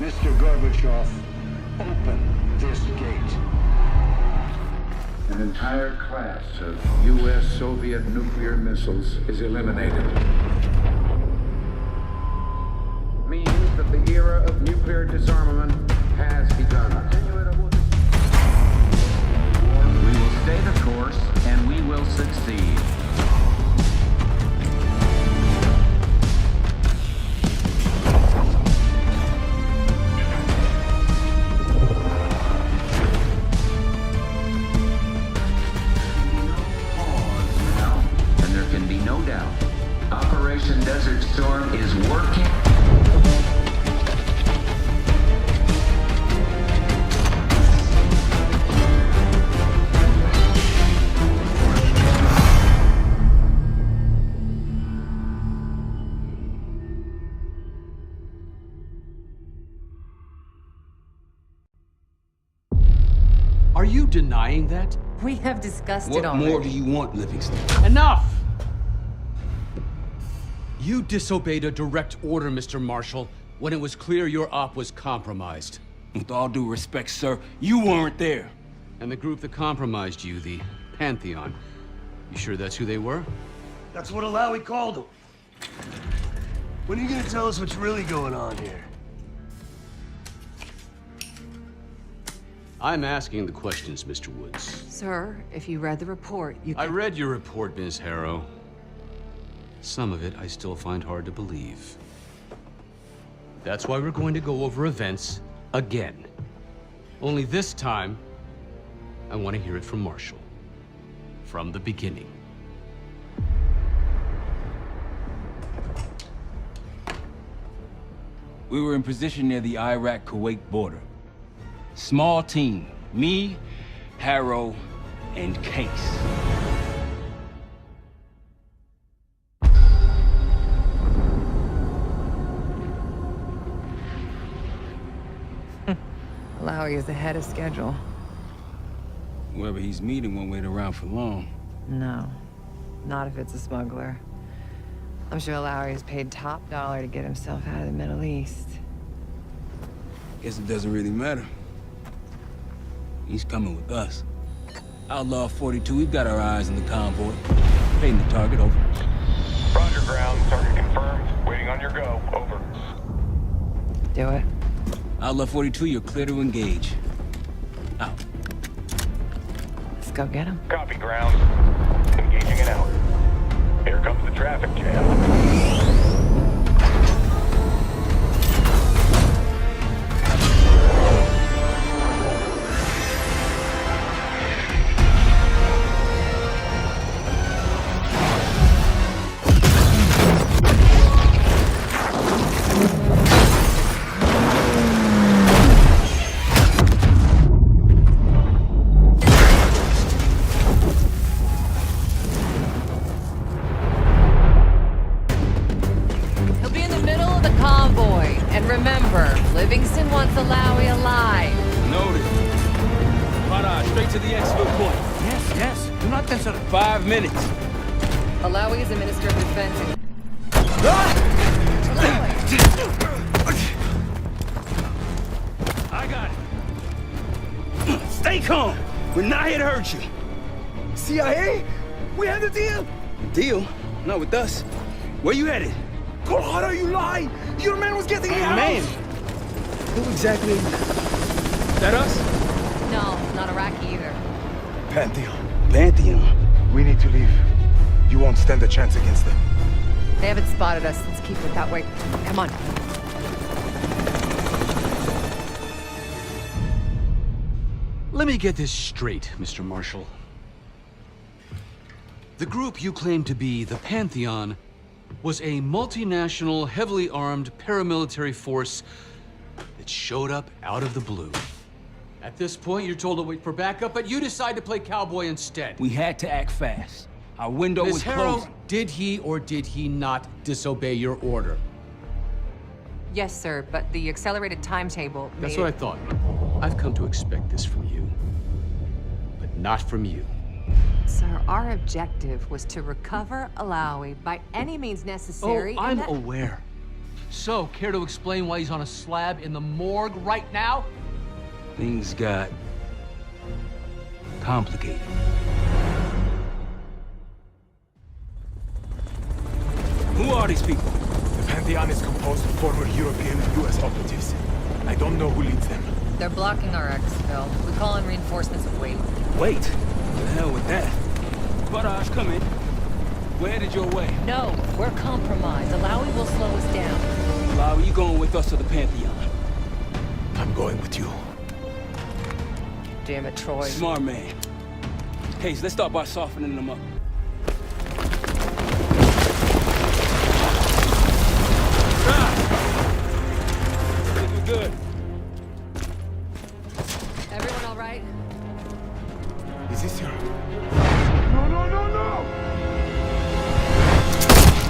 Mr. Gorbachev, open this gate. An entire class of U.S.-Soviet nuclear missiles is eliminated. Means that the era of nuclear disarmament has begun. We will stay the course, and we will succeed. And there can be no doubt. Operation Desert Storm is working. Are you denying that? We have discussed it What already. more do you want, Livingston? Enough! You disobeyed a direct order, Mr. Marshall, when it was clear your op was compromised. With all due respect, sir, you weren't there. And the group that compromised you, the Pantheon, you sure that's who they were? That's what Alawi called them. When are you gonna tell us what's really going on here? I'm asking the questions, Mr. Woods. Sir, if you read the report, you I can... read your report, Ms. Harrow. Some of it I still find hard to believe. That's why we're going to go over events again. Only this time, I want to hear it from Marshall. From the beginning. We were in position near the Iraq-Kuwait border. Small team. Me, Harrow, and Case. Alawi is ahead of schedule. Whoever he's meeting won't wait around for long. No, not if it's a smuggler. I'm sure Alawi is paid top dollar to get himself out of the Middle East. Guess it doesn't really matter. He's coming with us. Outlaw 42, we've got our eyes on the convoy. Painting the target, over. Roger, ground. Target confirmed. Waiting on your go. Over. Do it. Outlaw 42, you're clear to engage. Out. Let's go get him. Copy, ground. Engaging and out. Here comes the traffic jam. He'll be in the middle of the convoy. And remember, Livingston wants Alawi alive. Noted. Para, straight to the exfil point. Yes, yes. Do not answer. 5 minutes. Alawi is the Minister of Defense and... I got it. Stay calm. We're not here to hurt you. CIA? We had a deal? Deal? Not with us. Where you headed? Colorado, you lie! Your man was getting me out! Man! Who exactly? That us? No, not Iraqi either. Pantheon. Pantheon. We need to leave. You won't stand a chance against them. They haven't spotted us. Let's keep it that way. Come on. Let me get this straight, Mr. Marshall. The group you claim to be the Pantheon was a multinational, heavily armed paramilitary force that showed up out of the blue. At this point, you're told to wait for backup, but you decide to play cowboy instead. We had to act fast. Our window Ms. was Harrow, closing. did he or did he not disobey your order? Yes, sir, but the accelerated timetable That's made what I it... thought. I've come to expect this from you, but not from you. Sir, our objective was to recover Alawi by any means necessary. Oh, I'm and that... aware. So, care to explain why he's on a slab in the morgue right now? Things got complicated. Who are these people? The Pantheon is composed of former European and US operatives. I don't know who leads them. They're blocking our exfil. We call in reinforcements and wait. Wait. The hell with that. Barrage, come in. We're headed your way. No, we're compromised. Alawi will slow us down. Lowry, you going with us to the Pantheon? I'm going with you. Damn it, Troy. Smart man. Case, let's start by softening them up. Good. Everyone all right? Is this your... No, no, no, no!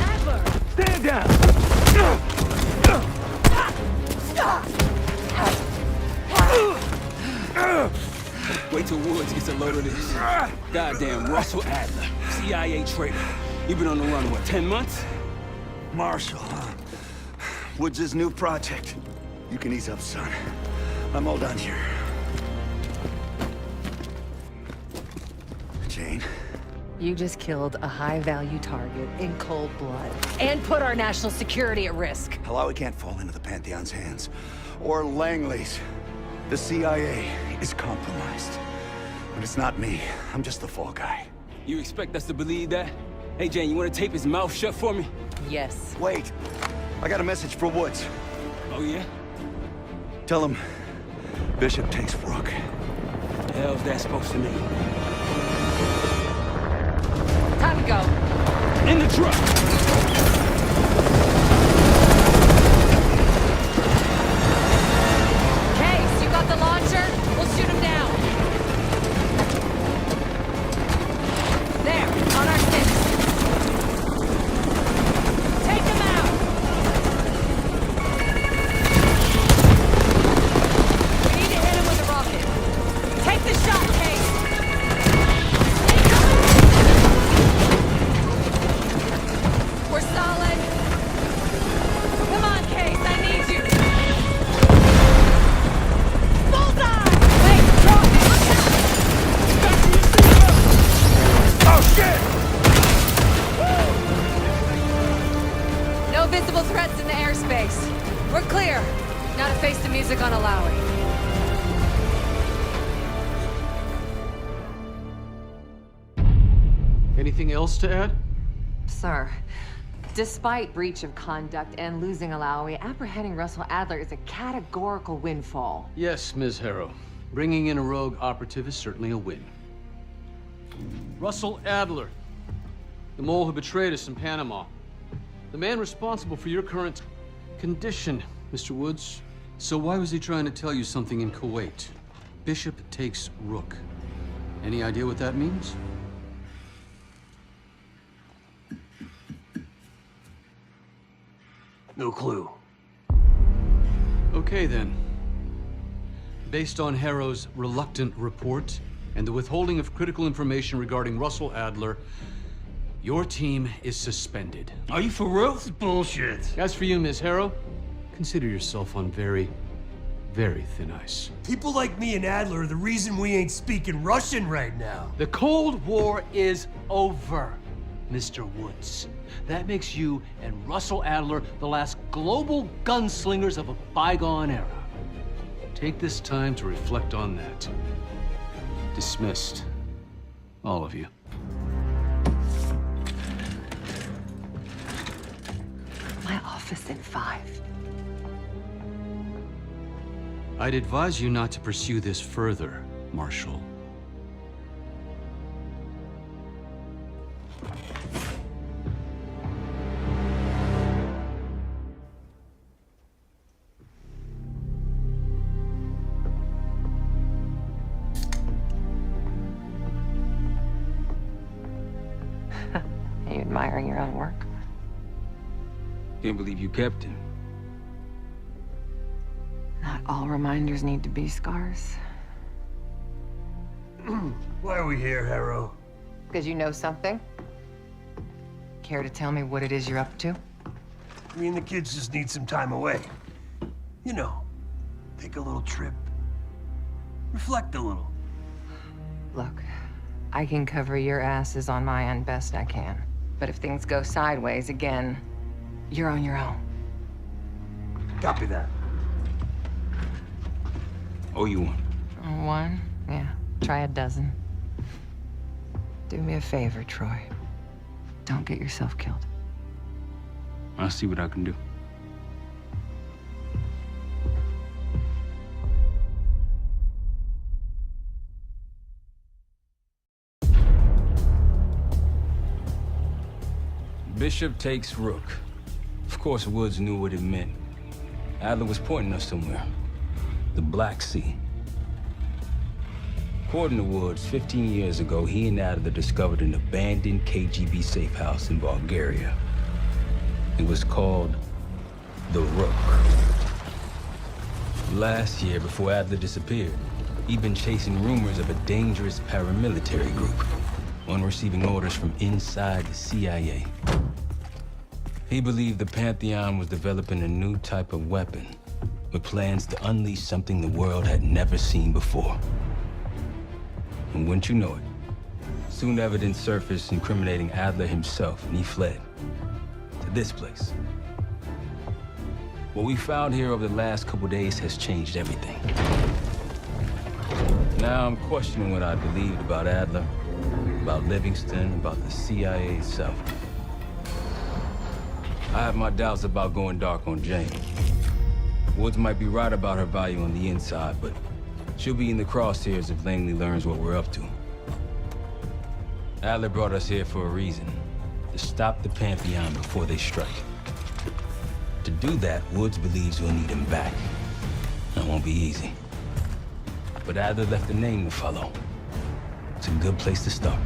Adler! Stand down! Wait till Woods gets a load of this. Goddamn Russell Adler, CIA traitor. You been on the run, what, 10 months? Marshall, huh? Woods' new project. You can ease up, son. I'm all done here. Jane? You just killed a high-value target in cold blood and put our national security at risk. Alawi can't fall into the Pantheon's hands. Or Langley's. The CIA is compromised. But it's not me. I'm just the fall guy. You expect us to believe that? Hey, Jane, you want to tape his mouth shut for me? Yes. Wait. I got a message for Woods. Oh, yeah? Tell him Bishop takes Rook. The hell's that supposed to mean? Time to go. In the truck! Case, you got the launcher? We'll shoot him down. There, on our sticks. Take him out! We need to hit him with a rocket. Take the shot, Case! We're solid. Come on, Case, I need you. Bullseye! Wait, rocket! Oh, shit! No visible threats in the airspace. We're clear. Now to face the music on Alawi. Anything else to add? Sir, despite breach of conduct and losing Alawi, apprehending Russell Adler is a categorical windfall. Yes, Ms. Harrow. Bringing in a rogue operative is certainly a win. Russell Adler, the mole who betrayed us in Panama. The man responsible for your current condition, Mr. Woods. So why was he trying to tell you something in Kuwait? Bishop takes Rook. Any idea what that means? No clue. Okay, then. Based on Harrow's reluctant report and the withholding of critical information regarding Russell Adler, your team is suspended. Are you for real? This is bullshit. As for you, Ms. Harrow, consider yourself on very, very thin ice. People like me and Adler are the reason we ain't speaking Russian right now. The Cold War is over, Mr. Woods. That makes you and Russell Adler the last global gunslingers of a bygone era. Take this time to reflect on that. Dismissed. All of you. My office in 5. I'd advise you not to pursue this further, Marshal. Are you admiring your own work? Can't believe you kept him. Not all reminders need to be scars. Why are we here, Harrow? Because you know something? Care to tell me what it is you're up to? Me and the kids just need some time away. You know, take a little trip. Reflect a little. Look, I can cover your asses on my end best I can. But if things go sideways again, you're on your own. Copy that. Oh, you one. One? Yeah. Try a dozen. Do me a favor, Troy. Don't get yourself killed. I'll see what I can do. Bishop takes Rook. Of course, Woods knew what it meant. Adler was pointing us somewhere. The Black Sea. According to Woods, 15 years ago, he and Adler discovered an abandoned KGB safe house in Bulgaria. It was called the Rook. Last year, before Adler disappeared, he'd been chasing rumors of a dangerous paramilitary group, one receiving orders from inside the CIA. He believed the Pantheon was developing a new type of weapon, with plans to unleash something the world had never seen before. And wouldn't you know it, soon evidence surfaced incriminating Adler himself, and he fled to this place. What we found here over the last couple days has changed everything. Now I'm questioning what I believed about Adler, about Livingston, about the CIA itself. I have my doubts about going dark on Jane. Woods might be right about her value on the inside, but she'll be in the crosshairs if Langley learns what we're up to. Adler brought us here for a reason, to stop the Pantheon before they strike. To do that, Woods believes we'll need him back. It won't be easy. But Adler left a name to follow. It's a good place to start.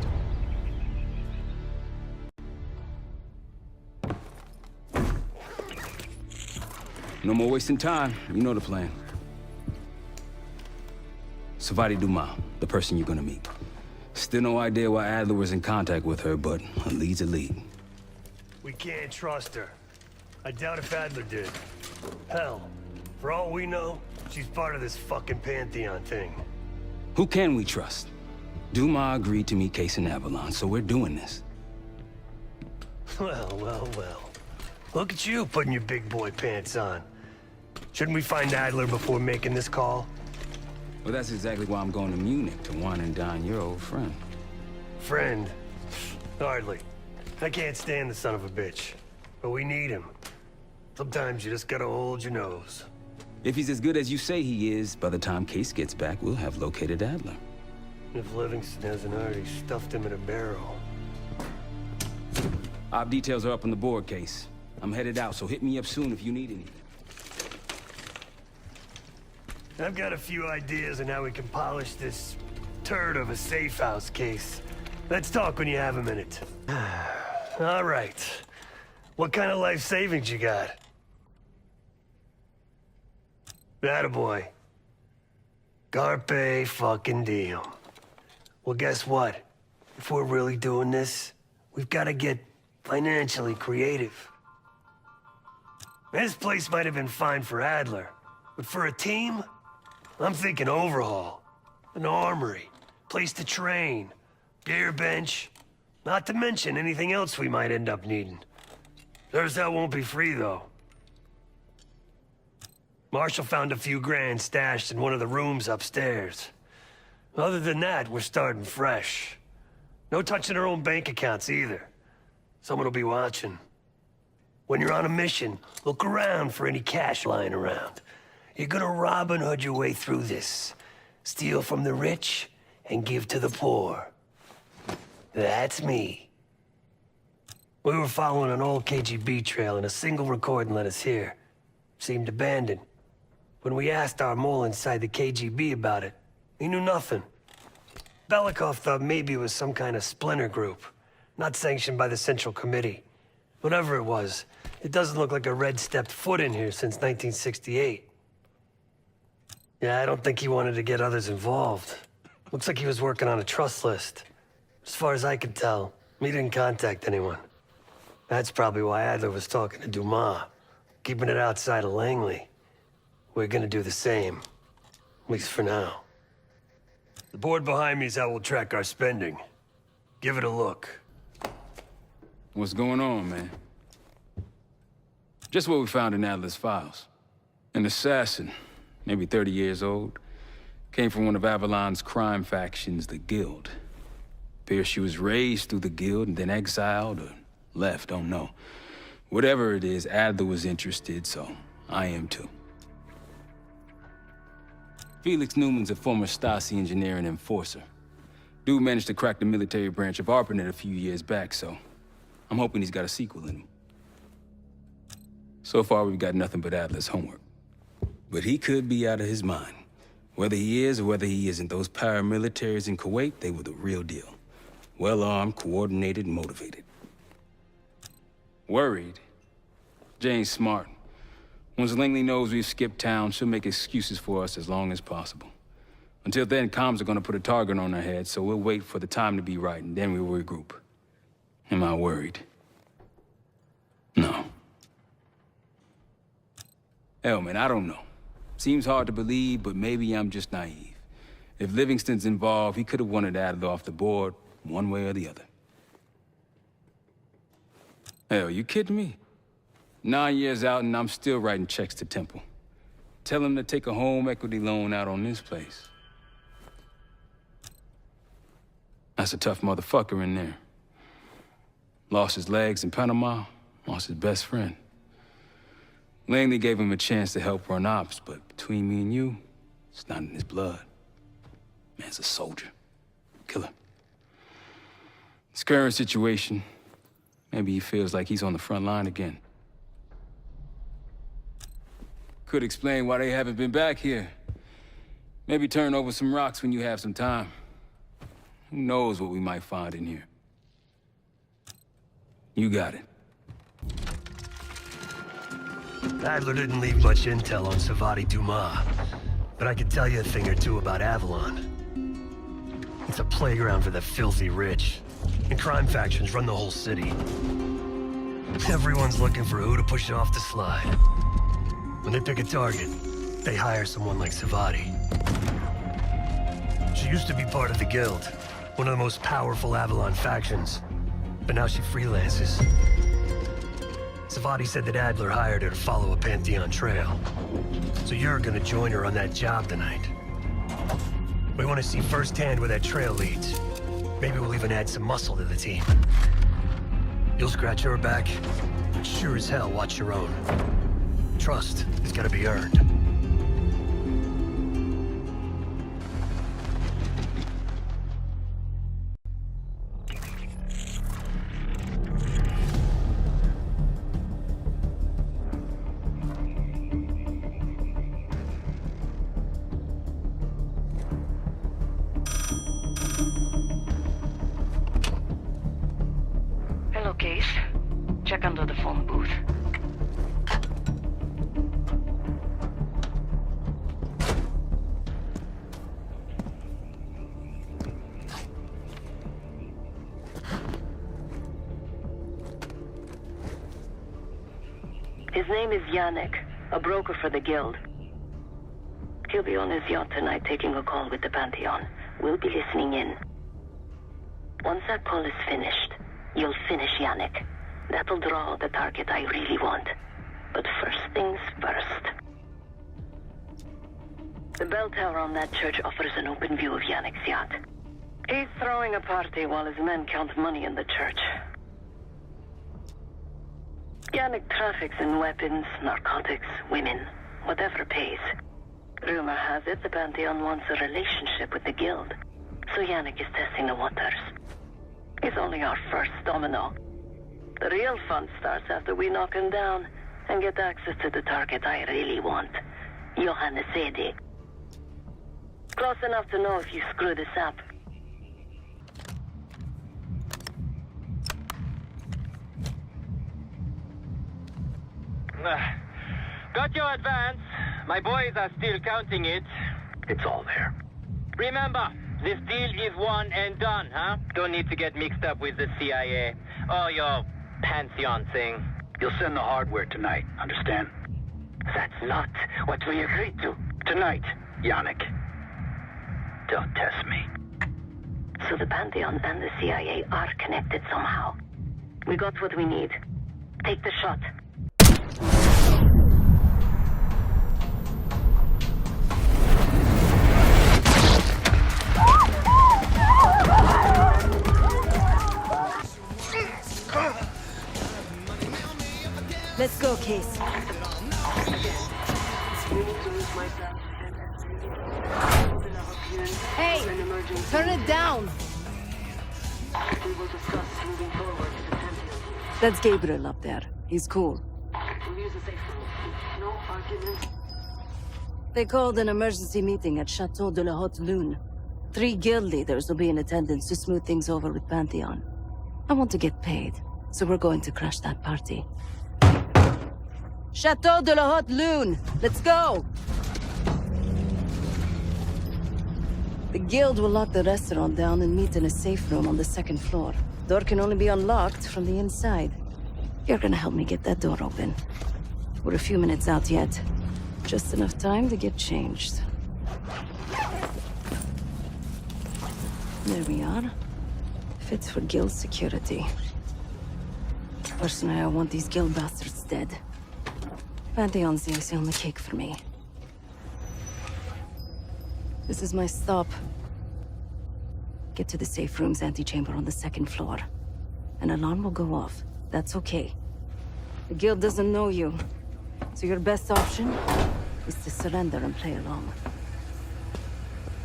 No more wasting time. You know the plan. Savati Dumas, the person you're gonna meet. Still no idea why Adler was in contact with her, but a lead's a lead. We can't trust her. I doubt if Adler did. Hell, for all we know, she's part of this fucking Pantheon thing. Who can we trust? Dumas agreed to meet Case in Avalon, so we're doing this. Well, well, well. Look at you putting your big boy pants on. Shouldn't we find Adler before making this call? Well, that's exactly why I'm going to Munich, to wine and dine your old friend. Friend? Hardly. I can't stand the son of a bitch. But we need him. Sometimes you just gotta hold your nose. If he's as good as you say he is, by the time Case gets back, we'll have located Adler. If Livingston hasn't already stuffed him in a barrel. Op details are up on the board, Case. I'm headed out, so hit me up soon if you need anything. I've got a few ideas on how we can polish this turd of a safe house case. Let's talk when you have a minute. All right. What kind of life savings you got? Attaboy. Carpe fucking diem. Well, guess what? If we're really doing this, we've got to get financially creative. This place might have been fine for Adler, but for a team, I'm thinking overhaul. An armory, place to train, gear bench, not to mention anything else we might end up needing. There's that won't be free, though. Marshall found a few grand stashed in one of the rooms upstairs. Other than that, we're starting fresh. No touching our own bank accounts either. Someone will be watching. When you're on a mission, look around for any cash lying around. You're gonna Robin Hood your way through this. Steal from the rich and give to the poor. That's me. We were following an old KGB trail and a single recording led us here. Seemed abandoned. When we asked our mole inside the KGB about it, he knew nothing. Belikov thought maybe it was some kind of splinter group, not sanctioned by the Central Committee. Whatever it was, it doesn't look like a red stepped foot in here since 1968. Yeah, I don't think he wanted to get others involved. Looks like he was working on a trust list. As far as I can tell, he didn't contact anyone. That's probably why Adler was talking to Dumas. keeping it outside of Langley. We're gonna do the same. At least for now. The board behind me is how we'll track our spending. Give it a look. What's going on, man? Just what we found in Adler's files. An assassin, maybe 30 years old, came from one of Avalon's crime factions, the Guild. Appears she was raised through the Guild and then exiled or left, don't know. Whatever it is, Adler was interested, so I am too. Felix Newman's a former Stasi engineer and enforcer. Dude managed to crack the military branch of ARPANET a few years back, so I'm hoping he's got a sequel in him. So far, we've got nothing but Adler's homework. But he could be out of his mind. Whether he is or whether he isn't, those paramilitaries in Kuwait, they were the real deal. Well-armed, coordinated, and motivated. Worried? Jane's smart. Once Langley knows we've skipped town, she'll make excuses for us as long as possible. Until then, comms are gonna put a target on our heads, so we'll wait for the time to be right, and then we'll regroup. Am I worried? No. Hell, man, I don't know. Seems hard to believe, but maybe I'm just naive. If Livingston's involved, he could have wanted Adler off the board, one way or the other. Hell, you kidding me? 9 years out and I'm still writing checks to Temple. Tell him to take a home equity loan out on this place. That's a tough motherfucker in there. Lost his legs in Panama, lost his best friend. Langley gave him a chance to help run ops, but between me and you, it's not in his blood. Man's a soldier. Killer. His current situation, maybe he feels like he's on the front line again. Could explain why they haven't been back here. Maybe turn over some rocks when you have some time. Who knows what we might find in here? You got it. Adler didn't leave much intel on Savati Dumas, but I can tell you a thing or two about Avalon. It's a playground for the filthy rich, and crime factions run the whole city. Everyone's looking for who to push off the slide. When they pick a target, they hire someone like Savati. She used to be part of the Guild, one of the most powerful Avalon factions, but now she freelances. Savati said that Adler hired her to follow a Pantheon trail. So you're gonna join her on that job tonight. We want to see firsthand where that trail leads. Maybe we'll even add some muscle to the team. You'll scratch her back, but sure as hell watch your own. Trust has gotta be earned. Hello, Case. Check under the phone booth. His name is Yannick, a broker for the Guild. He'll be on his yacht tonight taking a call with the Pantheon. We'll be listening in. Once that call is finished, you'll finish Yannick. That'll draw the target I really want. But first things first. The bell tower on that church offers an open view of Yannick's yacht. He's throwing a party while his men count money in the church. Yannick traffics in weapons, narcotics, women, whatever pays. Rumor has it the Pantheon wants a relationship with the Guild, so Yannick is testing the waters. He's only our first domino. The real fun starts after we knock him down and get access to the target I really want, Johannes Edi. Close enough to know if you screw this up. Got your advance. My boys are still counting it. It's all there. Remember, this deal is one and done, huh? Don't need to get mixed up with the CIA or your Pantheon thing. You'll send the hardware tonight, understand? That's not what we agreed to. Tonight, Yannick. Don't test me. So the Pantheon and the CIA are connected somehow. We got what we need. Take the shot. Let's go, Case. Hey! Turn it down! That's Gabriel up there. He's cool. They called an emergency meeting at Chateau de la Haute Lune. 3 guild leaders will be in attendance to smooth things over with Pantheon. I want to get paid, so we're going to crash that party. Chateau de la Haute Lune! Let's go! The guild will lock the restaurant down and meet in a safe room on the 2nd floor. Door can only be unlocked from the inside. You're gonna help me get that door open. We're a few minutes out yet. Just enough time to get changed. There we are. Fits for guild security. Personally, I want these guild bastards dead. Pantheon's the icing on the cake for me. This is my stop. Get to the safe room's antechamber on the 2nd floor. An alarm will go off. That's okay. The guild doesn't know you, so your best option is to surrender and play along.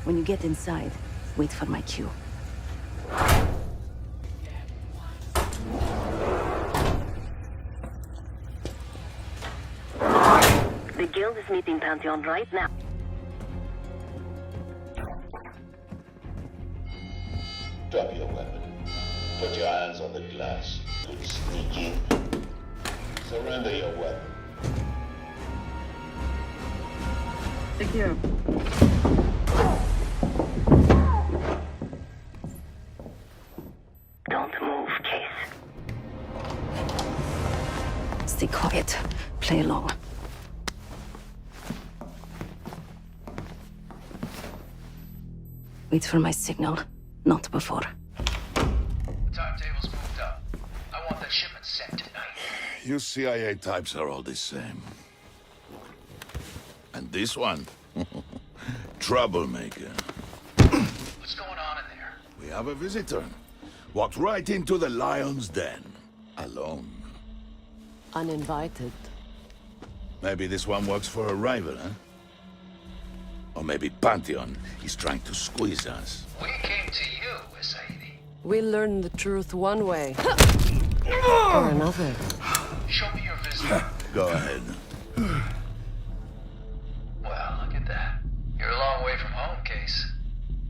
When you get inside, wait for my cue. The guild is meeting Pantheon right now. Drop your weapon. Put your hands on the glass. Good sneaking. Surrender your weapon. Secure. Don't move, Case. Stay quiet. Play along. Wait for my signal. Not before. Timetable's moved up. I want that shipment sent tonight. You CIA types are all the same. And this one? Troublemaker. What's going on in there? We have a visitor. Walked right into the lion's den. Alone. Uninvited. Maybe this one works for a rival, huh? Or maybe Pantheon is trying to squeeze us. We came to you, Saidi. We learn the truth one way. Or another. Show me your visitor. Go ahead. Well, look at that. You're a long way from home, Case.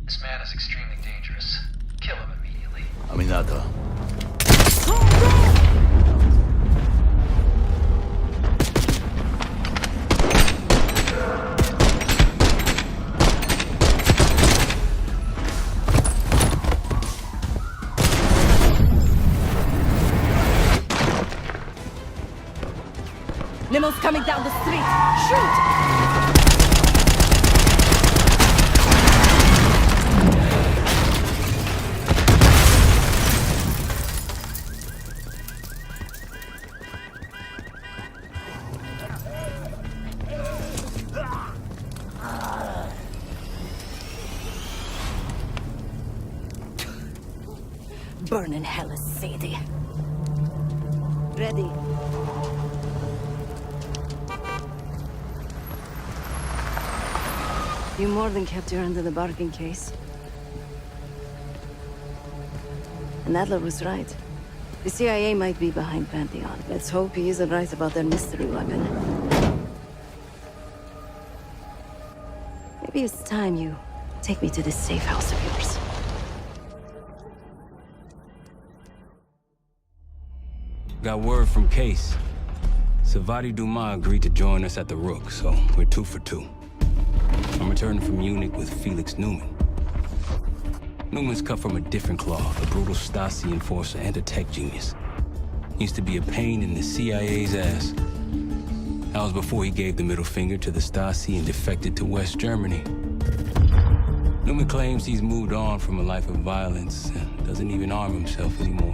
This man is extremely dangerous. Kill him immediately. Aminata. Limo's coming down the street! Shoot! Burn in hell, Sadie. Ready. You more than kept your end of the bargain, Case. And Adler was right. The CIA might be behind Pantheon. Let's hope he isn't right about their mystery weapon. Maybe it's time you take me to this safe house of yours. Got word from Case. Savati Dumas agreed to join us at the Rook, so we're 2 for 2. I'm returning from Munich with Felix Newman. Newman's cut from a different cloth, a brutal Stasi enforcer and a tech genius. Used to be a pain in the CIA's ass. That was before he gave the middle finger to the Stasi and defected to West Germany. Newman claims he's moved on from a life of violence and doesn't even arm himself anymore.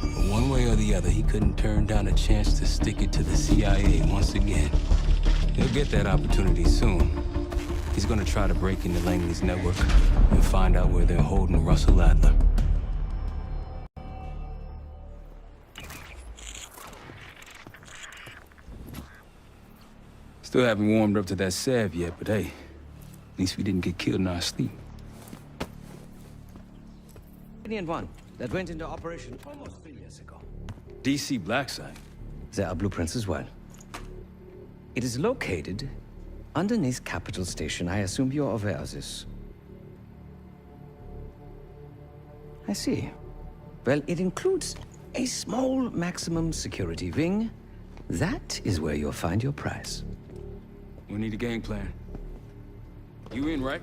But one way or the other, he couldn't turn down a chance to stick it to the CIA once again. He'll get that opportunity soon. He's gonna try to break into Langley's network and find out where they're holding Russell Adler. Still haven't warmed up to that salve yet, but hey, at least we didn't get killed in our sleep. Indian one that went into operation almost 3 years ago. DC black site. There are blueprints as well. It is located underneath Capital Station. I assume you're aware of this. I see. Well, it includes a small maximum security wing. That is where you'll find your prize. We need a game plan. You in, right?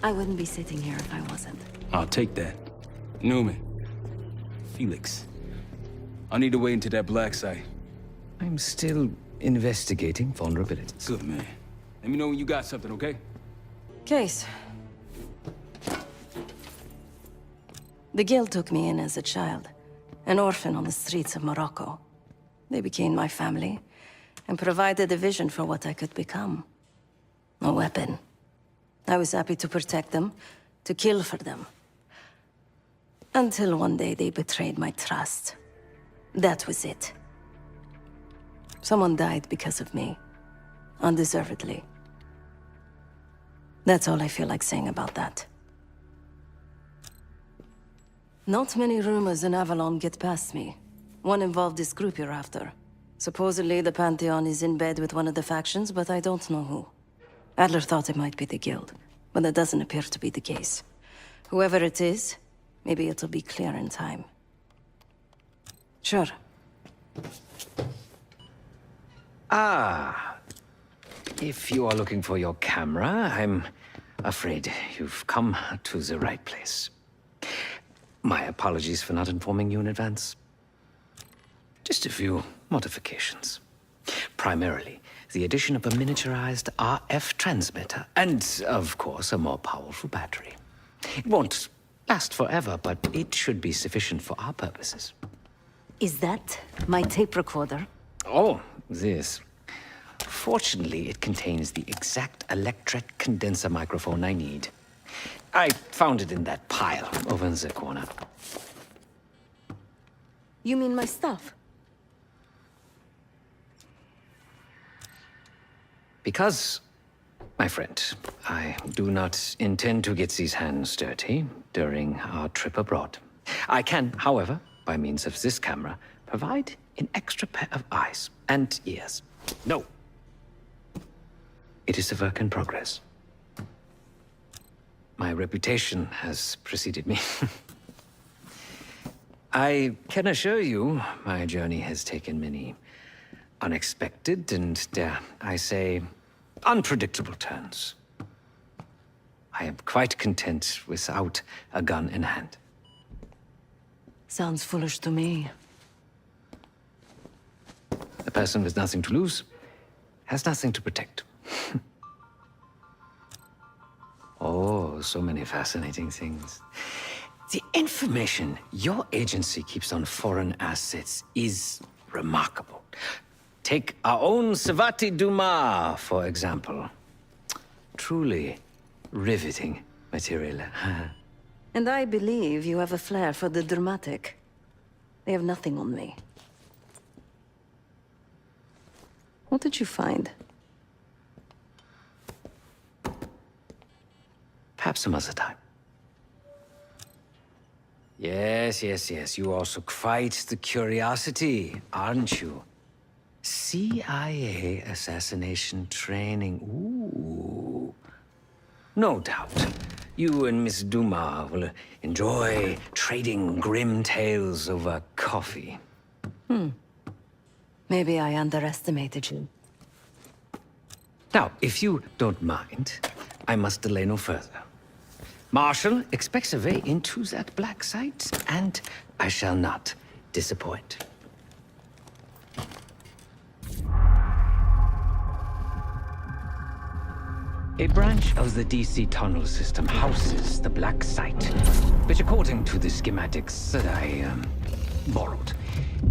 I wouldn't be sitting here if I wasn't. I'll take that. Newman. Felix. I need to wait into that black site. I'm still investigating vulnerabilities. Good, man. Let me know when you got something, okay? Case. The Guild took me in as a child, an orphan on the streets of Morocco. They became my family, and provided a vision for what I could become. A weapon. I was happy to protect them, to kill for them. Until one day they betrayed my trust. That was it. Someone died because of me. Undeservedly. That's all I feel like saying about that. Not many rumors in Avalon get past me. One involved this group you're after. Supposedly, the Pantheon is in bed with one of the factions, but I don't know who. Adler thought it might be the Guild, but that doesn't appear to be the case. Whoever it is, maybe it'll be clear in time. Sure. Ah. If you are looking for your camera, I'm afraid you've come to the right place. My apologies for not informing you in advance. Just a few modifications. Primarily, the addition of a miniaturized RF transmitter, and, of course, a more powerful battery. It won't last forever, but it should be sufficient for our purposes. Is that my tape recorder? Oh, this. Fortunately, it contains the exact electret condenser microphone I need. I found it in that pile over in the corner. You mean my stuff? Because, my friend, I do not intend to get these hands dirty during our trip abroad. I can, however, by means of this camera, provide an extra pair of eyes and ears. No. It is a work in progress. My reputation has preceded me. I can assure you, my journey has taken many unexpected and, dare I say, unpredictable turns. I am quite content without a gun in hand. Sounds foolish to me. A person with nothing to lose has nothing to protect. Oh, so many fascinating things. The information your agency keeps on foreign assets is remarkable. Take our own Savati Dumas, for example. Truly riveting material. And I believe you have a flair for the dramatic. They have nothing on me. What did you find? Perhaps some other time. Yes. You also quite the curiosity, aren't you? CIA assassination training. Ooh. No doubt. You and Miss Dumas will enjoy trading grim tales over coffee. Maybe I underestimated you. Now, if you don't mind, I must delay no further. Marshall expects a way into that black site, and I shall not disappoint. A branch of the DC tunnel system houses the Black Site, which according to the schematics that I borrowed,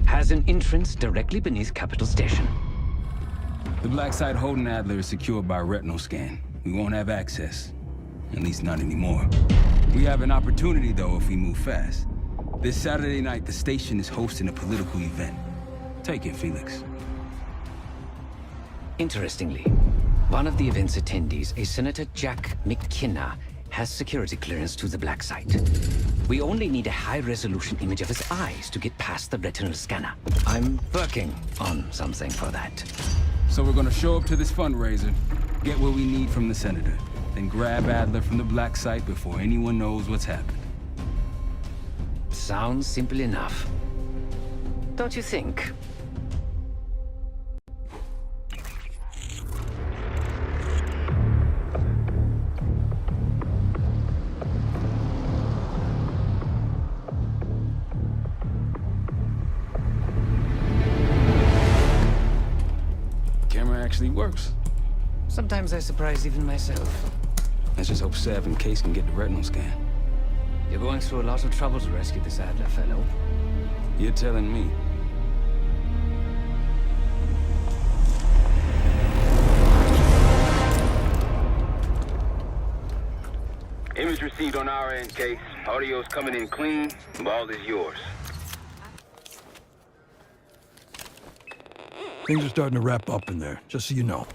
has an entrance directly beneath Capital Station. The Black Site holding Adler is secured by retinal scan. We won't have access. At least not anymore. We have an opportunity, though, if we move fast. This Saturday night, the station is hosting a political event. Take it, Felix. Interestingly, one of the event's attendees, a Senator Jack McKenna, has security clearance to the Black Site. We only need a high-resolution image of his eyes to get past the retinal scanner. I'm working on something for that. So we're gonna show up to this fundraiser, get what we need from the Senator, then grab Adler from the Black Site before anyone knows what's happened. Sounds simple enough. Don't you think? Camera actually works. Sometimes I surprise even myself. Let's just hope Sev and Case can get the retinal scan. You're going through a lot of trouble to rescue this Adler fellow. You're telling me. Image received on our end, Case. Audio's coming in clean. Ball is yours. Things are starting to wrap up in there, just so you know.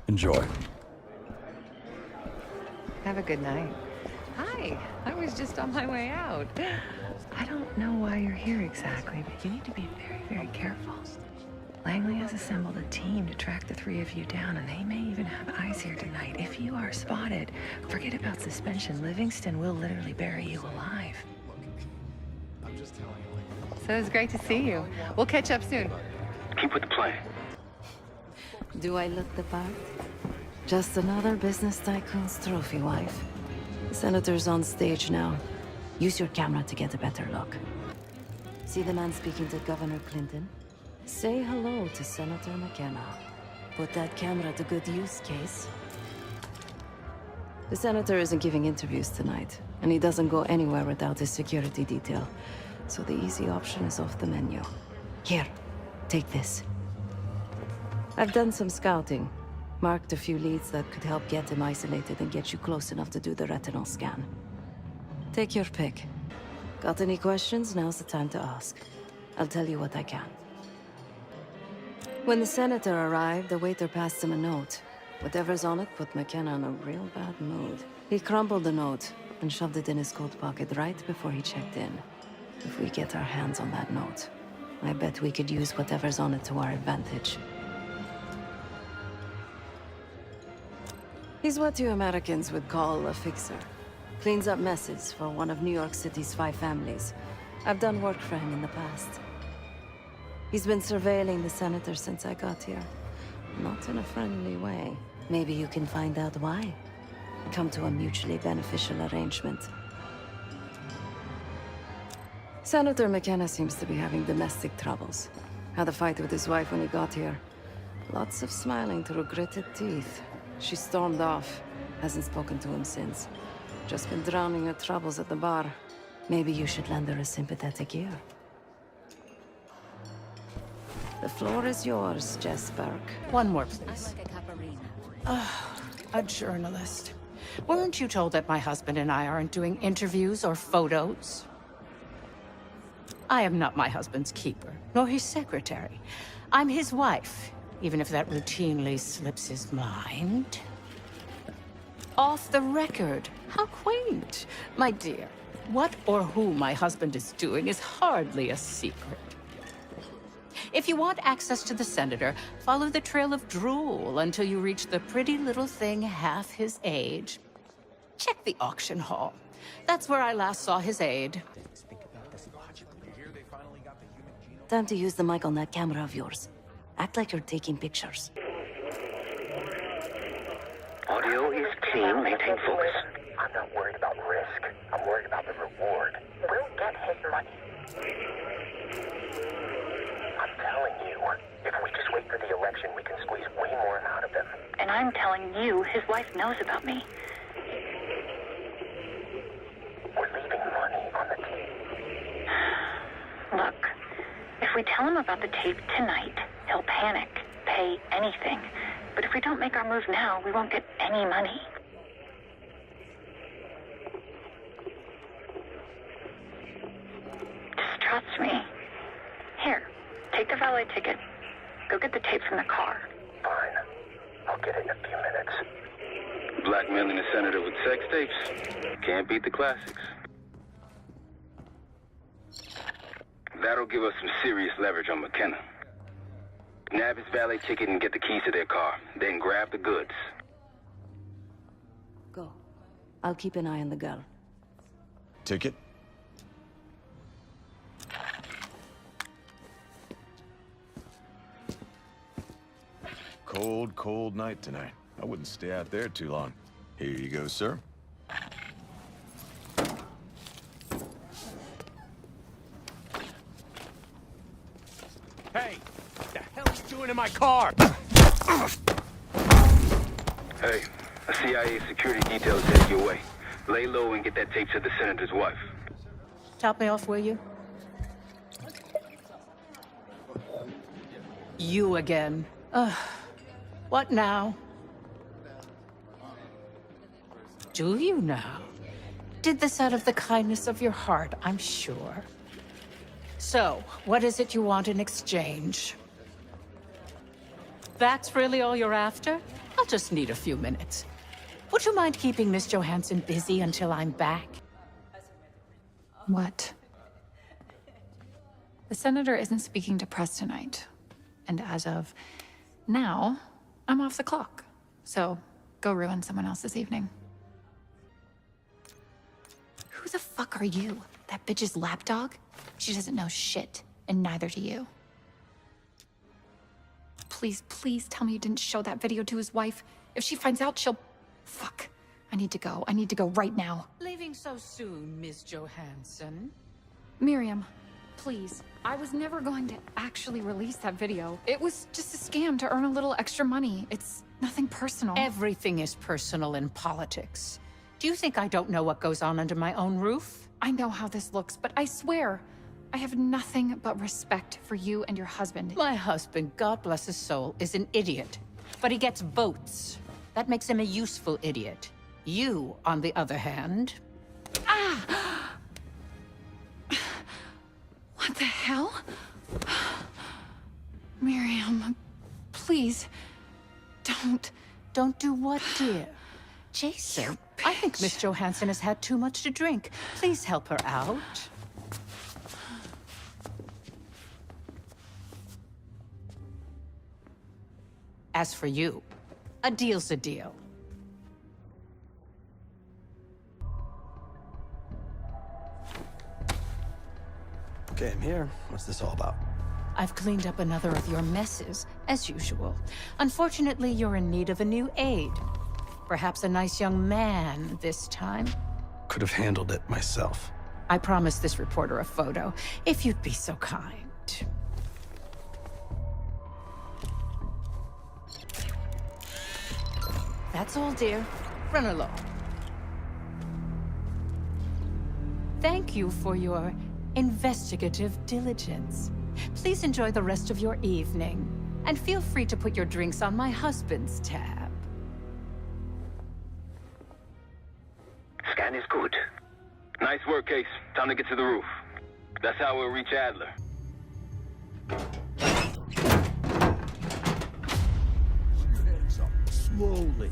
Enjoy. Have a good night. Hi, I was just on my way out. I don't know why you're here exactly, but you need to be very, very careful. Langley has assembled a team to track the three of you down, and they may even have eyes here tonight. If you are spotted, forget about suspension. Livingston will literally bury you alive. So it's great to see you. We'll catch up soon. Keep with the plan. Do I look the part? Just another business tycoon's trophy wife. The Senator's on stage now. Use your camera to get a better look. See the man speaking to Governor Clinton? Say hello to Senator McKenna. Put that camera to good use, Case. The Senator isn't giving interviews tonight, and he doesn't go anywhere without his security detail. So the easy option is off the menu. Here, take this. I've done some scouting. Marked a few leads that could help get him isolated and get you close enough to do the retinal scan. Take your pick. Got any questions? Now's the time to ask. I'll tell you what I can. When the Senator arrived, the waiter passed him a note. Whatever's on it put McKenna in a real bad mood. He crumpled the note and shoved it in his coat pocket right before he checked in. If we get our hands on that note, I bet we could use whatever's on it to our advantage. He's what you Americans would call a fixer. Cleans up messes for one of New York City's 5 families. I've done work for him in the past. He's been surveilling the Senator since I got here. Not in a friendly way. Maybe you can find out why. Come to a mutually beneficial arrangement. Senator McKenna seems to be having domestic troubles. Had a fight with his wife when he got here. Lots of smiling through gritted teeth. She stormed off. Hasn't spoken to him since. Just been drowning her troubles at the bar. Maybe you should lend her a sympathetic ear. The floor is yours, Jess Burke. One more, please. A journalist. Weren't you told that my husband and I aren't doing interviews or photos? I am not my husband's keeper, nor his secretary. I'm his wife, even if that routinely slips his mind. Off the record. How quaint. My dear, what or who my husband is doing is hardly a secret. If you want access to the Senator, follow the trail of drool until you reach the pretty little thing half his age. Check the auction hall. That's where I last saw his aide. Time to use the mic on that camera of yours. Act like you're taking pictures. Audio is clean. Maintain focus. I'm not worried about risk. I'm worried about the reward. We'll get his money. I'm telling you his wife knows about me. We're leaving money on the tape. Look, if we tell him about the tape tonight, he'll panic, pay anything. But if we don't make our move now, we won't get any money. Just trust me. Here, take the valet ticket. Go get the tape from the car. Fine. I'll get it in a few minutes. Blackmailing the senator with sex tapes? Can't beat the classics. That'll give us some serious leverage on McKenna. Nab his valet ticket and get the keys to their car. Then grab the goods. Go. I'll keep an eye on the girl. Ticket? Cold, cold night tonight. I wouldn't stay out there too long. Here you go, sir. Hey, what the hell are you doing in my car? Hey, a CIA security detail is headed your way. Lay low and get that tape to the senator's wife. Top me off, will you? You again. What now? Do you now? Did this out of the kindness of your heart, I'm sure. So, what is it you want in exchange? That's really all you're after? I'll just need a few minutes. Would you mind keeping Miss Johansson busy until I'm back? What? The senator isn't speaking to press tonight. And as of now, I'm off the clock. So, go ruin someone else's evening. Who the fuck are you? That bitch's lapdog? She doesn't know shit, and neither do you. Please, please tell me you didn't show that video to his wife. If she finds out, she'll... Fuck. I need to go. I need to go right now. Leaving so soon, Miss Johansson? Miriam, please. I was never going to actually release that video. It was just a scam to earn a little extra money. It's nothing personal. Everything is personal in politics. Do you think I don't know what goes on under my own roof? I know how this looks, but I swear, I have nothing but respect for you and your husband. My husband, God bless his soul, is an idiot. But he gets votes. That makes him a useful idiot. You, on the other hand... Ah! What the hell? Miriam, please, don't... Don't do what, dear? Jason, I think Miss Johansson has had too much to drink. Please help her out. As for you, a deal's a deal. Okay, I'm here. What's this all about? I've cleaned up another of your messes, as usual. Unfortunately, you're in need of a new aide. Perhaps a nice young man this time. Could have handled it myself. I promised this reporter a photo, if you'd be so kind. That's all, dear. Run along. Thank you for your investigative diligence. Please enjoy the rest of your evening, and feel free to put your drinks on my husband's tab. Scan is good. Nice work, Case. Time to get to the roof. That's how we'll reach Adler. Slowly.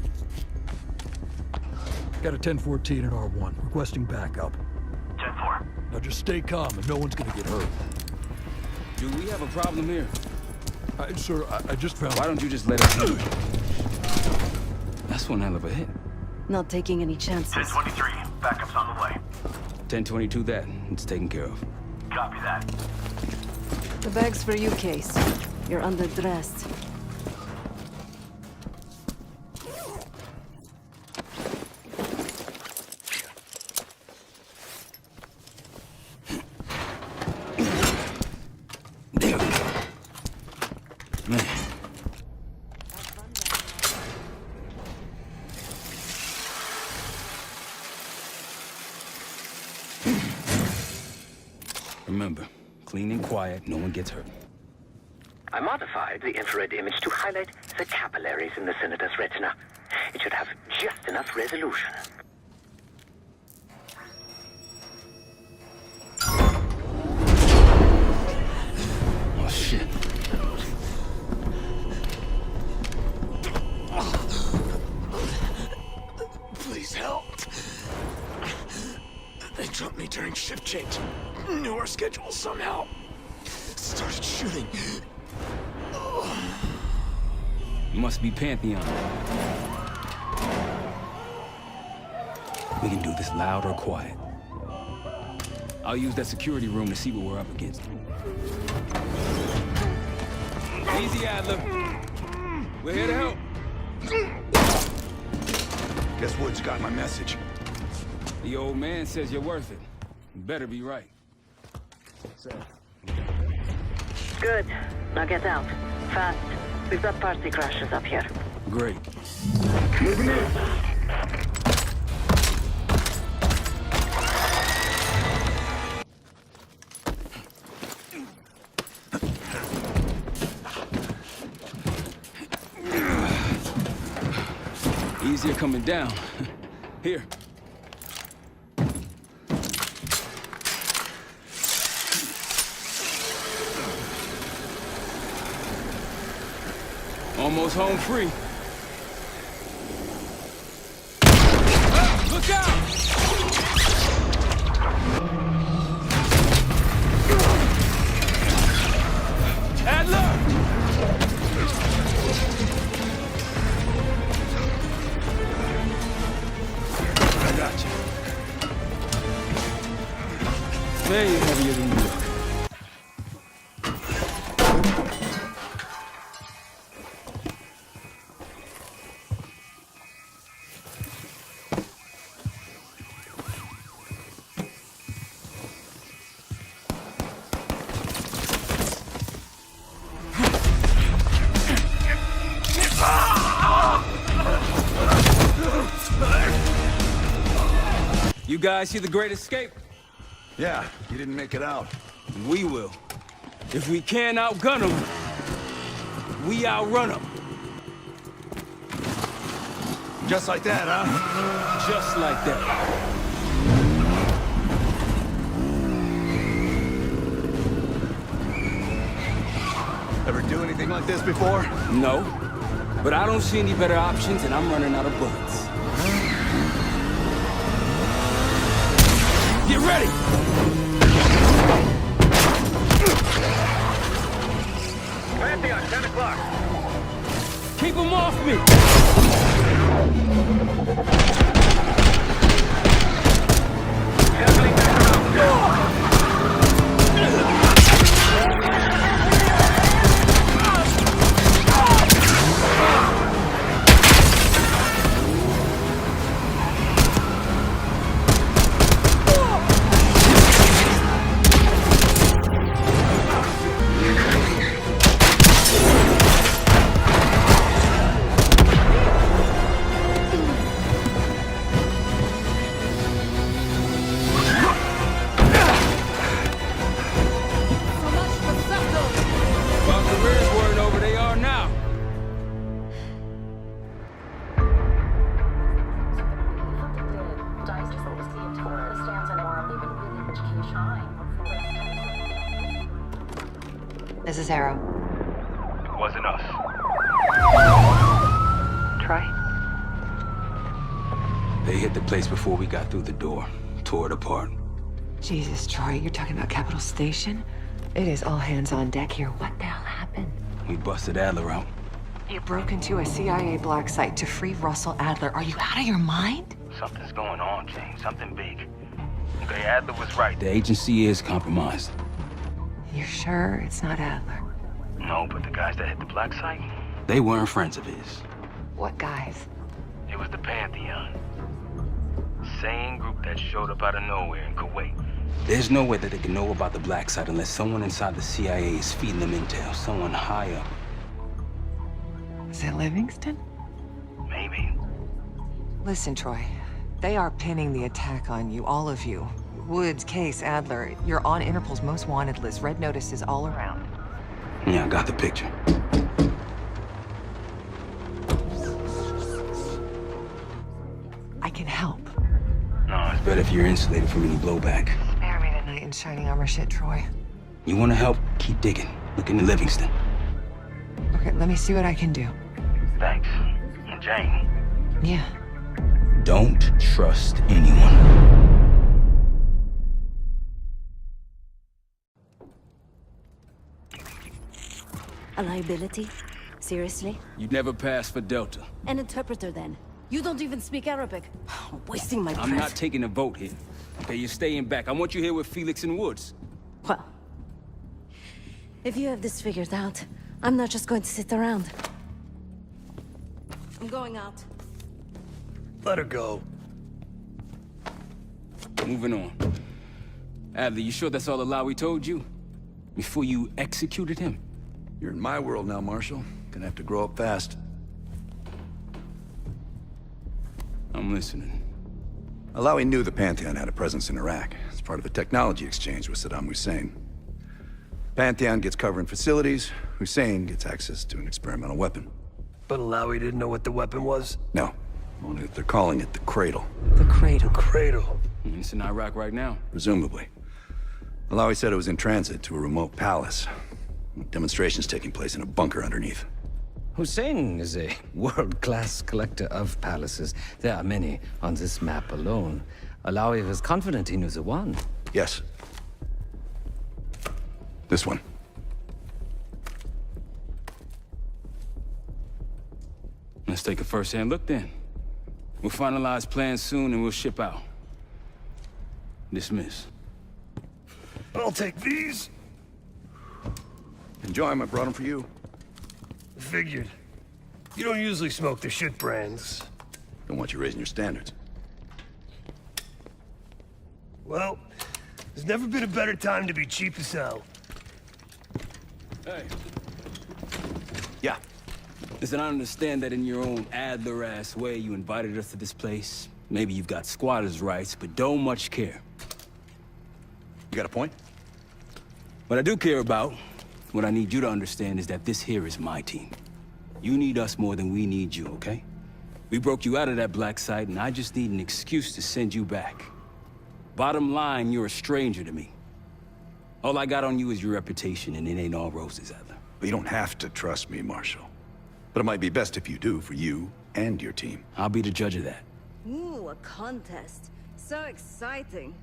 Got a 1014 in R1, requesting backup. 10-4. Now just stay calm and no one's gonna get hurt. Do we have a problem here? Sir, I just found... Why don't you just let us do it? That's one hell of a hit. Not taking any chances. 1023. Backup's on the way. 1022 that. It's taken care of. Copy that. The bag's for you, Case. You're underdressed. Remember, clean and quiet, no one gets hurt. I modified the infrared image to highlight the capillaries in the senator's retina. It should have just enough resolution. Oh, shit. Please help. They jumped me during shift change. Knew our schedule somehow. Started shooting. Must be Pantheon. We can do this loud or quiet. I'll use that security room to see what we're up against. Easy, Adler. We're here to help. Guess Woods got my message. The old man says you're worth it. You better be right. Good. Now get out. Fast. We've got party crashes up here. Great. Moving in. Easier coming down. Here. Almost home free. Ah, look out! Adler! I got you. Way heavier than you look. You guys see the Great Escape? Yeah, you didn't make it out. We will. If we can't outgun them, we outrun them. Just like that, huh? Just like that. Ever do anything like this before? No. But I don't see any better options, and I'm running out of bullets. Get ready! Pantheon, 10 o'clock. Keep them off me! Circling back around. This is Arrow. Wasn't us. Troy? They hit the place before we got through the door. Tore it apart. Jesus, Troy, you're talking about Capital Station? It is all hands on deck here. What the hell happened? We busted Adler out. You broke into a CIA black site to free Russell Adler. Are you out of your mind? Something's going on, James. Something big. Okay, Adler was right. The agency is compromised. You're sure it's not Adler? No, but the guys that hit the black site? They weren't friends of his. What guys? It was the Pantheon. Same group that showed up out of nowhere in Kuwait. There's no way that they can know about the black site unless someone inside the CIA is feeding them intel. Someone high up. Is it Livingston? Maybe. Listen, Troy. They are pinning the attack on you, all of you. Woods, Case, Adler, you're on Interpol's most wanted list. Red notices all around. Yeah, I got the picture. I can help. No, it's better if you're insulated from any blowback. Spare me the knight in shining armor shit, Troy. You want to help? Keep digging. Look into Livingston. Okay, let me see what I can do. Thanks. And Jane. Yeah. Don't trust anyone. A liability? Seriously? You'd never pass for Delta. An interpreter, then. You don't even speak Arabic. Wasting my breath. I'm not taking a vote here. Okay, you're staying back. I want you here with Felix and Woods. Well, if you have this figured out, I'm not just going to sit around. I'm going out. Let her go. Moving on. Adler, you sure that's all Alawi told you? Before you executed him? You're in my world now, Marshal. Gonna have to grow up fast. I'm listening. Alawi knew the Pantheon had a presence in Iraq. It's part of a technology exchange with Saddam Hussein. Pantheon gets cover in facilities. Hussein gets access to an experimental weapon. But Alawi didn't know what the weapon was? No. Only that they're calling it the Cradle. The Cradle. Cradle. It's in Iraq right now. Presumably. Alawi said it was in transit to a remote palace. Demonstrations taking place in a bunker underneath. Hussein is a world-class collector of palaces. There are many on this map alone. Alawi was confident he knew the one. Yes. This one. Let's take a first-hand look then. We'll finalize plans soon and we'll ship out. Dismiss. I'll take these. Enjoy them. I brought them for you. Figured. You don't usually smoke the shit brands. Don't want you raising your standards. Well, there's never been a better time to be cheap as hell. Hey. Yeah. Listen, I understand that in your own Adler-ass way you invited us to this place. Maybe you've got squatters' rights, but don't much care. You got a point? What I do care about, what I need you to understand is that this here is my team. You need us more than we need you, okay? We broke you out of that black site, and I just need an excuse to send you back. Bottom line, you're a stranger to me. All I got on you is your reputation, and it ain't all roses, Adler. But you don't have to trust me, Marshal. But it might be best if you do, for you and your team. I'll be the judge of that. Ooh, a contest. So exciting.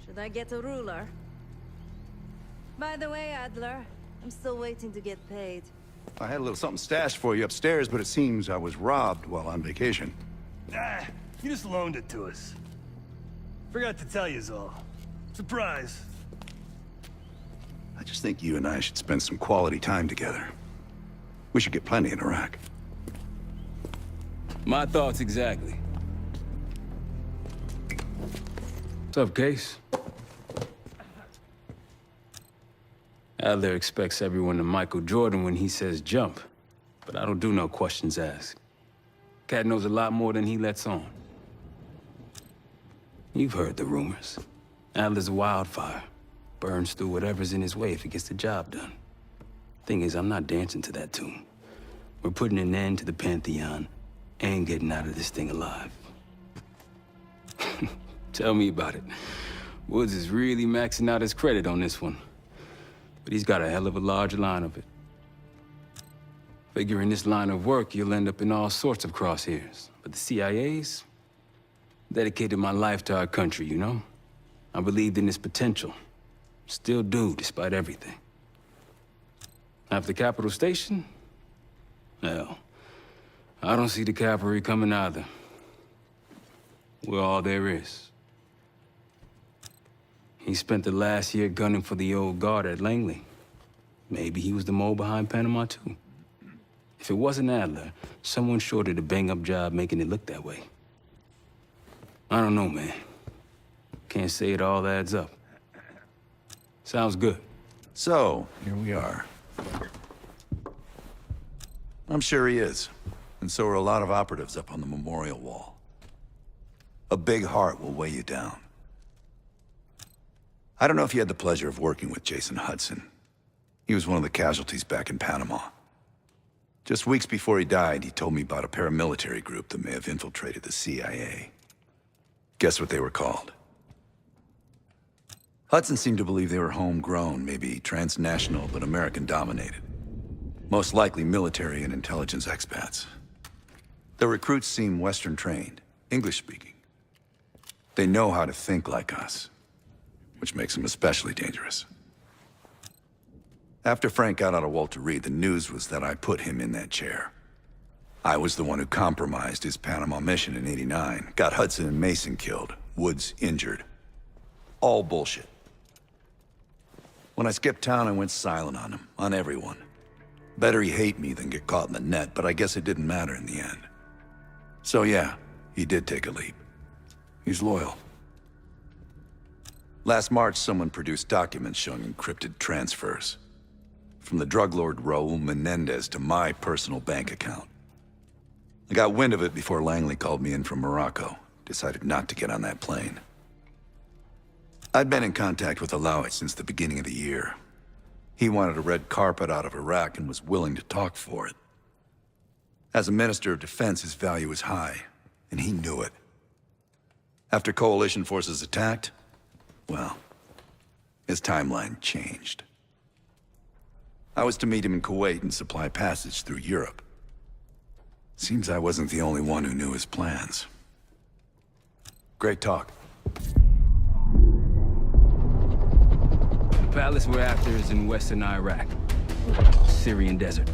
Should I get a ruler? By the way, Adler, I'm still waiting to get paid. I had a little something stashed for you upstairs, but it seems I was robbed while on vacation. Ah, you just loaned it to us. Forgot to tell yous all. Surprise. I just think you and I should spend some quality time together. We should get plenty in Iraq. My thoughts exactly. What's up, Case? Adler expects everyone to Michael Jordan when he says jump, but I don't do no questions asked. Cat knows a lot more than he lets on. You've heard the rumors. Adler's a wildfire. Burns through whatever's in his way if he gets the job done. Thing is, I'm not dancing to that tune. We're putting an end to the Pantheon and getting out of this thing alive. Tell me about it. Woods is really maxing out his credit on this one. But he's got a hell of a large line of it. Figure in this line of work, you'll end up in all sorts of crosshairs. But the CIA's dedicated my life to our country, you know? I believed in its potential. Still do, despite everything. After Capital Station? Hell, I don't see the cavalry coming either. We're all there is. He spent the last year gunning for the old guard at Langley. Maybe he was the mole behind Panama, too. If it wasn't Adler, someone sure did a bang-up job making it look that way. I don't know, man. Can't say it all adds up. Sounds good. So, here we are. I'm sure he is. And so are a lot of operatives up on the memorial wall. A big heart will weigh you down. I don't know if you had the pleasure of working with Jason Hudson. He was one of the casualties back in Panama. Just weeks before he died, he told me about a paramilitary group that may have infiltrated the CIA. Guess what they were called? Hudson seemed to believe they were homegrown, maybe transnational, but American-dominated. Most likely military and intelligence expats. The recruits seem Western-trained, English-speaking. They know how to think like us, which makes them especially dangerous. After Frank got out of Walter Reed, the news was that I put him in that chair. I was the one who compromised his Panama mission in '89, got Hudson and Mason killed, Woods injured. All bullshit. When I skipped town, I went silent on him, on everyone. Better he hate me than get caught in the net, but I guess it didn't matter in the end. So yeah, he did take a leap. He's loyal. Last March, someone produced documents showing encrypted transfers. From the drug lord Raul Menendez to my personal bank account. I got wind of it before Langley called me in from Morocco. Decided not to get on that plane. I'd been in contact with Alawi since the beginning of the year. He wanted a red carpet out of Iraq and was willing to talk for it. As a Minister of Defense, his value was high, and he knew it. After coalition forces attacked, well, his timeline changed. I was to meet him in Kuwait and supply passage through Europe. Seems I wasn't the only one who knew his plans. Great talk. The palace we're after is in western Iraq. Syrian desert.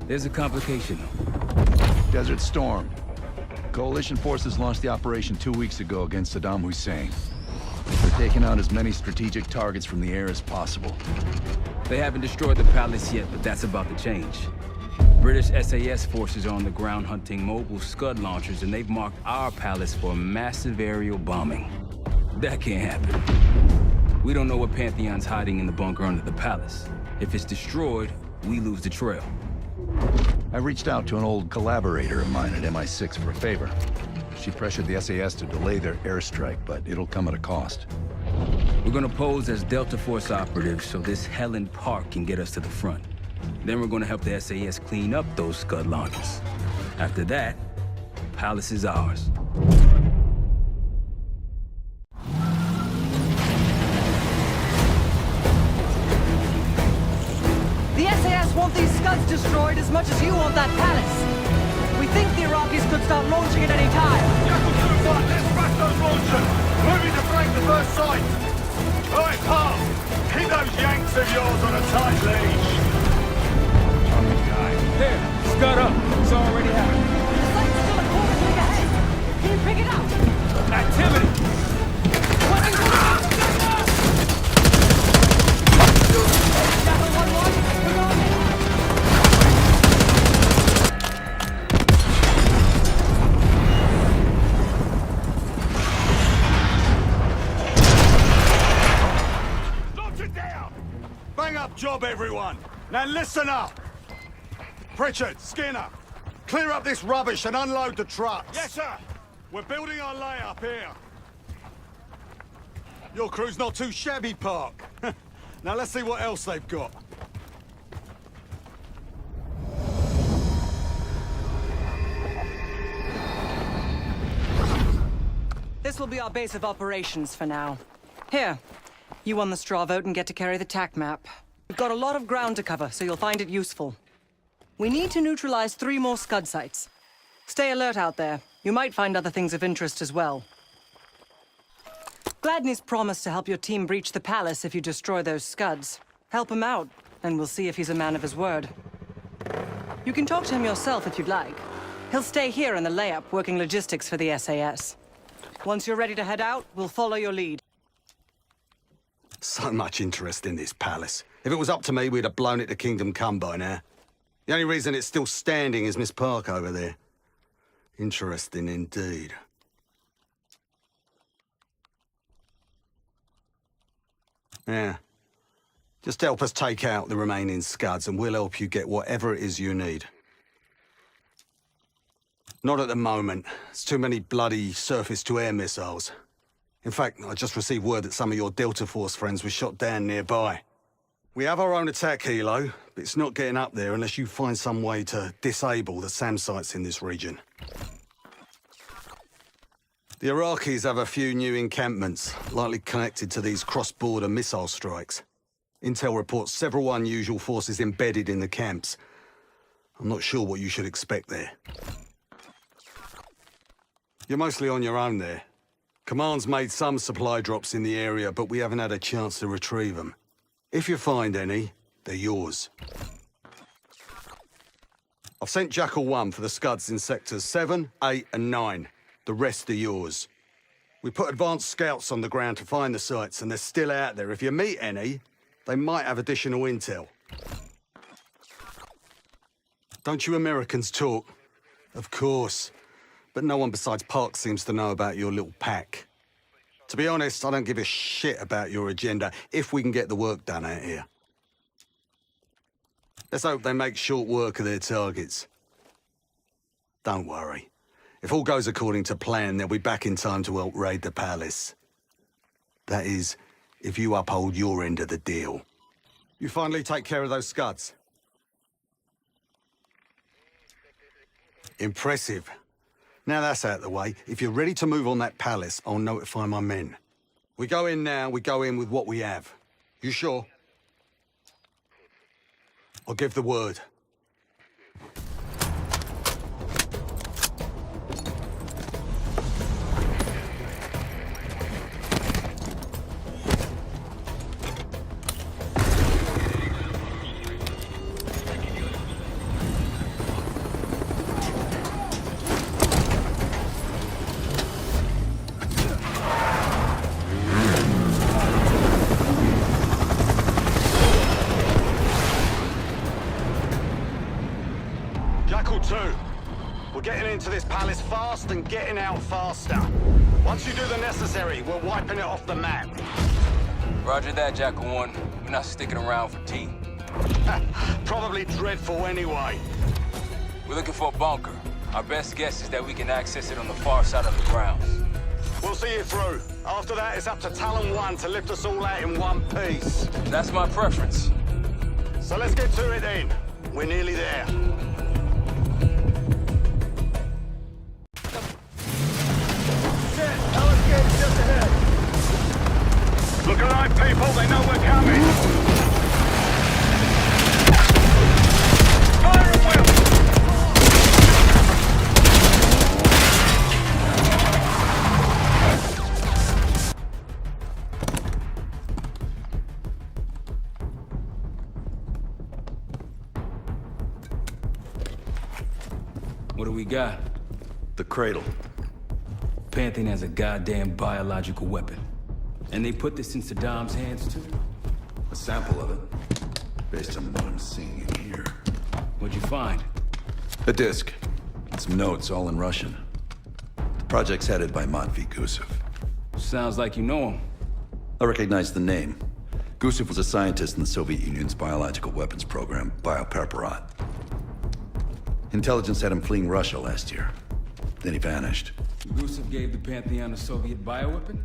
There's a complication, though. Desert Storm. Coalition forces launched the operation 2 weeks ago against Saddam Hussein. They're taking out as many strategic targets from the air as possible. They haven't destroyed the palace yet, but that's about to change. British SAS forces are on the ground hunting mobile Scud launchers, and they've marked our palace for massive aerial bombing. That can't happen. We don't know what Pantheon's hiding in the bunker under the palace. If it's destroyed, we lose the trail. I reached out to an old collaborator of mine at MI6 for a favor. She pressured the SAS to delay their airstrike, but it'll come at a cost. We're gonna pose as Delta Force operatives so this Helen Park can get us to the front. Then we're gonna help the SAS clean up those Scud launchers. After that, Palace is ours. The SAS want these Scuds destroyed as much as you want that palace. We think the Iraqis could start launching at any time. Let's smash those launchers! Moving to break the first sight! Alright, Carl! Keep those Yanks of yours on a tight leash! There! Scud up! It's already happening. The site's still a quarter click ahead. Can you pick it up? Activity! Chapel 1-1, we're on it. Bang up job, everyone! Now listen up! Pritchard, Skinner, clear up this rubbish and unload the trucks. Yes, sir! We're building our layup here. Your crew's not too shabby, Park. Now let's see what else they've got. This will be our base of operations for now. Here, you won the straw vote and get to carry the TAC map. We've got a lot of ground to cover, so you'll find it useful. We need to neutralize 3 more Scud sites. Stay alert out there. You might find other things of interest as well. Gladney's promised to help your team breach the palace if you destroy those Scuds. Help him out, and we'll see if he's a man of his word. You can talk to him yourself if you'd like. He'll stay here in the layup, working logistics for the SAS. Once you're ready to head out, we'll follow your lead. So much interest in this palace. If it was up to me, we'd have blown it to Kingdom Come by now. The only reason it's still standing is Miss Park over there. Interesting indeed. Yeah. Just help us take out the remaining Scuds and we'll help you get whatever it is you need. Not at the moment. It's too many bloody surface-to-air missiles. In fact, I just received word that some of your Delta Force friends were shot down nearby. We have our own attack helo, but it's not getting up there unless you find some way to disable the SAM sites in this region. The Iraqis have a few new encampments, likely connected to these cross-border missile strikes. Intel reports several unusual forces embedded in the camps. I'm not sure what you should expect there. You're mostly on your own there. Command's made some supply drops in the area, but we haven't had a chance to retrieve them. If you find any, they're yours. I've sent Jackal 1 for the Scuds in sectors 7, 8 and 9. The rest are yours. We put advanced scouts on the ground to find the sites, and they're still out there. If you meet any, they might have additional intel. Don't you Americans talk? Of course. But no one besides Park seems to know about your little pack. To be honest, I don't give a shit about your agenda if we can get the work done out here. Let's hope they make short work of their targets. Don't worry. If all goes according to plan, they'll be back in time to help raid the palace. That is, if you uphold your end of the deal. You finally take care of those Scuds. Impressive. Now that's out of the way, if you're ready to move on that palace, I'll notify my men. We go in now, we go in with what we have. You sure? I'll give the word. Jackal 2, we're getting into this palace fast and getting out faster. Once you do the necessary, we're wiping it off the map. Roger that, Jackal 1. We're not sticking around for tea. Probably dreadful anyway. We're looking for a bunker. Our best guess is that we can access it on the far side of the grounds. We'll see you through. After that, it's up to Talon 1 to lift us all out in one piece. That's my preference. So let's get to it then. We're nearly there. Look alive, people. They know we're coming. Fire at will. What do we got? The cradle. Pantheon has a goddamn biological weapon. And they put this in Saddam's hands, too? A sample of it, based on what I'm seeing in here. What'd you find? A disc. Some notes, all in Russian. The project's headed by Matvey Gusev. Sounds like you know him. I recognize the name. Gusev was a scientist in the Soviet Union's biological weapons program, Biopreparat. Intelligence had him fleeing Russia last year. Then he vanished. Gusev gave the Pantheon a Soviet bioweapon?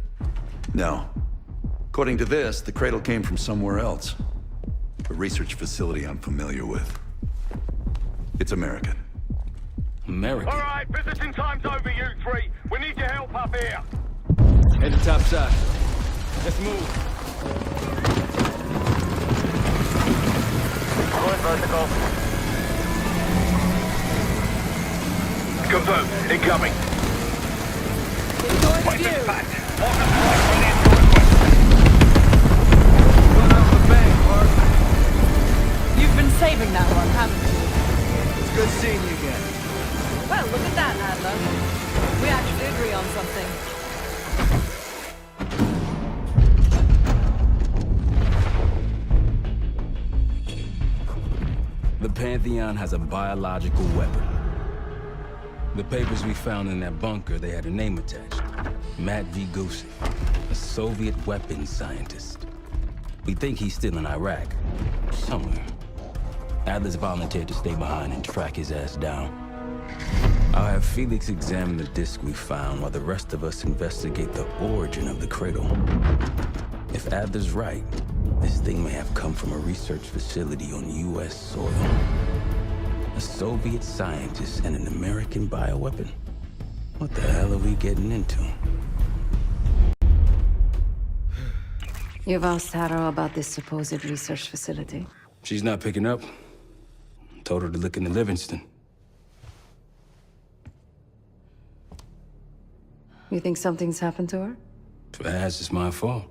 No. According to this, the cradle came from somewhere else. A research facility I'm familiar with. It's American. American? All right, visiting time's over, you three. We need your help up here. Head to top side. Let's move. Going vertical. Confirmed. Incoming. Point impact. You've been saving that one, haven't you? It's good seeing you again. Well, look at that, Adler. We actually agree on something. The Pantheon has a biological weapon. The papers we found in that bunker, they had a name attached. Matvey Gusev, a Soviet weapons scientist. We think he's still in Iraq, somewhere. Adler's volunteered to stay behind and track his ass down. I'll have Felix examine the disk we found while the rest of us investigate the origin of the cradle. If Adler's right, this thing may have come from a research facility on U.S. soil. A Soviet scientist and an American bioweapon. What the hell are we getting into? You've asked Harrow about this supposed research facility? She's not picking up. Told her to look into Livingston. You think something's happened to her? If it has, it's my fault.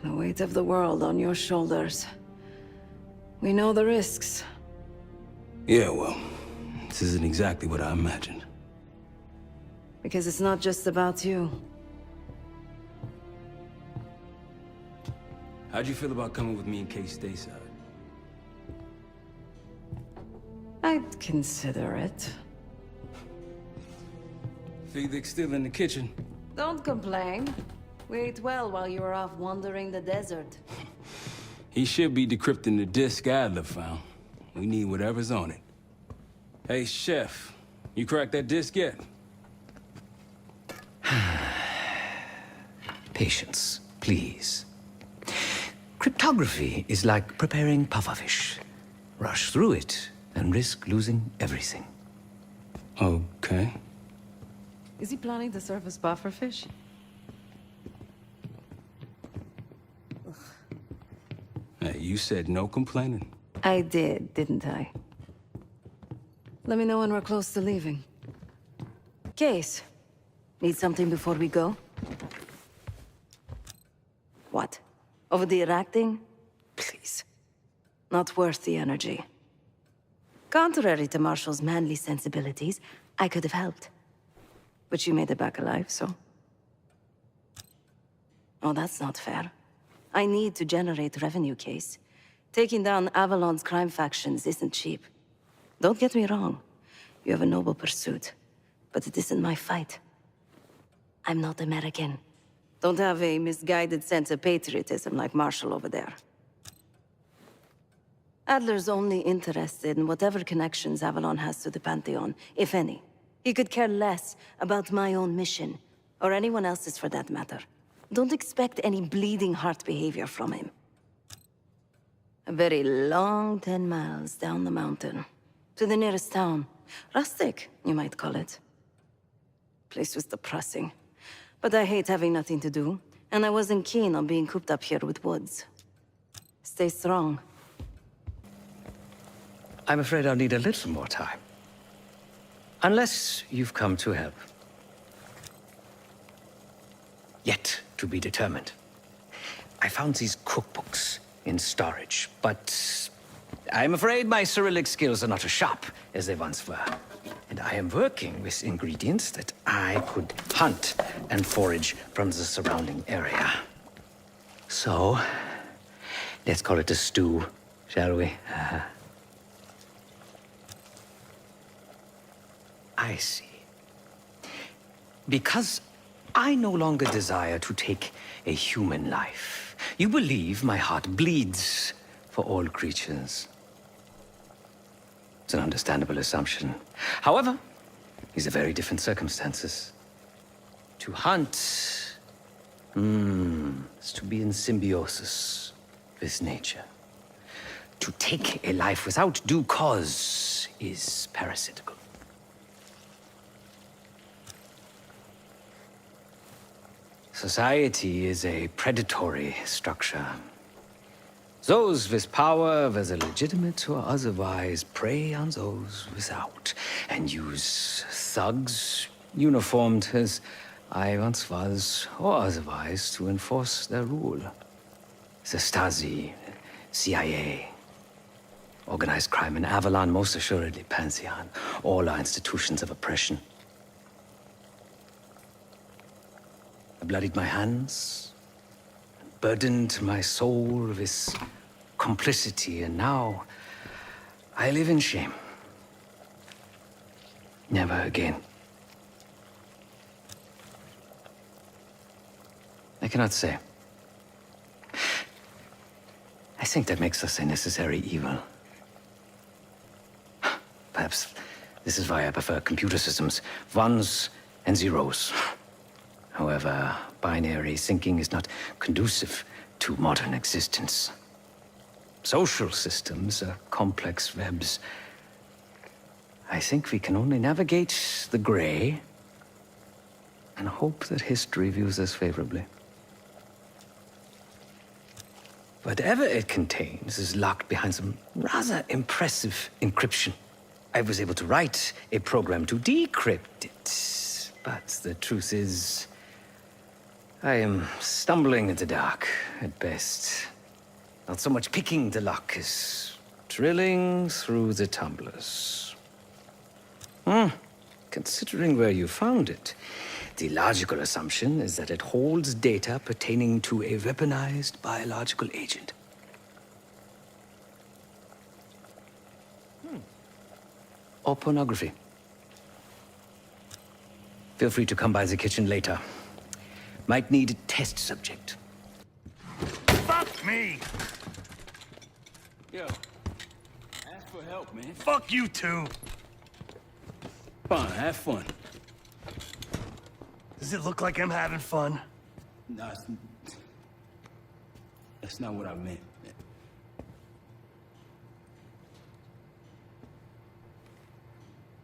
The weight of the world on your shoulders. We know the risks. Yeah, well, this isn't exactly what I imagined. Because it's not just about you. How'd you feel about coming with me in case stateside? I'd consider it. Felix still in the kitchen. Don't complain. We ate well while you were off wandering the desert. He should be decrypting the disk Adler found. We need whatever's on it. Hey, Chef, you cracked that disk yet? Patience, please. Cryptography is like preparing pufferfish. Rush through it and risk losing everything. Okay. Is he planning to serve us pufferfish? Hey, you said no complaining. I did, didn't I? Let me know when we're close to leaving. Case, need something before we go? What? Over the acting? Please. Not worth the energy. Contrary to Marshall's manly sensibilities, I could have helped. But you made it back alive, so... Oh, that's not fair. I need to generate revenue, Case. Taking down Avalon's crime factions isn't cheap. Don't get me wrong. You have a noble pursuit. But it isn't my fight. I'm not American. Don't have a misguided sense of patriotism like Marshall over there. Adler's only interested in whatever connections Avalon has to the Pantheon, if any. He could care less about my own mission, or anyone else's for that matter. Don't expect any bleeding heart behavior from him. A very long 10 miles down the mountain, to the nearest town. Rustic, you might call it. Place was depressing. But I hate having nothing to do, and I wasn't keen on being cooped up here with Woods. Stay strong. I'm afraid I'll need a little more time. Unless you've come to help. Yet to be determined. I found these cookbooks in storage, but I'm afraid my Cyrillic skills are not as sharp as they once were. And I am working with ingredients that I could hunt and forage from the surrounding area. So, let's call it a stew, shall we? I see. Because I no longer desire to take a human life, you believe my heart bleeds for all creatures. It's an understandable assumption. However, these are very different circumstances. To hunt is to be in symbiosis with nature. To take a life without due cause is parasitical. Society is a predatory structure. Those with power, whether legitimate or otherwise, prey on those without, and use thugs, uniformed as I once was, or otherwise, to enforce their rule. The Stasi, CIA, organized crime in Avalon, most assuredly Pantheon, all are institutions of oppression. I bloodied my hands, burdened my soul with complicity, and now I live in shame. Never again. I cannot say. I think that makes us a necessary evil. Perhaps this is why I prefer computer systems. Ones and zeros. However, binary syncing is not conducive to modern existence. Social systems are complex webs. I think we can only navigate the gray and hope that history views us favorably. Whatever it contains is locked behind some rather impressive encryption. I was able to write a program to decrypt it, but the truth is, I am stumbling in the dark at best. Not so much picking the lock as drilling through the tumblers. Considering where you found it, the logical assumption is that it holds data pertaining to a weaponized biological agent. Or pornography. Feel free to come by the kitchen later. Might need a test subject. Fuck me! Yo, ask for help, man. Fuck you too! Fine, have fun. Does it look like I'm having fun? No, that's not what I meant.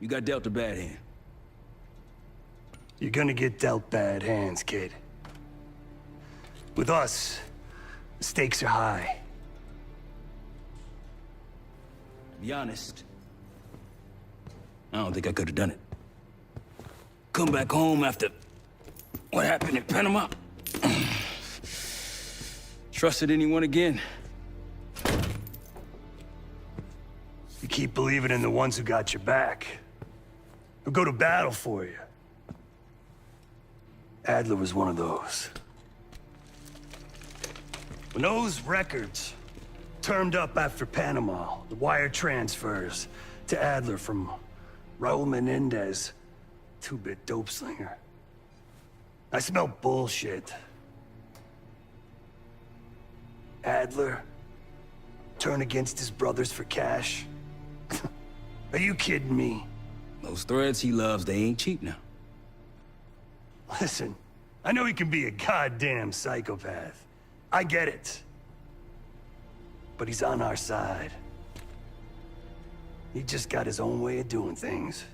You got dealt a bad hand. You're gonna get dealt bad hands, kid. With us, the stakes are high. To be honest, I don't think I could have done it. Come back home after what happened in Panama. Trusted anyone again? You keep believing in the ones who got your back, who go to battle for you. Adler was one of those. When those records turned up after Panama, the wire transfers to Adler from Raul Menendez, two-bit dope slinger, I smelled bullshit. Adler turn against his brothers for cash? Are you kidding me? Those threads he loves, they ain't cheap now. Listen, I know he can be a goddamn psychopath. I get it. But he's on our side. He just got his own way of doing things.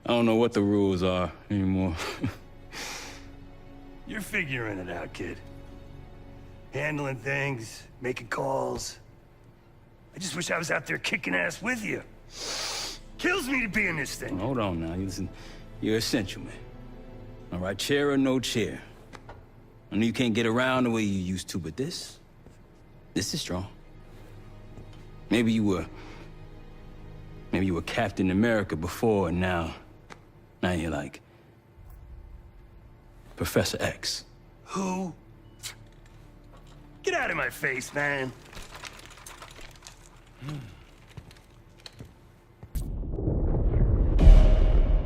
I don't know what the rules are anymore. You're figuring it out, kid. Handling things, making calls. I just wish I was out there kicking ass with you. Kills me to be in this thing. Hold on now, listen. You're essential, man. All right, chair or no chair. I know you can't get around the way you used to, but this is strong. Maybe you were Captain America before, and now you're like Professor X. Who? Get out of my face, man.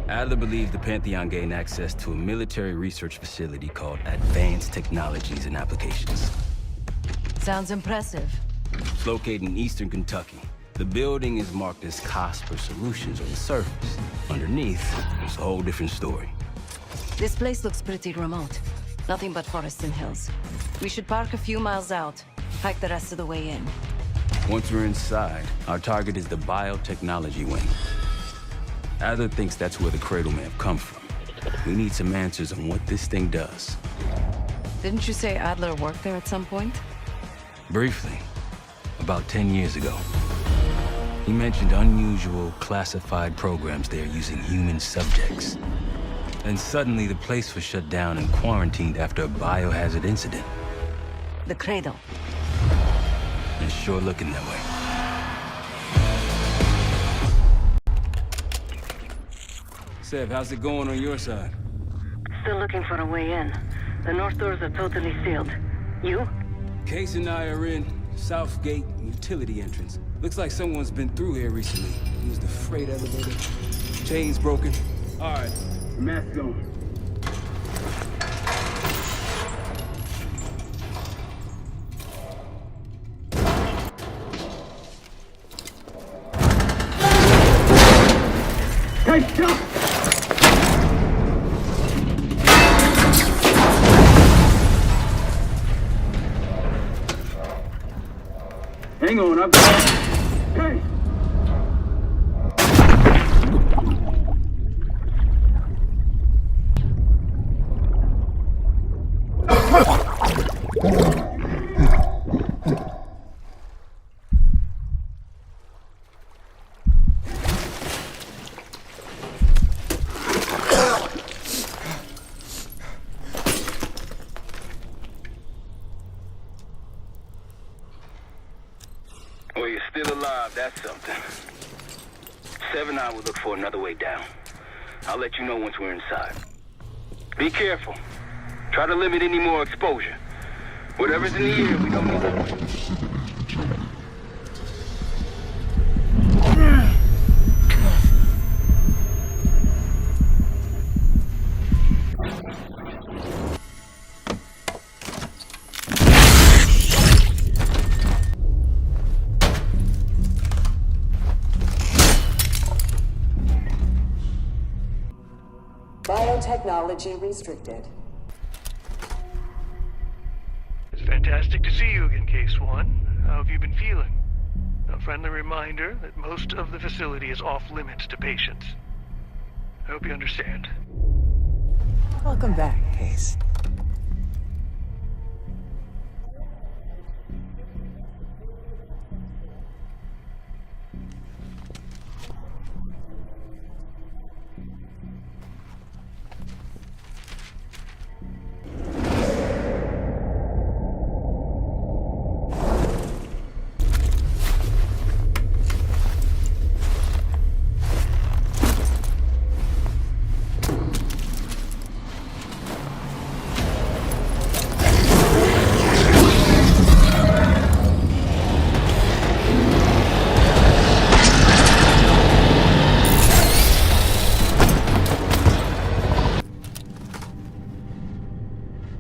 Adler believed the Pantheon gained access to a military research facility called Advanced Technologies and Applications. Sounds impressive. It's located in eastern Kentucky. The building is marked as Cosper Solutions on the surface. Underneath, it's a whole different story. This place looks pretty remote. Nothing but forests and hills. We should park a few miles out, hike the rest of the way in. Once we're inside, our target is the biotechnology wing. Adler thinks that's where the Cradle may have come from. We need some answers on what this thing does. Didn't you say Adler worked there at some point? Briefly, about 10 years ago. He mentioned unusual, classified programs there using human subjects. And suddenly the place was shut down and quarantined after a biohazard incident. The Cradle. It's sure looking that way. Seb, how's it going on your side? Still looking for a way in. The north doors are totally sealed. You? Case and I are in South Gate utility entrance. Looks like someone's been through here recently. Used the freight elevator. Chain's broken. All right, mask on. Hey, stop! Hang on, I've got... Hey! Well, you're still alive, that's something. 7-9 will look for another way down. I'll let you know once we're inside. Be careful. Try to limit any more exposure. Whatever's in the air, we don't need. Biotechnology restricted. It's fantastic to see you again, Case 1. How have you been feeling? A friendly reminder that most of the facility is off limits to patients. I hope you understand. Welcome back, Case.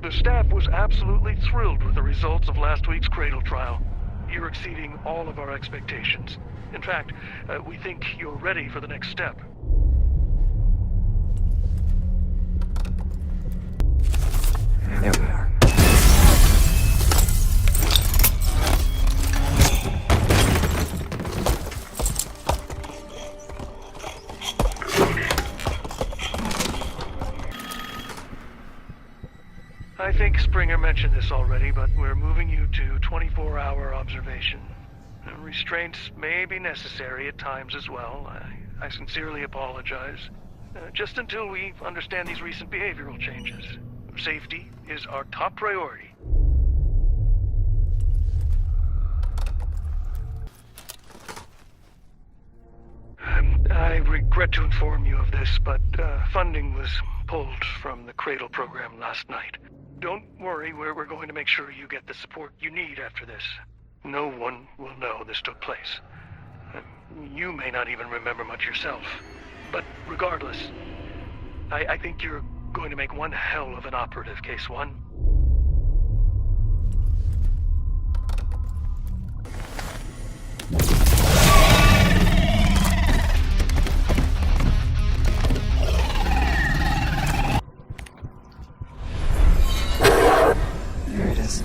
The staff was absolutely thrilled with the results of last week's Cradle trial. You're exceeding all of our expectations. In fact, we think you're ready for the next step. There we are. I think Springer mentioned this already, but we're moving you to 24-hour observation. Restraints may be necessary at times as well. I sincerely apologize. Just until we understand these recent behavioral changes. Safety is our top priority. I regret to inform you of this, but funding was pulled from the Cradle program last night. Don't worry, we're going to make sure you get the support you need after this. No one will know this took place. You may not even remember much yourself. But regardless, I think you're going to make one hell of an operative, Case 1. There it is.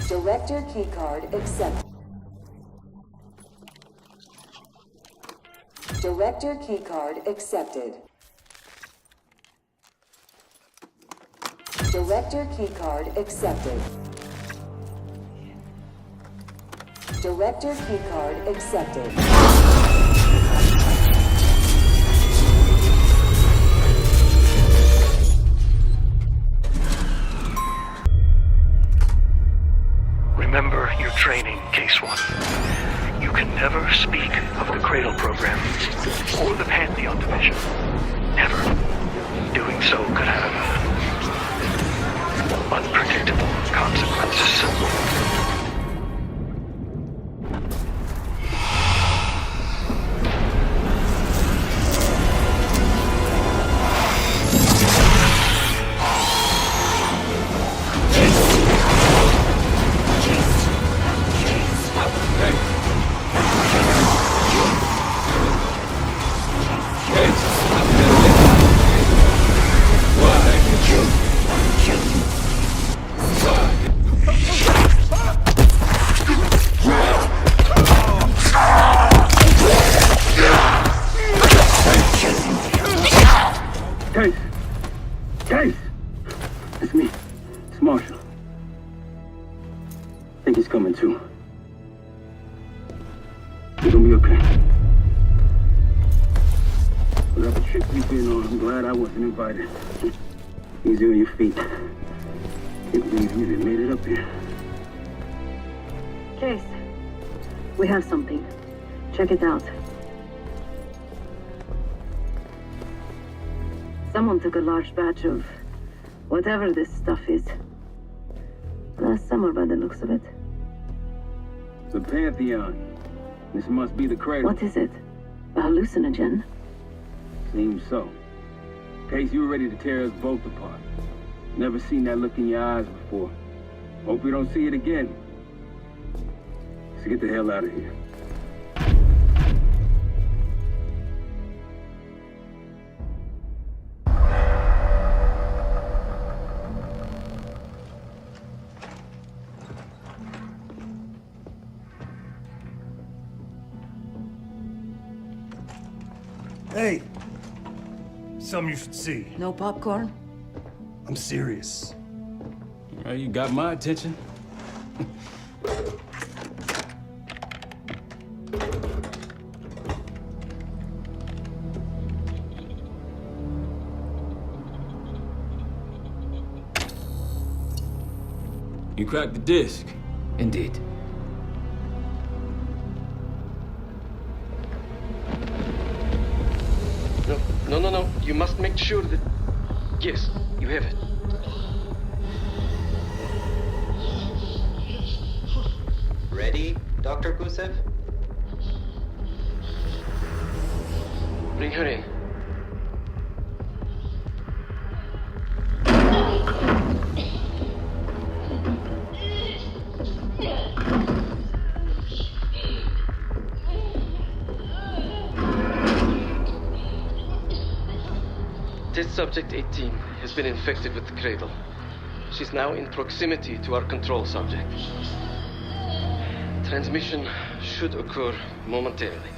Director keycard accepted. Director keycard accepted. Director keycard accepted. Director keycard accepted. Remember your training, Case 1. You can never speak of the Cradle program or the Pantheon division. Never. Doing so could have unpredictable Case! Case! It's me. It's Marshall. I think he's coming too. You're gonna be okay. Whatever trip you've been on, I'm glad I wasn't invited. Easy on your feet. Can't believe you even made it up here. Case, we have something. Check it out. Someone took a large batch of whatever this stuff is. Last summer, by the looks of it. The Pantheon. This must be the cradle. What is it? A hallucinogen? Seems so. Case, you were ready to tear us both apart. Never seen that look in your eyes before. Hope we don't see it again. So get the hell out of here. Hey! Something you should see. No popcorn? I'm serious. Well, you got my attention. You cracked the disc. Indeed. No. You must make sure that... Yes, you have it. Ready, Dr. Gusev? Bring her in. Test subject 18 has been infected with the cradle. She's now in proximity to our control subject. Transmission should occur momentarily.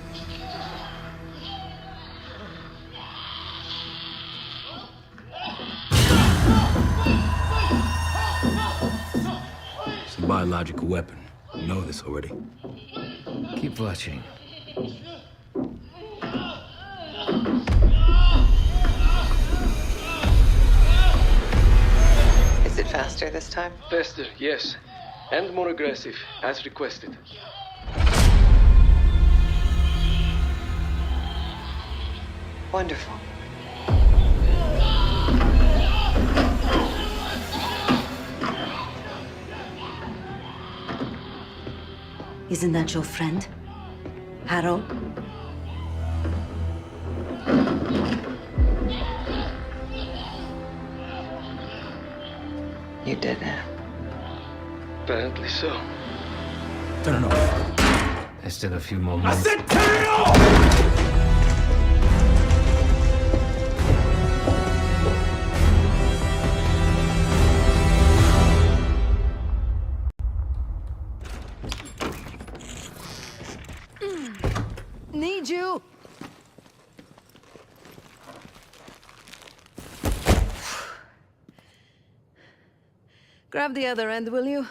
It's a biological weapon. You know this already. Keep watching. Is it faster this time? Faster, yes. And more aggressive, as requested. Wonderful. Isn't that your friend? Harrow? You did it. Apparently so. Turn it off. There's still a few more minutes. I said turn it off! Need you! Grab the other end, will you?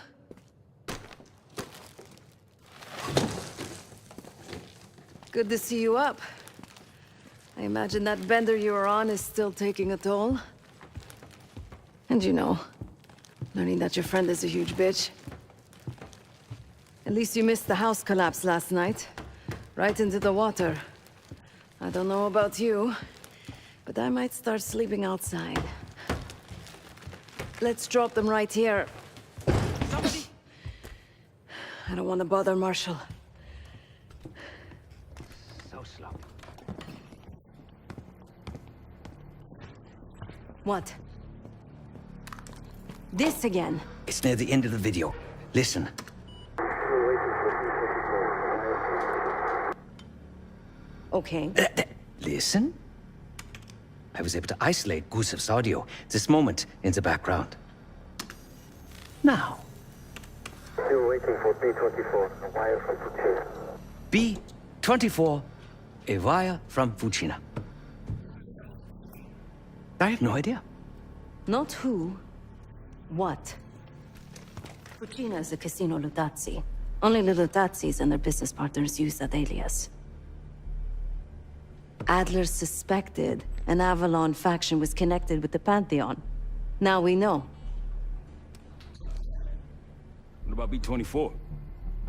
Good to see you up. I imagine that bender you were on is still taking a toll. And you know, learning that your friend is a huge bitch. At least you missed the house collapse last night. Right into the water. I don't know about you, but I might start sleeping outside. Let's drop them right here. Somebody I don't want to bother Marshall. So slow. What? This again? It's near the end of the video. Listen. Okay. Listen. I was able to isolate Gusev's audio. This moment in the background. Now. Still waiting for B-24, a wire from Fucina. B-24, a wire from Fucina. I have no idea. Not who. What? Fucina is a casino Lutazzi. Only the Lutazzis and their business partners use that alias. Adler suspected an Avalon faction was connected with the Pantheon. Now we know. What about B-24?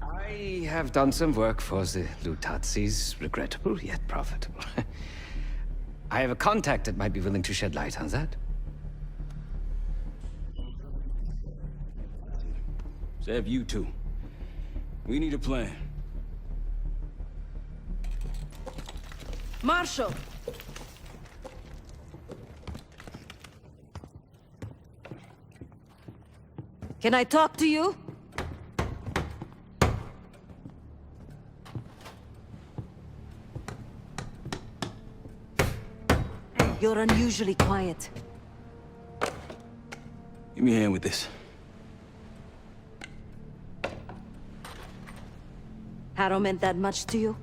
I have done some work for the Lutazzis, regrettable yet profitable. I have a contact that might be willing to shed light on that. So have you two. We need a plan. Marshall! Can I talk to you? You're unusually quiet. Give me a hand with this. Harrow meant that much to you?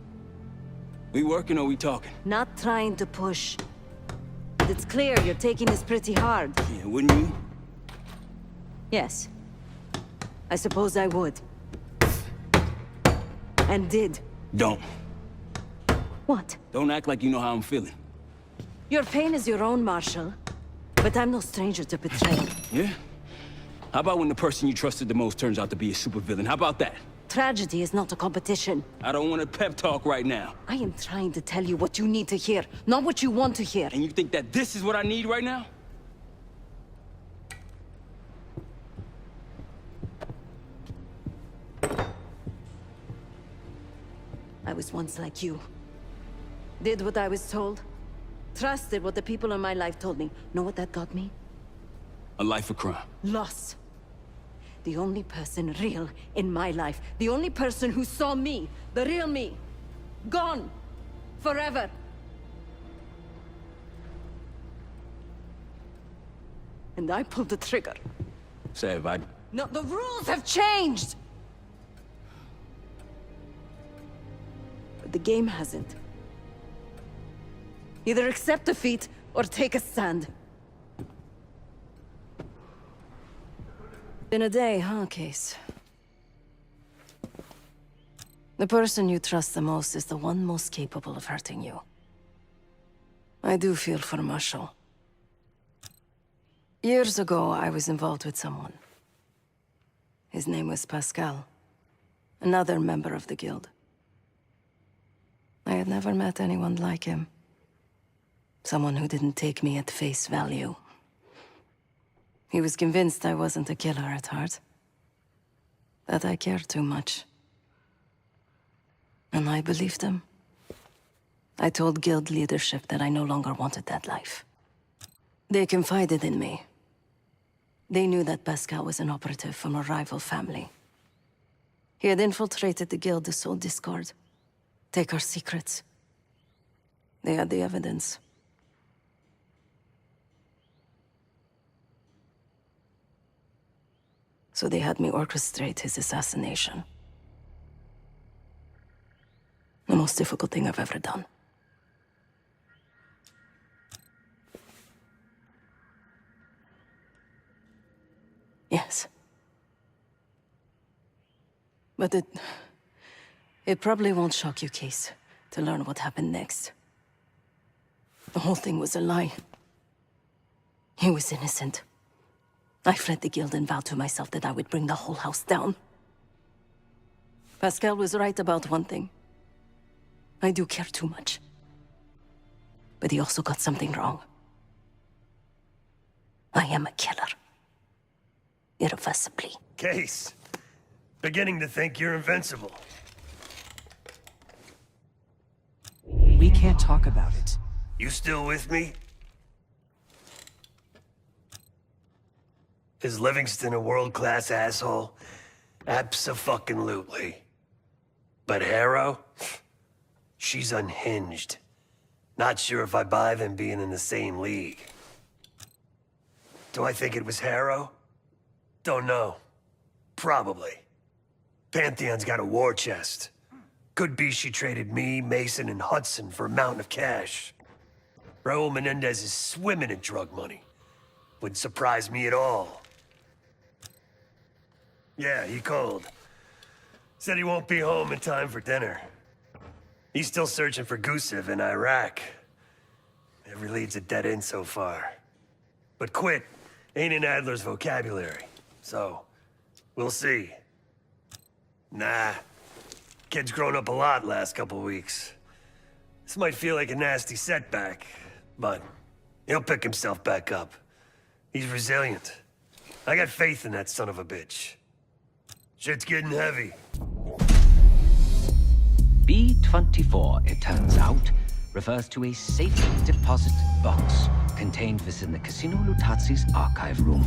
We working or we talking? Not trying to push. But it's clear you're taking this pretty hard. Yeah, wouldn't you? Yes. I suppose I would. And did. Don't. What? Don't act like you know how I'm feeling. Your pain is your own, Marshall. But I'm no stranger to betrayal. Yeah? How about when the person you trusted the most turns out to be a supervillain? How about that? Tragedy is not a competition. I don't want a pep talk right now. I am trying to tell you what you need to hear, not what you want to hear. And you think that this is what I need right now? I was once like you. Did what I was told. Trusted what the people in my life told me. Know what that got me? A life of crime. Loss. The only person real in my life. The only person who saw me. The real me. Gone. Forever. And I pulled the trigger. Sav, No, the rules have changed! But the game hasn't. Either accept defeat, or take a stand. Been a day, huh, Case? The person you trust the most is the one most capable of hurting you. I do feel for Marshall. Years ago, I was involved with someone. His name was Pascal. Another member of the guild. I had never met anyone like him. Someone who didn't take me at face value. He was convinced I wasn't a killer at heart. That I cared too much. And I believed him. I told guild leadership that I no longer wanted that life. They confided in me. They knew that Pascal was an operative from a rival family. He had infiltrated the guild to sow discord. Take our secrets. They had the evidence. So they had me orchestrate his assassination. The most difficult thing I've ever done. Yes. But it probably won't shock you, Case, to learn what happened next. The whole thing was a lie. He was innocent. I fled the guild and vowed to myself that I would bring the whole house down. Pascal was right about one thing. I do care too much. But he also got something wrong. I am a killer. Irreversibly. Case, Beginning to think you're invincible. We can't talk about it. You still with me? Is Livingston a world-class asshole? Abso-fucking-lutely. But Harrow? She's unhinged. Not sure if I buy them being in the same league. Do I think it was Harrow? Don't know. Probably. Pantheon's got a war chest. Could be she traded me, Mason, and Hudson for a mountain of cash. Raul Menendez is swimming in drug money. Wouldn't surprise me at all. Yeah, he called. Said he won't be home in time for dinner. He's still searching for Gusev in Iraq. Every lead's a dead end so far. But quit ain't in Adler's vocabulary, so we'll see. Nah, kid's grown up a lot last couple weeks. This might feel like a nasty setback, but he'll pick himself back up. He's resilient. I got faith in that son of a bitch. Shit's getting heavy. B-24, it turns out, refers to a safe deposit box contained within the Casino Lutazi's archive room.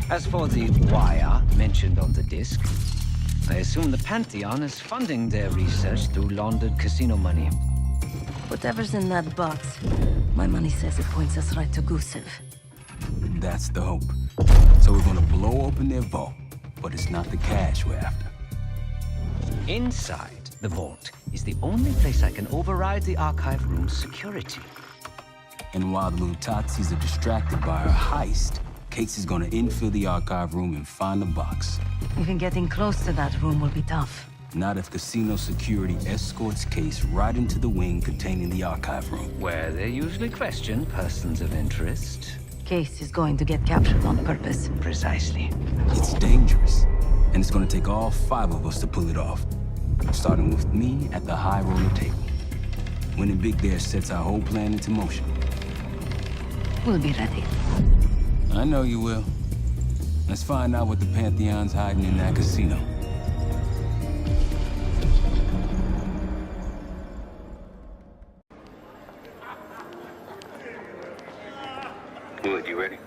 As for the wire mentioned on the disc, I assume the Pantheon is funding their research through laundered casino money. Whatever's in that box, my money says it points us right to Gusev. That's the hope. So we're gonna blow open their vault, but it's not the cash we're after. Inside the vault is the only place I can override the archive room's security. And while the Lutazis are distracted by our heist, Casey's gonna infill the archive room and find the box. Even getting close to that room will be tough. Not if casino security escorts Case right into the wing containing the archive room. Where they usually question persons of interest. Case is going to get captured on purpose. Precisely. It's dangerous, and it's gonna take all 5 of us to pull it off. Starting with me at the high roller table. Winning big there sets our whole plan into motion. We'll be ready. I know you will. Let's find out what the Pantheon's hiding in that casino. Wood, you ready?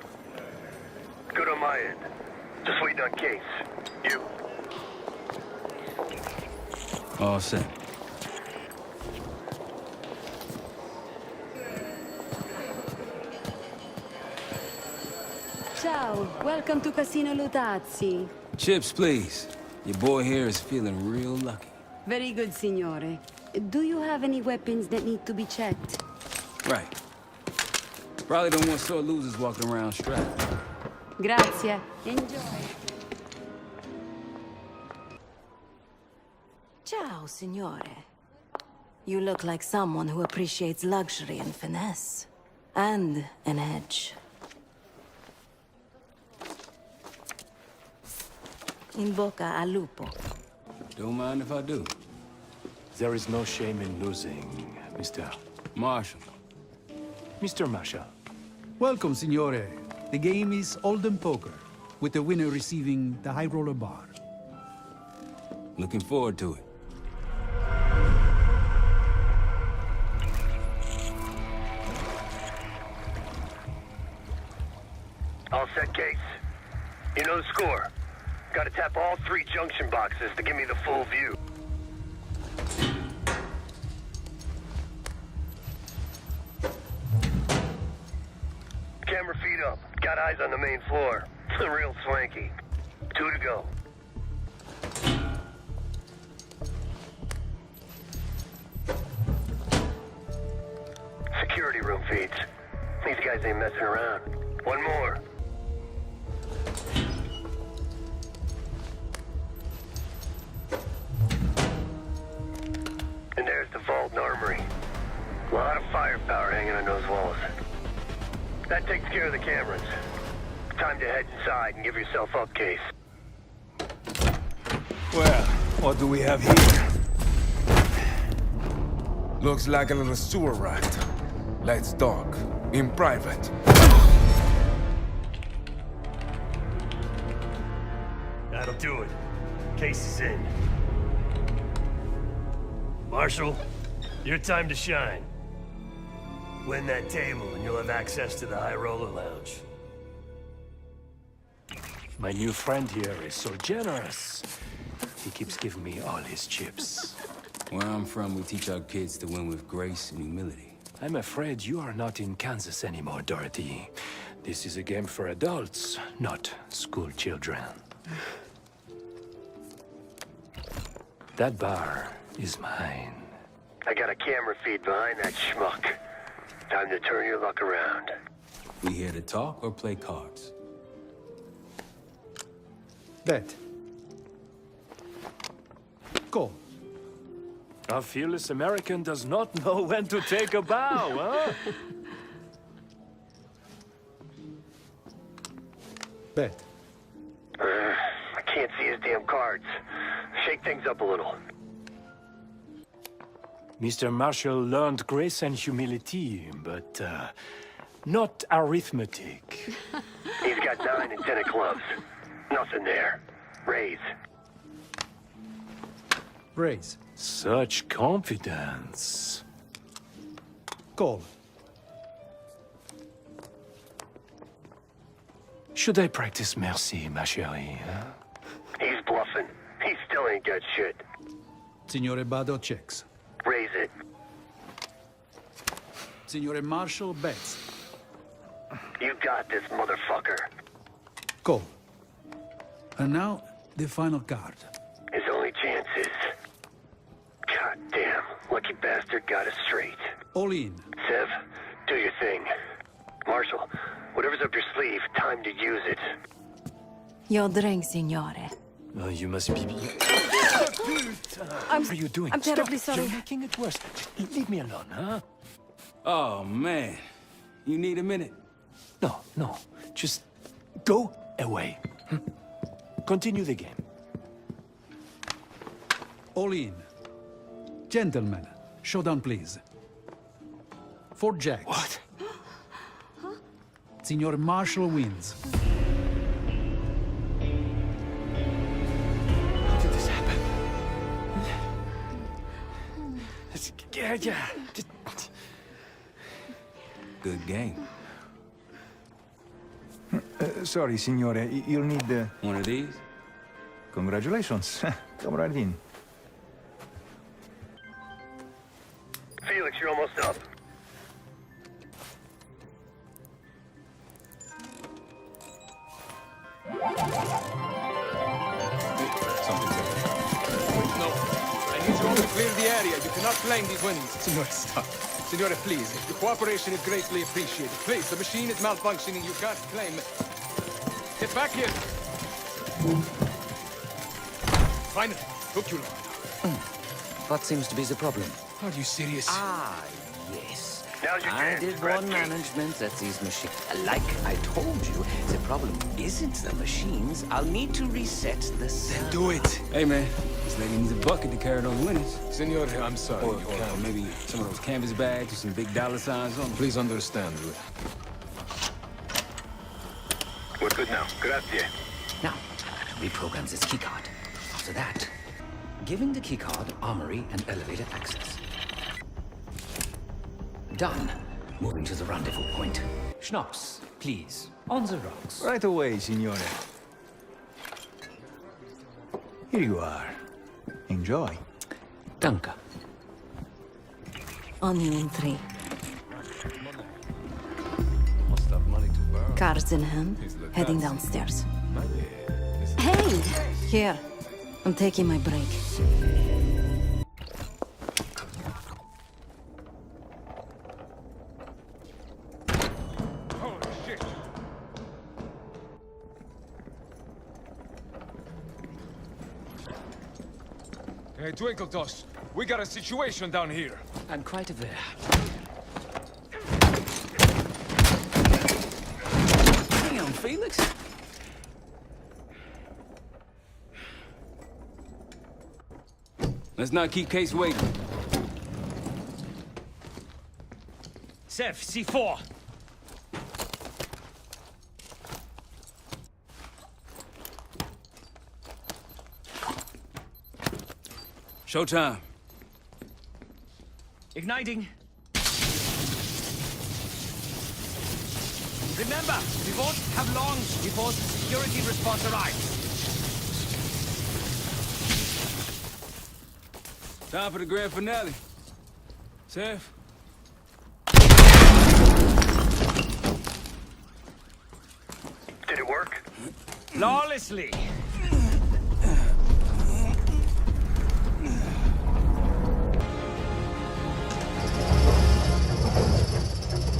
Good on my end. Just waiting on Case. You? All set. Ciao, welcome to Casino Lutazzi. Chips, please. Your boy here is feeling real lucky. Very good, signore. Do you have any weapons that need to be checked? Right. Probably don't want sore losers walking around strapped. Grazie. Enjoy. Ciao, signore. You look like someone who appreciates luxury and finesse. And an edge. In bocca al lupo. Don't mind if I do. There is no shame in losing, Mr. Marshall. Mr. Marshall. Welcome, signore. The game is Hold'em Poker, with the winner receiving the high roller bar. Looking forward to it. All set, Case. You know the score. Gotta tap all 3 junction boxes to give me the full view. Camera feed up. Got eyes on the main floor. Real swanky. 2 to go. Security room feeds. These guys ain't messing around. 1 more. And there's the vault and armory. A lot of firepower hanging on those walls. That takes care of the cameras. Time to head inside and give yourself up, Case. Well, what do we have here? Looks like a little sewer rat. Let's talk. In private. That'll do it. Case is in. Marshal, your time to shine. Win that table and you'll have access to the High Roller Lounge. My new friend here is so generous. He keeps giving me all his chips. Where I'm from, we teach our kids to win with grace and humility. I'm afraid you are not in Kansas anymore, Dorothy. This is a game for adults, not school children. That bar is mine. I got a camera feed behind that schmuck. Time to turn your luck around. We here to talk or play cards? Bet. Go. A fearless American does not know when to take a bow, huh? Bet. I can't see his damn cards. Shake things up a little. Mr. Marshall learned grace and humility, but not arithmetic. He's got 9 and 10 of clubs. Nothing there. Raise. Raise. Such confidence. Call. Should I practice merci, ma chérie, huh? He's bluffing. He still ain't got shit. Signore Bado checks. Raise it. Signore Marshall bets. You got this, motherfucker. Call. And now, the final card. His only chance is... God damn, lucky bastard got us straight. All in. Sev, do your thing. Marshall, whatever's up your sleeve, time to use it. Your drink, signore. Oh, you must be... I'm... What are you doing? I'm terribly Stop. sorry. You're making it worse. Just leave me alone, huh? Oh, man. You need a minute? No. Just go away. Continue the game. All in. Gentlemen, showdown, please. 4 jacks. What? Signor Marshall wins. How did this happen? Yeah. Good game. Sorry, signore. You'll need... One of these? Congratulations. Come right in. Felix, you're almost up. Something's up. Wait, no. I need you all to clear the area. You cannot claim these winnings. Signore, stop. Signore, please. Your cooperation is greatly appreciated. Please, the machine is malfunctioning. You can't claim... Get back here! Finally, took you long. What seems to be the problem? Are you serious? Ah, yes. Now's your I chance, did Brad one King. management at these machines. Like I told you, the problem isn't the machines. I'll need to reset the server. Do it. Hey, man. This lady needs a bucket to carry those winnings. Senor, I'm sorry. Or maybe some of those canvas bags with some big dollar signs on them. Please understand. We're good now. Grazie. Now, reprogram this keycard. After that, giving the keycard armory and elevator access. Done. Moving to the rendezvous point. Schnapps, please. On the rocks. Right away, signore. Here you are. Enjoy. Danke. On you in 3. Must have money to burn. Cards in hand, heading downstairs. Hey! Here. I'm taking my break. Holy shit! Hey, Twinkletos, we got a situation down here. I'm quite aware. Damn, Felix. Let's not keep Case waiting. Sev, C4. Showtime. Igniting. Remember, we won't have long before the security response arrives. Time for the grand finale. Seth? Did it work? Flawlessly.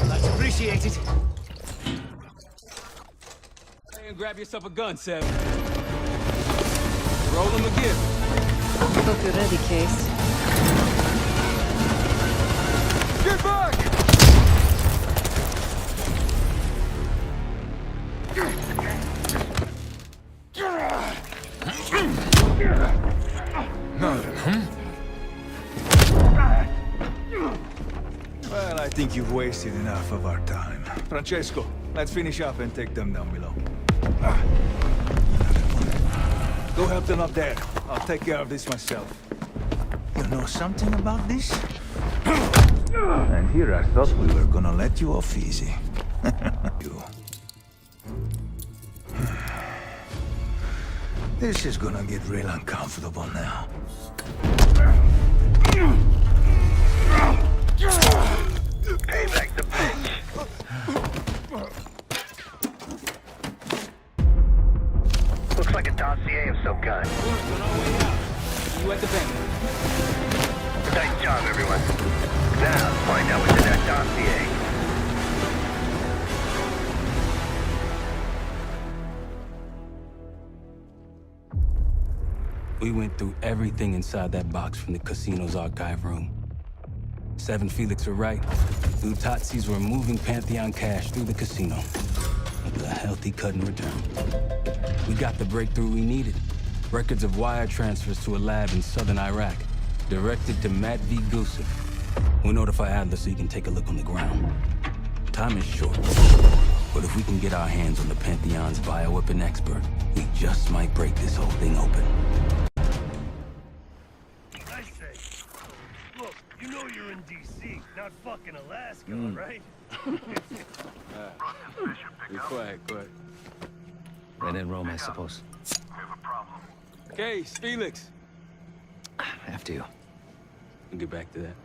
That's appreciated. Hey, and grab yourself a gun, Seth. Roll them again. Hope you're ready, Case. Get back! Nothing, huh? Well, I think you've wasted enough of our time. Francesco, let's finish up and take them down below. Go help them up there. I'll take care of this myself. You know something about this? And here I thought we were gonna let you off easy. You. This is gonna get real uncomfortable now. Payback's a bitch. Looks like a dossier of some kind. You at the bank. Nice job, everyone. Now, let's find out what's in that dossier. We went through everything inside that box from the casino's archive room. 7 Felix were right. Lutazzi's were moving Pantheon cash through the casino. With a healthy cut in return. We got the breakthrough we needed. Records of wire transfers to a lab in southern Iraq. Directed to Matt V. Gusev. We'll notify Adler so he can take a look on the ground. Time is short. But if we can get our hands on the Pantheon's bioweapon expert, we just might break this whole thing open. I say, look, you know you're in D.C., not fucking Alaska, right? Be quiet, quiet. When in Rome, I suppose. Case, Felix. After you. We'll get back to that.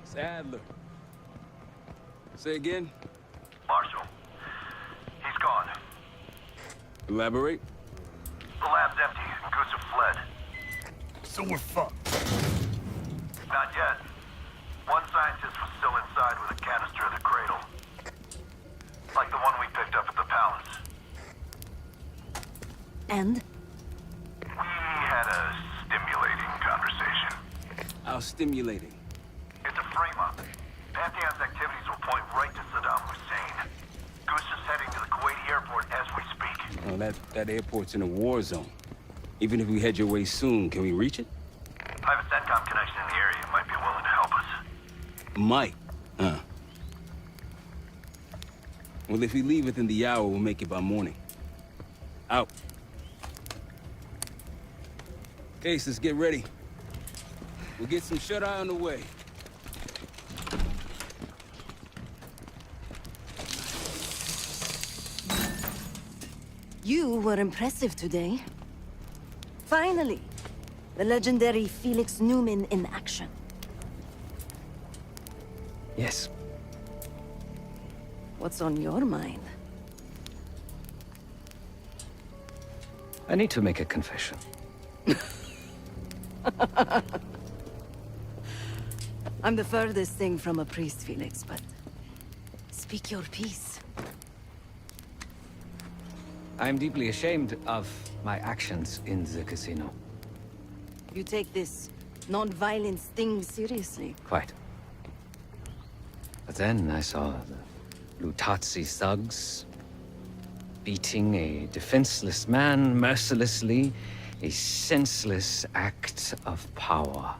It's Adler. Say again? Marshal. He's gone. Elaborate? The lab's empty and Gusev fled. So we're fucked. Not yet. One scientist was still inside with a canister of the cradle. Like the one we picked up at the palace. And? We had a stimulating conversation. How stimulating? It's a frame-up. Pantheon's activities will point right to Saddam Hussein. Gusev's heading to the Kuwaiti airport as we speak. Oh, that airport's in a war zone. Even if we head your way soon, can we reach it? I have a CENTCOM connection in the area. Might be willing to help us. Might. Huh. Well, if we leave within the hour, we'll make it by morning. Out. Case, let's get ready. We'll get some shut-eye on the way. You were impressive today. Finally, the legendary Felix Newman in action. Yes. What's on your mind? I need to make a confession. I'm the furthest thing from a priest, Felix, but speak your piece. I'm deeply ashamed of my actions in the casino. You take this non-violence thing seriously. Quite. But then I saw the Lutazzi thugs beating a defenseless man mercilessly, a senseless act of power.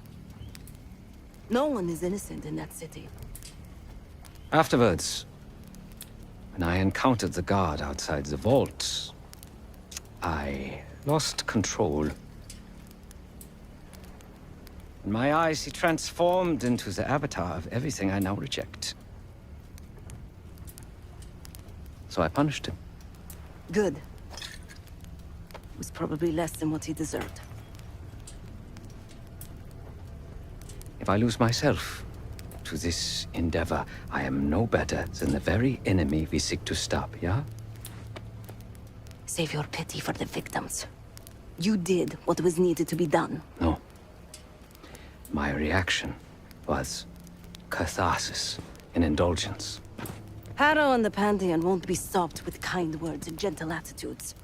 No one is innocent in that city. Afterwards, when I encountered the guard outside the vault, I lost control. In my eyes, he transformed into the avatar of everything I now reject. So I punished him. Good. It was probably less than what he deserved. If I lose myself to this endeavor, I am no better than the very enemy we seek to stop, yeah? Save your pity for the victims. You did what was needed to be done. No. My reaction was catharsis and indulgence. Harrow and the Pantheon won't be stopped with kind words and gentle attitudes.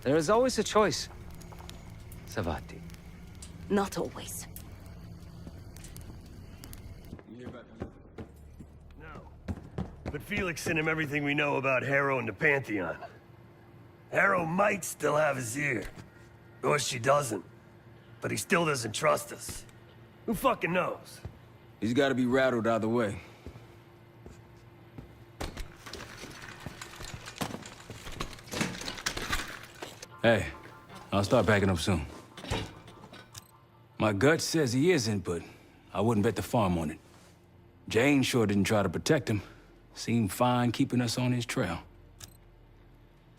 There is always a choice, Savati. Not always. No. But Felix sent him everything we know about Harrow and the Pantheon. Harrow might still have his ear. Or she doesn't. But he still doesn't trust us. Who fucking knows? He's gotta be rattled either way. Hey, I'll start packing up soon. My gut says he isn't, but I wouldn't bet the farm on it. Jane sure didn't try to protect him. Seemed fine keeping us on his trail.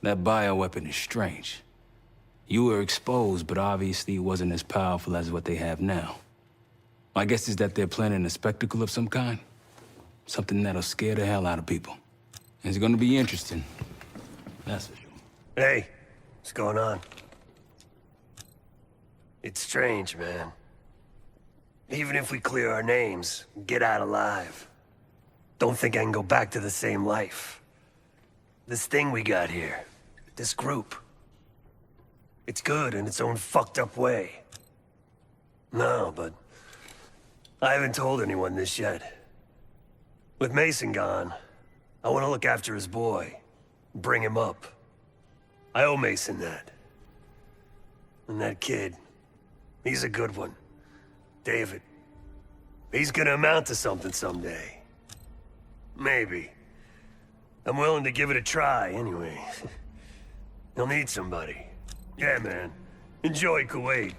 That bioweapon is strange. You were exposed, but obviously it wasn't as powerful as what they have now. My guess is that they're planning a spectacle of some kind. Something that'll scare the hell out of people. It's gonna be interesting. That's for sure. Hey, what's going on? It's strange, man. Even if we clear our names, get out alive, don't think I can go back to the same life. This thing we got here, this group, it's good in its own fucked up way. No, but I haven't told anyone this yet. With Mason gone, I want to look after his boy, bring him up. I owe Mason that. And that kid, he's a good one. David. He's gonna amount to something someday. Maybe. I'm willing to give it a try, anyway. He'll need somebody. Yeah, man. Enjoy Kuwait.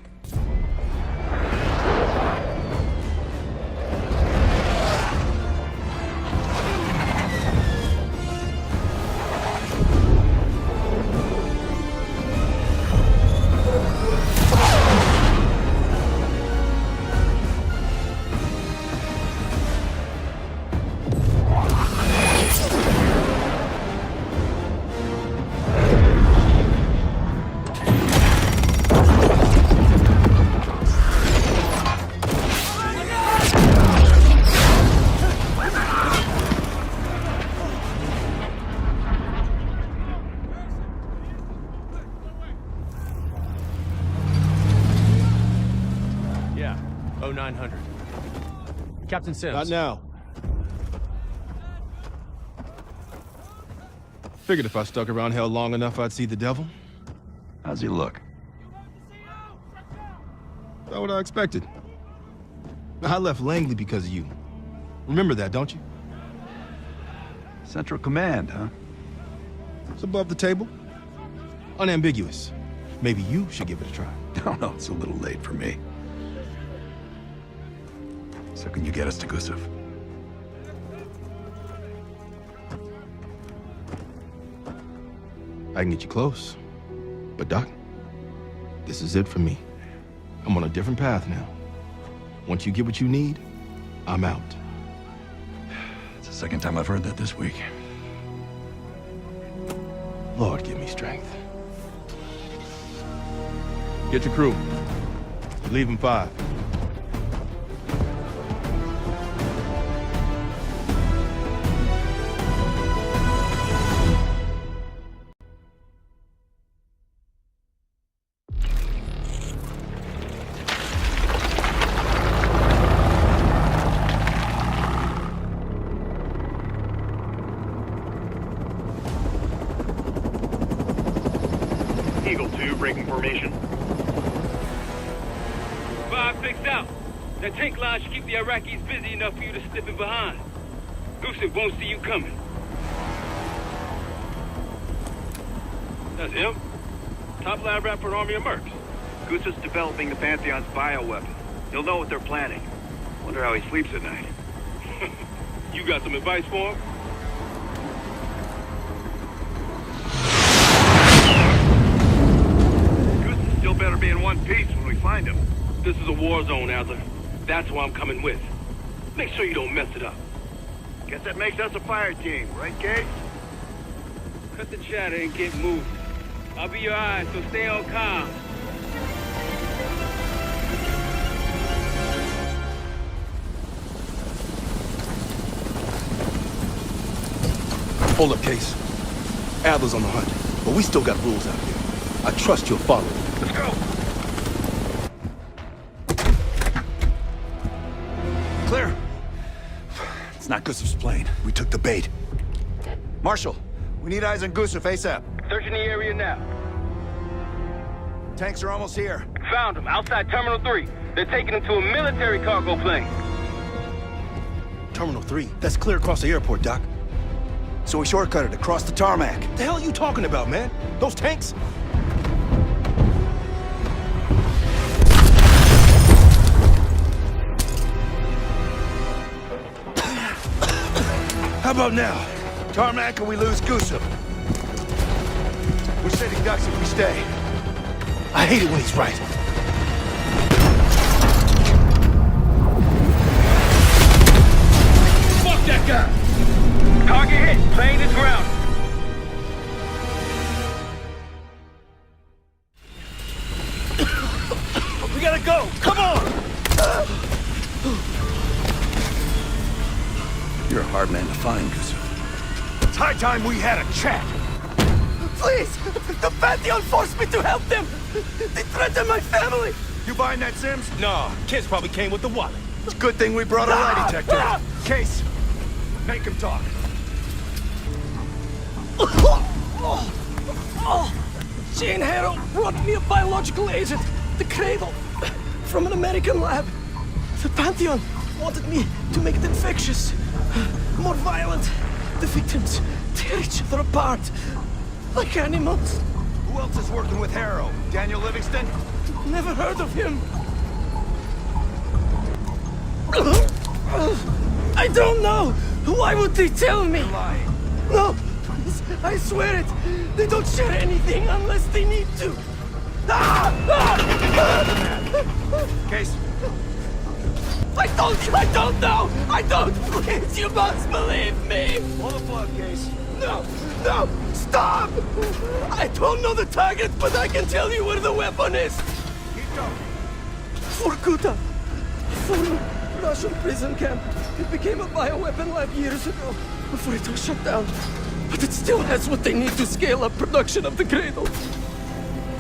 Yeah, 0900. Captain Sims. Not now. Figured if I stuck around hell long enough, I'd see the devil. How's he look? Not what I expected. I left Langley because of you. Remember that, don't you? Central Command, huh? It's above the table. Unambiguous. Maybe you should give it a try. No, it's a little late for me. So can you get us to Gusev? I can get you close. But Doc, this is it for me. I'm on a different path now. Once you get what you need, I'm out. It's the second time I've heard that this week. Lord, give me strength. Get your crew. Leave them 5. Eagle 2, breaking formation. 5 fixed out. That tank line should keep the Iraqis busy enough for you to slip in behind. Gusev won't see you coming. That's him? Top lab rat for an army of mercs. Gusev's developing the Pantheon's bioweapon. He'll know what they're planning. Wonder how he sleeps at night. You got some advice for him? Gusev still better be in one piece when we find him. This is a war zone, Adler. That's why I'm coming with. Make sure you don't mess it up. Guess that makes us a fire team, right, Case? Cut the chatter and get moving. I'll be your eyes, so stay on calm. Hold up, Case. Adler's on the hunt, but we still got rules out here. I trust you'll follow them. Let's go! Clear. It's not Gusev's plane. We took the bait. Marshal, we need eyes on Gusev ASAP. Searching the area now. Tanks are almost here. Found him, outside Terminal 3. They're taking him to a military cargo plane. Terminal 3? That's clear across the airport, Doc. So we shortcutted across the tarmac. The hell are you talking about, man? Those tanks? How about now? Tarmac or we lose Gusev. We're sitting ducks if we stay. I hate it when he's right. Fuck that guy! Target hit. Plane is grounded. We gotta go! Come on! You're a hard man to find, Gusev. It's high time we had a chat. Please! The Pantheon forced me to help them! They threatened my family! You buying that, Sims? Nah, kids probably came with the wallet. It's a good thing we brought a lie detector. Case, make him talk. Jane Harrow brought me a biological agent, the Cradle, from an American lab. The Pantheon wanted me to make it infectious, more violent. The victims tear each other apart, like animals. Who else is working with Harrow? Daniel Livingston? Never heard of him. I don't know! Why would they tell me? You're lying. No! I swear it! They don't share anything unless they need to! Case. I don't know! I don't! Please, you must believe me! Pull the plug, Case. No! No! Stop! I don't know the target, but I can tell you where the weapon is! Keep going. Vorkuta! Former Russian prison camp. It became a bioweapon lab years ago, before it was shut down. But it still has what they need to scale up production of the Cradle.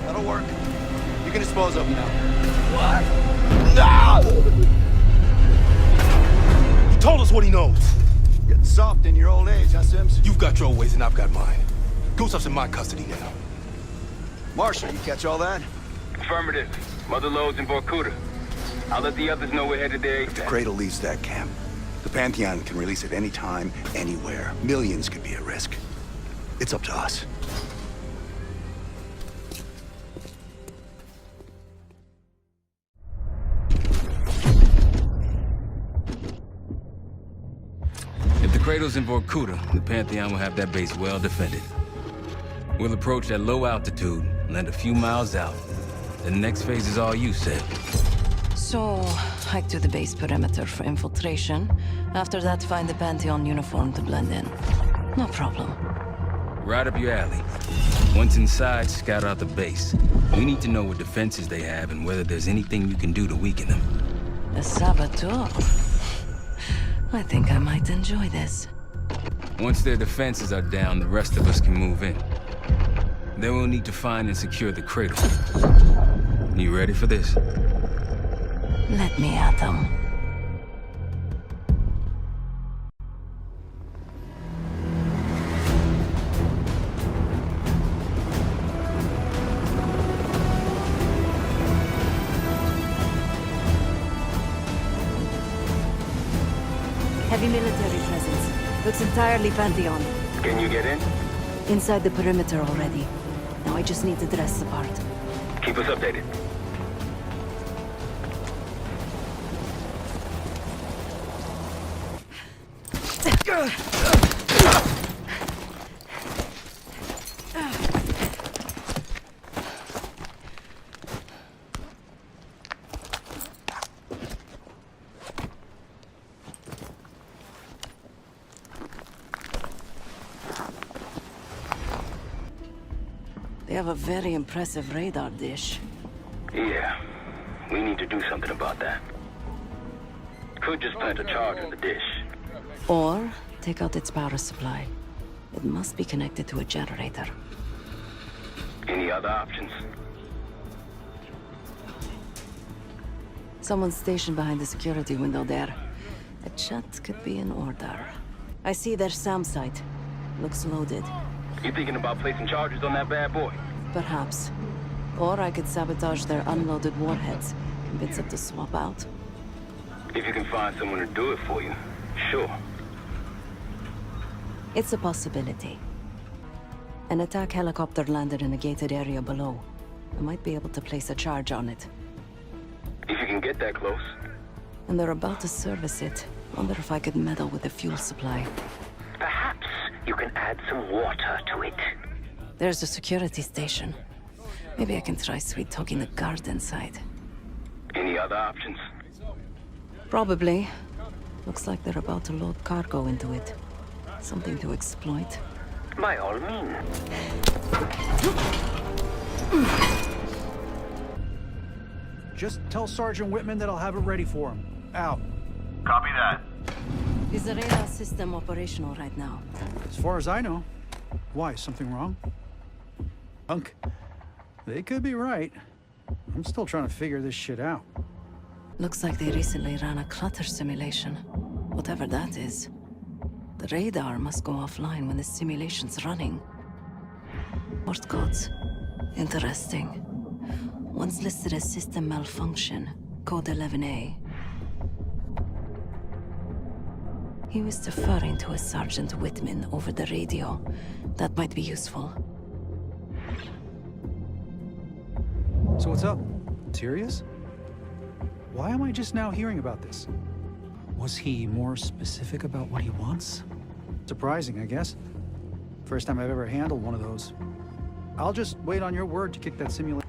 That'll work. You can dispose of him now. What? No! He told us what he knows. Getting soft in your old age, huh, Sims? You've got your ways and I've got mine. Gusev's in my custody now. Marshal, you catch all that? Affirmative. Mother loads in Vorkuta. I'll let the others know we're headed there. If the Cradle leaves that camp, the Pantheon can release it any time, anywhere. Millions could be at risk. It's up to us. If the Cradle's in Vorkuta, the Pantheon will have that base well defended. We'll approach at low altitude, land a few miles out. The next phase is all you, said. So, hike to the base perimeter for infiltration. After that, find the Pantheon uniform to blend in. No problem. Right up your alley. Once inside, scout out the base. We need to know what defenses they have and whether there's anything you can do to weaken them. A saboteur. I think I might enjoy this. Once their defenses are down, the rest of us can move in. Then we'll need to find and secure the Cradle. You ready for this? Let me at them. Heavy military presence. Looks entirely Pantheon. Can you get in? Inside the perimeter already. Now I just need to dress the part. Keep us updated. They have a very impressive radar dish. Yeah, we need to do something about that. Could just plant a charge in the dish. Or take out its power supply. It must be connected to a generator. Any other options? Someone's stationed behind the security window there. A chat could be in order. I see their SAM site. Looks loaded. You thinking about placing charges on that bad boy? Perhaps. Or I could sabotage their unloaded warheads. Convince them to swap out. If you can find someone to do it for you, sure. It's a possibility. An attack helicopter landed in a gated area below. I might be able to place a charge on it. If you can get that close. And they're about to service it. Wonder if I could meddle with the fuel supply. Perhaps you can add some water to it. There's a security station. Maybe I can try sweet-talking the guard inside. Any other options? Probably. Looks like they're about to load cargo into it. Something to exploit. By all means. Just tell Sergeant Whitman that I'll have it ready for him. Out. Copy that. Is the radar system operational right now? As far as I know. Why, something wrong? Unk. They could be right. I'm still trying to figure this shit out. Looks like they recently ran a clutter simulation. Whatever that is. The radar must go offline when the simulation's running. Port codes. Interesting. One's listed as system malfunction, code 11A. He was deferring to a Sergeant Whitman over the radio. That might be useful. So what's up? Serious? Why am I just now hearing about this? Was he more specific about what he wants? Surprising, I guess. First time I've ever handled one of those. I'll just wait on your word to kick that simulation.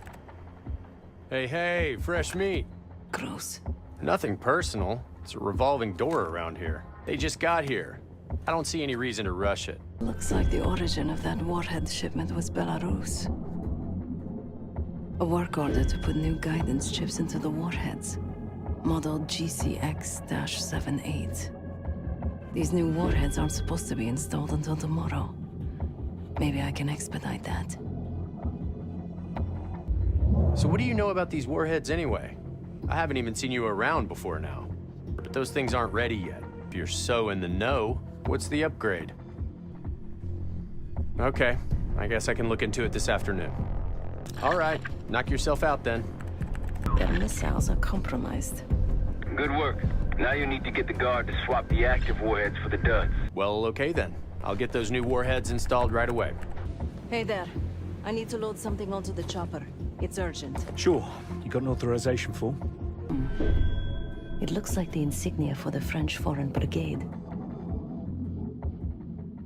Hey, fresh meat. Gross. Nothing personal. It's a revolving door around here. They just got here. I don't see any reason to rush it. Looks like the origin of that warhead shipment was Belarus. A work order to put new guidance chips into the warheads. Model GCX-78. These new warheads aren't supposed to be installed until tomorrow. Maybe I can expedite that. So what do you know about these warheads anyway? I haven't even seen you around before now. But those things aren't ready yet. If you're so in the know, what's the upgrade? Okay, I guess I can look into it this afternoon. All right, knock yourself out then. Their missiles are compromised. Good work. Now you need to get the guard to swap the active warheads for the duds. Well, okay then. I'll get those new warheads installed right away. Hey there. I need to load something onto the chopper. It's urgent. Sure. You got an authorization form? It looks like the insignia for the French Foreign Brigade.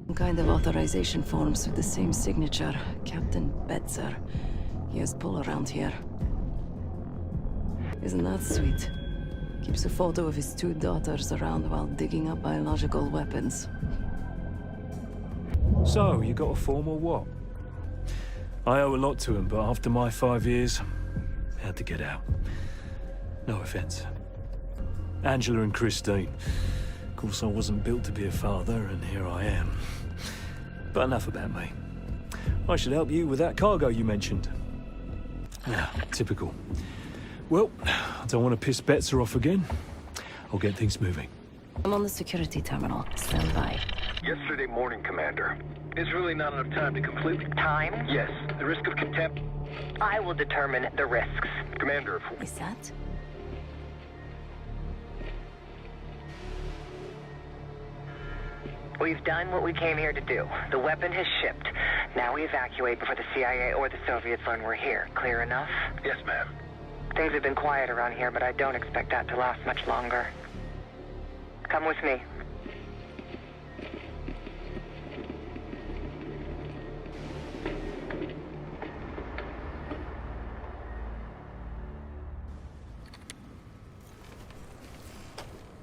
Some kind of authorization forms with the same signature. Captain Betzer. He has pull around here. Isn't that sweet? Keeps a photo of his 2 daughters around while digging up biological weapons. So, you got a form or what? I owe a lot to him, but after my 5 years, I had to get out. No offense. Angela and Christine. Of course, I wasn't built to be a father, and here I am. But enough about me. I should help you with that cargo you mentioned. Yeah, typical. Well, I don't want to piss Betzer off again. I'll get things moving. I'm on the security terminal. Stand by. Yesterday morning, Commander. Is really not enough time to complete... Time? Yes. The risk of contempt... I will determine the risks. Commander, Is that? We've done what we came here to do. The weapon has shipped. Now we evacuate before the CIA or the Soviets learn we're here. Clear enough? Yes, ma'am. Things have been quiet around here, but I don't expect that to last much longer. Come with me.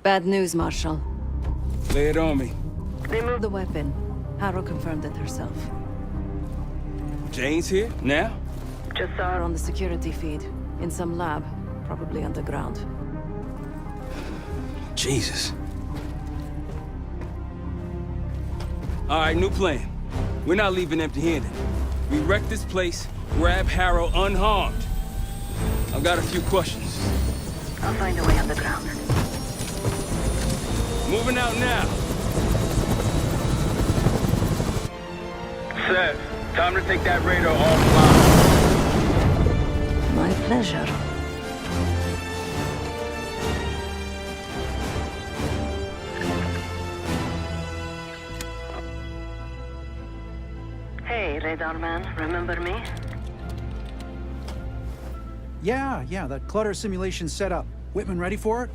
Bad news, Marshal. Lay it on me. They moved the weapon. Harrow confirmed it herself. Jane's here? Now? Just saw her on the security feed. In some lab. Probably underground. Jesus. All right, new plan. We're not leaving empty-handed. We wreck this place, grab Harrow unharmed. I've got a few questions. I'll find a way underground. Moving out now. Seth, time to take that radar offline. My pleasure. Hey, Radar Man, remember me? Yeah, that clutter simulation's set up. Whitman ready for it?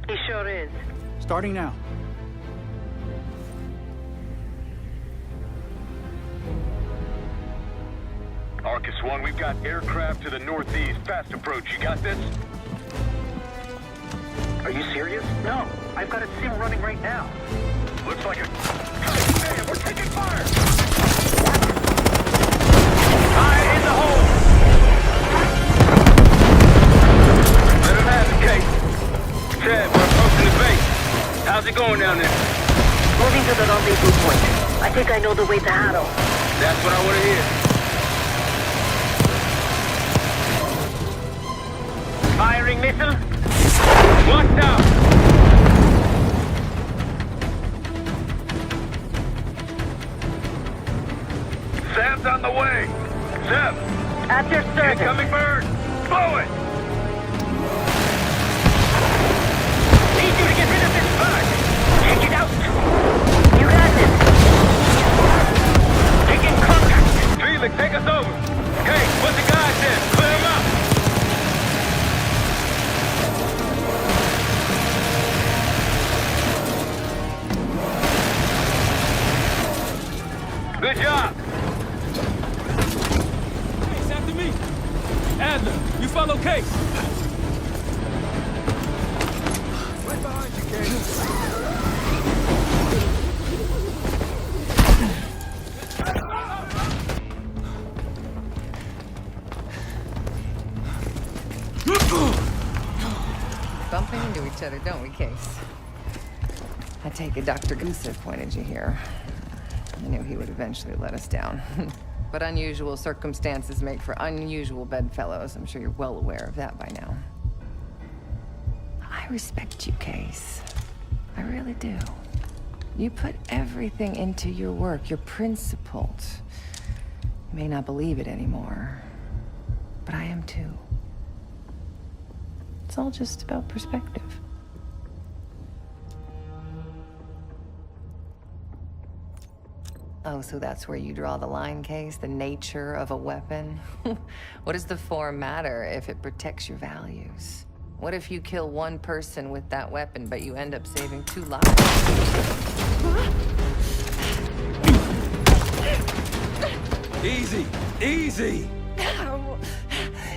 He sure is. Starting now. Arcus 1, we've got aircraft to the northeast. Fast approach. You got this? Are you serious? No. I've got a sim running right now. Looks like a... Damn, we're taking fire! Fire in the hole! Let him have it, Kate. Ted, we're approaching the base. How's it going down there? Moving to the rendezvous point. I think I know the way to Harrow. That's what I want to hear. Firing missile? Watch out! Sam's on the way! Sam! At your service. Incoming bird! Blow it! Need you to get rid of this bird! Take it out! You got this! Taking contact! Felix, take us over! Okay, put the guys in! Clear them out! Good job! Case, after me! Adler, you follow Case! Right behind you, Case. Bumping into each other, don't we, Case? I take it Dr. Gusev pointed you here. I knew he would eventually let us down. But unusual circumstances make for unusual bedfellows. I'm sure you're well aware of that by now. I respect you, Case. I really do. You put everything into your work. You're principled. You may not believe it anymore, but I am too. It's all just about perspective. Oh, so that's where you draw the line, Case? The nature of a weapon? What does the form matter if it protects your values? What if you kill one person with that weapon, but you end up saving 2 lives? Easy, easy!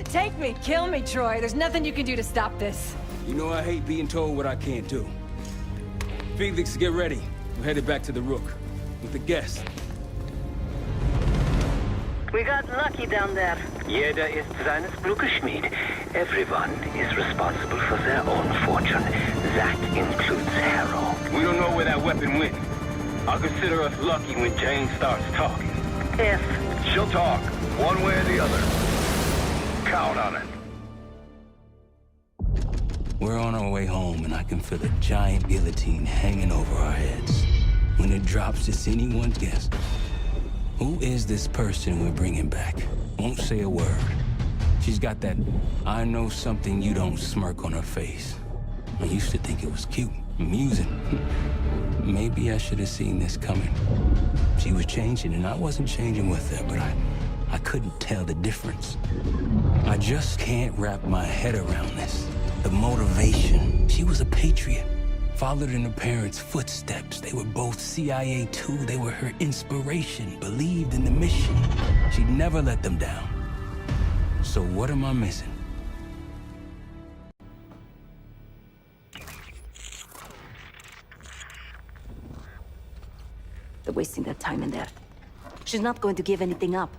Take me, kill me, Troy. There's nothing you can do to stop this. You know I hate being told what I can't do. Felix, get ready. We're headed back to the Rook with the guest. We got lucky down there. Jeder ist seines Glückes Schmied. Everyone is responsible for their own fortune. That includes Harrow. We don't know where that weapon went. I'll consider us lucky when Jane starts talking. If she'll talk, one way or the other. Count on it. We're on our way home, and I can feel a giant guillotine hanging over our heads. When it drops, it's anyone's guess. Who is this person we're bringing back? Won't say a word. She's got that I know something you don't smirk on her face. I used to think it was cute, amusing. Maybe I should have seen this coming. She was changing, and I wasn't changing with her, but I couldn't tell the difference. I just can't wrap my head around this. The motivation. She was a patriot. Followed in her parents' footsteps. They were both CIA too. They were her inspiration. Believed in the mission. She'd never let them down. So what am I missing? They're wasting their time in there. She's not going to give anything up.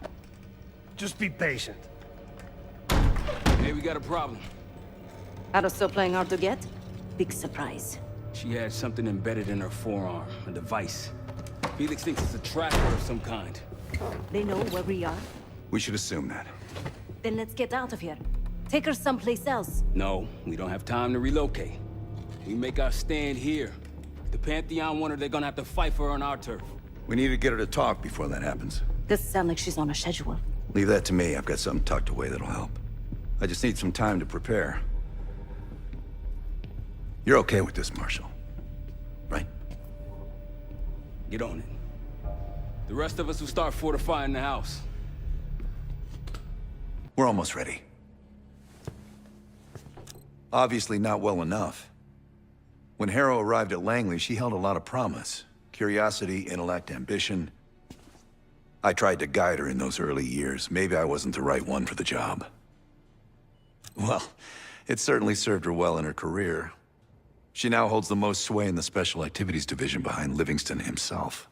Just be patient. Hey, we got a problem. Harrow's still playing hard to get? Big surprise. She had something embedded in her forearm, a device. Felix thinks it's a tracker of some kind. They know where we are? We should assume that. Then let's get out of here. Take her someplace else. No, we don't have time to relocate. We make our stand here. If the Pantheon want her, they're gonna have to fight for her on our turf. We need to get her to talk before that happens. Doesn't sound like she's on a schedule. Leave that to me. I've got something tucked away that'll help. I just need some time to prepare. You're okay with this, Marshal, right? Get on it. The rest of us will start fortifying the house. We're almost ready. Obviously not well enough. When Harrow arrived at Langley, she held a lot of promise. Curiosity, intellect, ambition. I tried to guide her in those early years. Maybe I wasn't the right one for the job. Well, it certainly served her well in her career. She now holds the most sway in the Special Activities Division behind Livingston himself.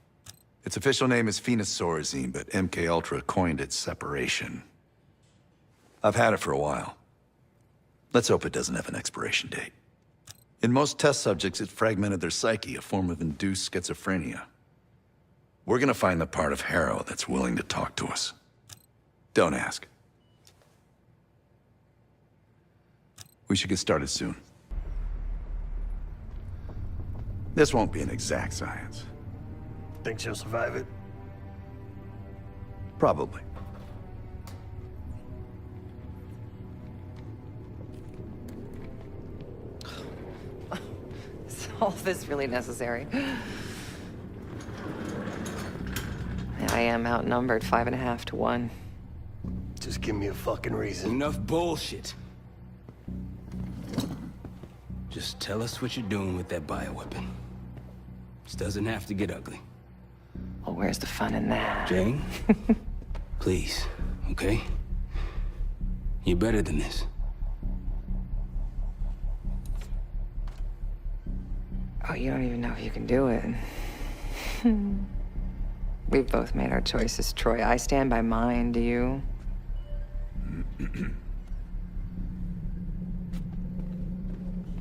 Its official name is Phoenosaurazine, but MKUltra coined it Separation. I've had it for a while. Let's hope it doesn't have an expiration date. In most test subjects, it fragmented their psyche, a form of induced schizophrenia. We're gonna find the part of Harrow that's willing to talk to us. Don't ask. We should get started soon. This won't be an exact science. Think she'll survive it? Probably. Is all this really necessary? I am outnumbered 5.5 to 1. Just give me a fucking reason. Enough bullshit. Just tell us what you're doing with that bioweapon. This doesn't have to get ugly. Well, where's the fun in that? Jane? Please, okay? You're better than this. Oh, you don't even know if you can do it. We've both made our choices, Troy. I stand by mine, do you?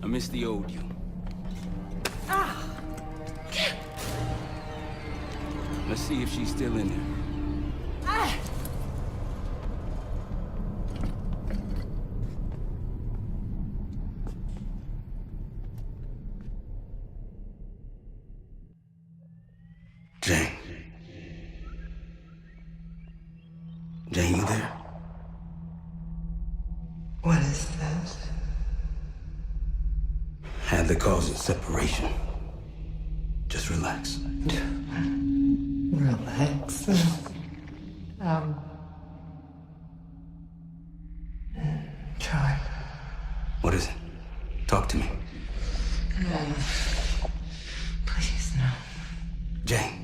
I miss the old you. Let's see if she's still in there. Jane. Jane, you there? What is that? Had the cause of separation. Just relax. Relax. Try. What is it? Talk to me. No. Please, no. Jane.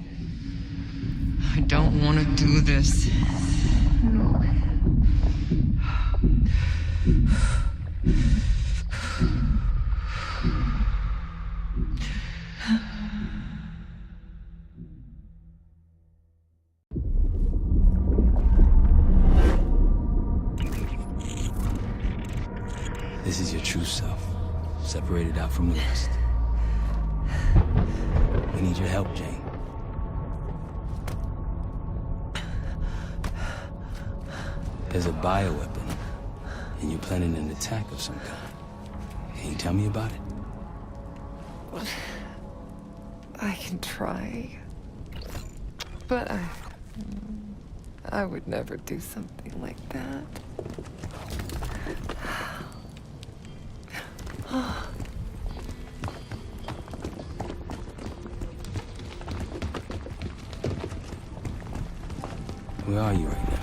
I don't want to do this. No. This is your true self, separated out from the rest. We need your help, Jane. There's a bioweapon, and you're planning an attack of some kind. Can you tell me about it? I can try. But I would never do something like that. Where are you right now?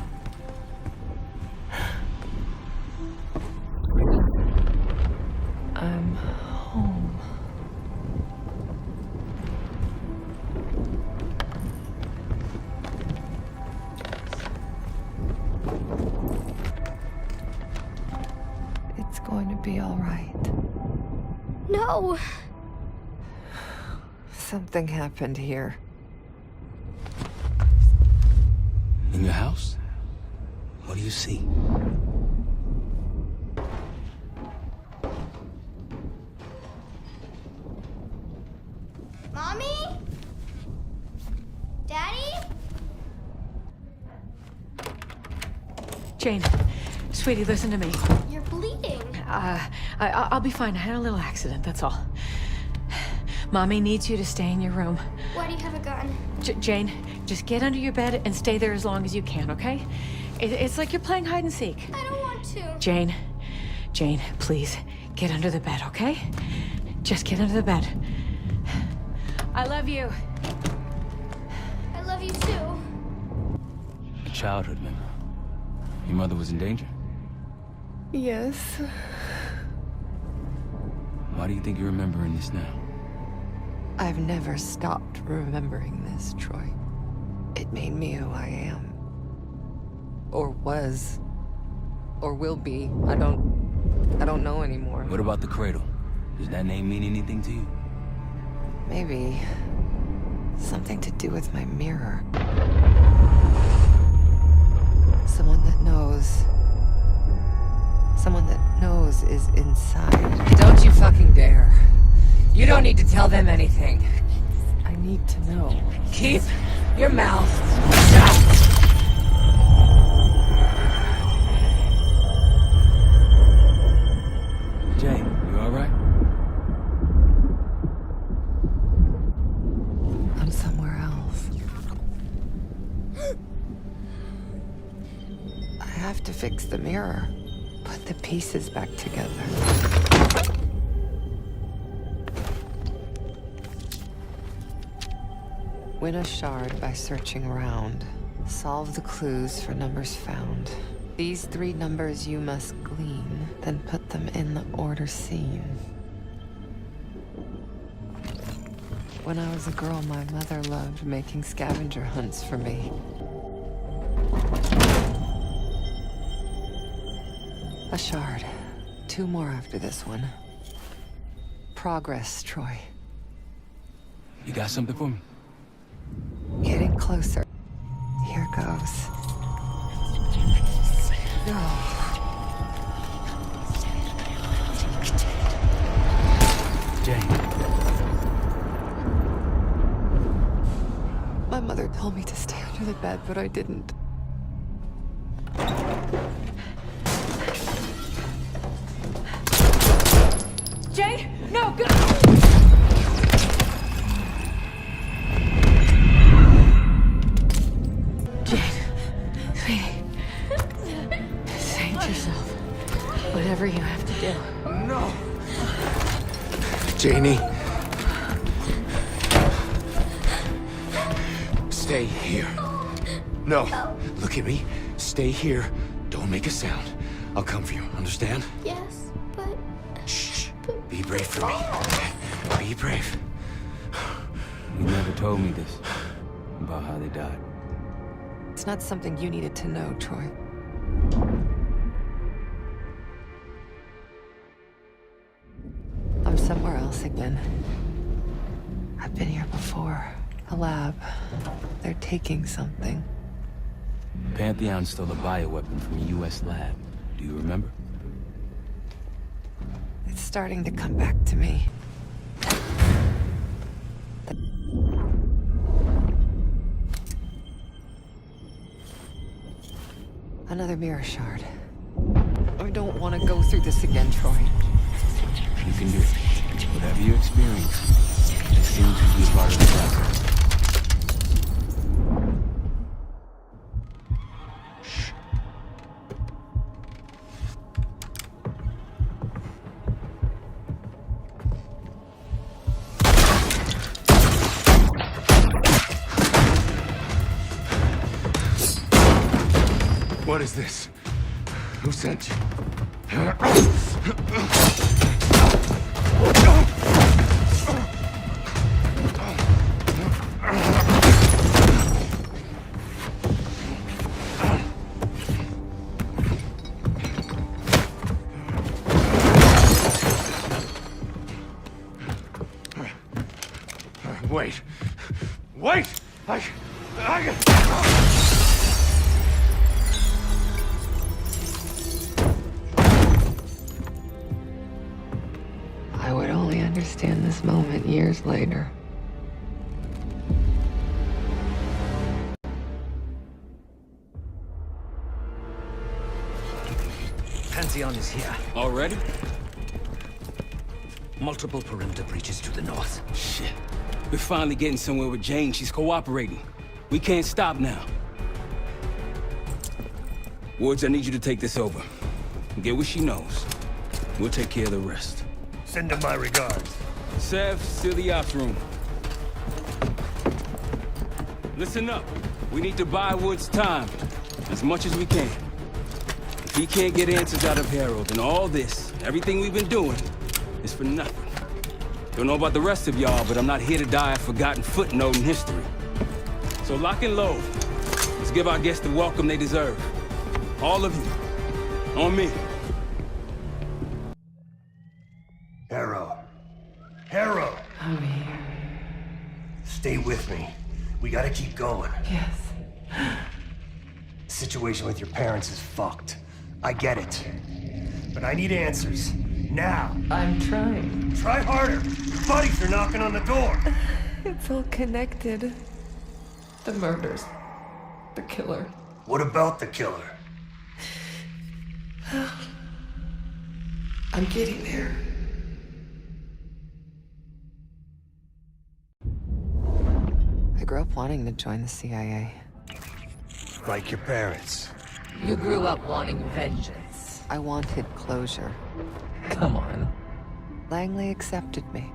I'm home. It's going to be all right. No! Something happened here. In your house? What do you see? Mommy? Daddy? Jane, sweetie, listen to me. You're bleeding. I'll be fine. I had a little accident, that's all. Mommy needs you to stay in your room. Why do you have a gun? Jane, just get under your bed and stay there as long as you can, okay? It's like you're playing hide and seek. I don't want to. Jane, please, get under the bed, okay? Just get under the bed. I love you. I love you too. A childhood memory. Your mother was in danger? Yes. Why do you think you're remembering this now? I've never stopped remembering this, Troy. It made me who I am. Or was. Or will be. I don't know anymore. What about the cradle? Does that name mean anything to you? Maybe something to do with my mirror. Someone that knows. Someone that knows is inside. Don't you fucking dare. You don't need to tell them anything. I need to know. Keep your mouth shut. Jane, you all right? I'm somewhere else. I have to fix the mirror. Put the pieces back together. Win a shard by searching around. Solve the clues for numbers found. These 3 numbers you must glean, then put them in the order seen. When I was a girl, my mother loved making scavenger hunts for me. A shard. 2 more after this one. Progress, Troy. You got something for me? Getting closer. Here goes. No. Jane. My mother told me to stay under the bed, but I didn't. Jane, no, go! Whatever you have to do. No! Janie. Stay here. No. Look at me. Stay here. Don't make a sound. I'll come for you. Understand? Yes, but... Shh. Be brave for me. Be brave. You never told me this. About how they died. It's not something you needed to know, Troy. I'm somewhere else again. I've been here before. A lab. They're taking something. Pantheon stole a bioweapon from a U.S. lab. Do you remember? It's starting to come back to me. Another mirror shard. I don't want to go through this again, Troy. You can do it. Whatever you experience, it seems to be a part of the process. What is this? Who sent you? Wait. Wait! I would only understand this moment years later. Pantheon is here. Already? Multiple perimeter breaches to the north. Shit. We're finally getting somewhere with Jane. She's cooperating. We can't stop now. Woods, I need you to take this over. Get what she knows. We'll take care of the rest. Send her my regards. Sev, seal the ops room. Listen up. We need to buy Woods time. As much as we can. If he can't get answers out of Harold, then all this, everything we've been doing, is for nothing. Don't know about the rest of y'all, but I'm not here to die a forgotten footnote in history. So lock and load. Let's give our guests the welcome they deserve. All of you. On me. Harrow! I'm here. Stay with me. We gotta keep going. Yes. The situation with your parents is fucked. I get it. But I need answers. Now. I'm trying. Try harder. Your buddies are knocking on the door. It's all connected. The murders. The killer. What about the killer? I'm getting there. I grew up wanting to join the CIA. Like your parents. You grew up wanting vengeance. I wanted closure. Come on. Langley accepted me.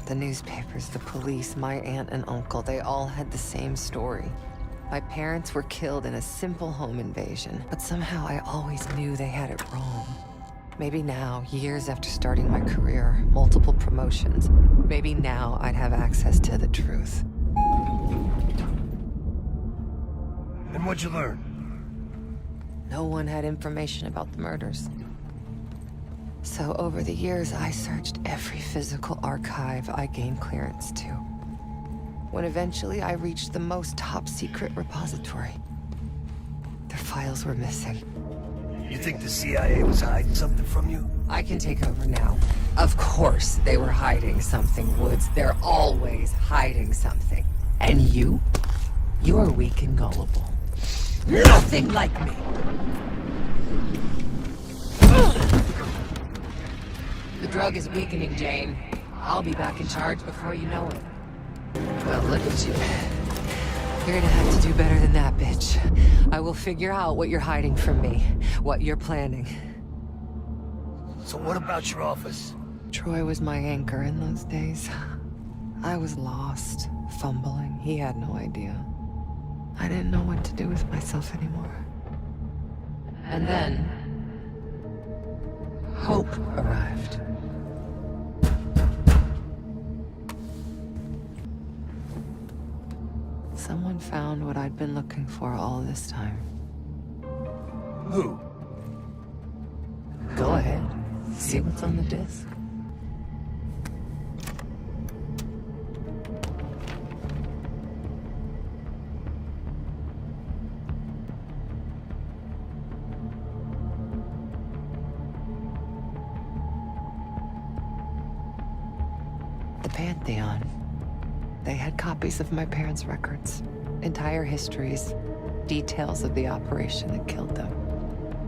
The newspapers, the police, my aunt and uncle, they all had the same story. My parents were killed in a simple home invasion, but somehow I always knew they had it wrong. Maybe now, years after starting my career, multiple promotions, maybe now I'd have access to the truth. And what'd you learn? No one had information about the murders. So over the years, I searched every physical archive I gained clearance to. When eventually I reached the most top-secret repository, their files were missing. You think the CIA was hiding something from you? I can take over now. Of course they were hiding something, Woods. They're always hiding something. And you? You are weak and gullible. Nothing like me! The drug is weakening, Jane. I'll be back in charge before you know it. Well, look at you. You're gonna have to do better than that, bitch. I will figure out what you're hiding from me, what you're planning. So what about your office? Troy was my anchor in those days. I was lost, fumbling. He had no idea. I didn't know what to do with myself anymore. And then, hope arrived. Someone found what I'd been looking for all this time. Who? Go ahead. See what's on the disc. The Pantheon. They had copies of my parents' records, entire histories, details of the operation that killed them.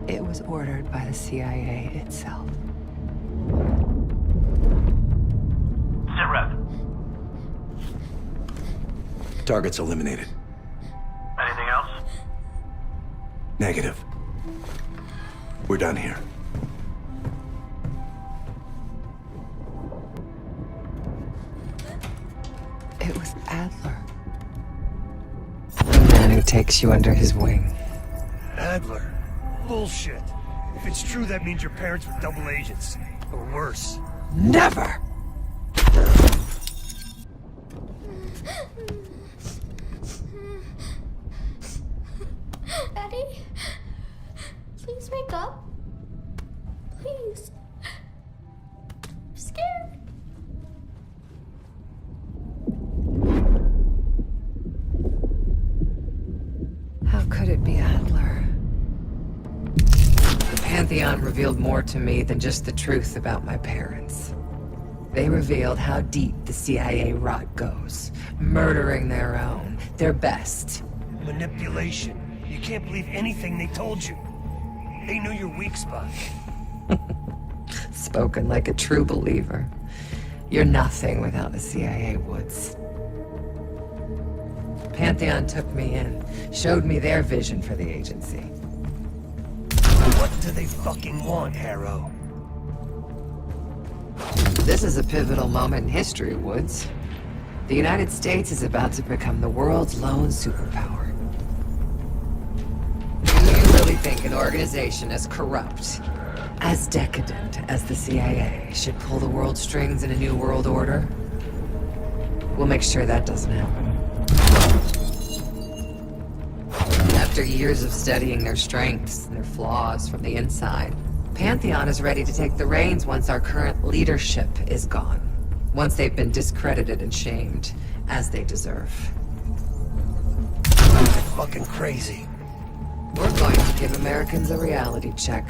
It was ordered by the CIA itself. Sit rep. Target's eliminated. Anything else? Negative. We're done here. It was Adler. The man man who takes you under his wing. Adler? Bullshit. If it's true, that means your parents were double agents. Or worse. Never! Daddy? Please wake up. Please. I'm scared. How could it be Adler? The Pantheon revealed more to me than just the truth about my parents. They revealed how deep the CIA rot goes, murdering their own, their best. Manipulation. You can't believe anything they told you. They knew your weak spot. Spoken like a true believer. You're nothing without the CIA, Woods. Pantheon took me in, showed me their vision for the agency. What do they fucking want, Harrow? This is a pivotal moment in history, Woods. The United States is about to become the world's lone superpower. Do you really think an organization as corrupt, as decadent as the CIA should pull the world strings in a new world order? We'll make sure that doesn't happen. After years of studying their strengths and their flaws from the inside, Pantheon is ready to take the reins once our current leadership is gone. Once they've been discredited and shamed, as they deserve. You're fucking crazy. We're going to give Americans a reality check.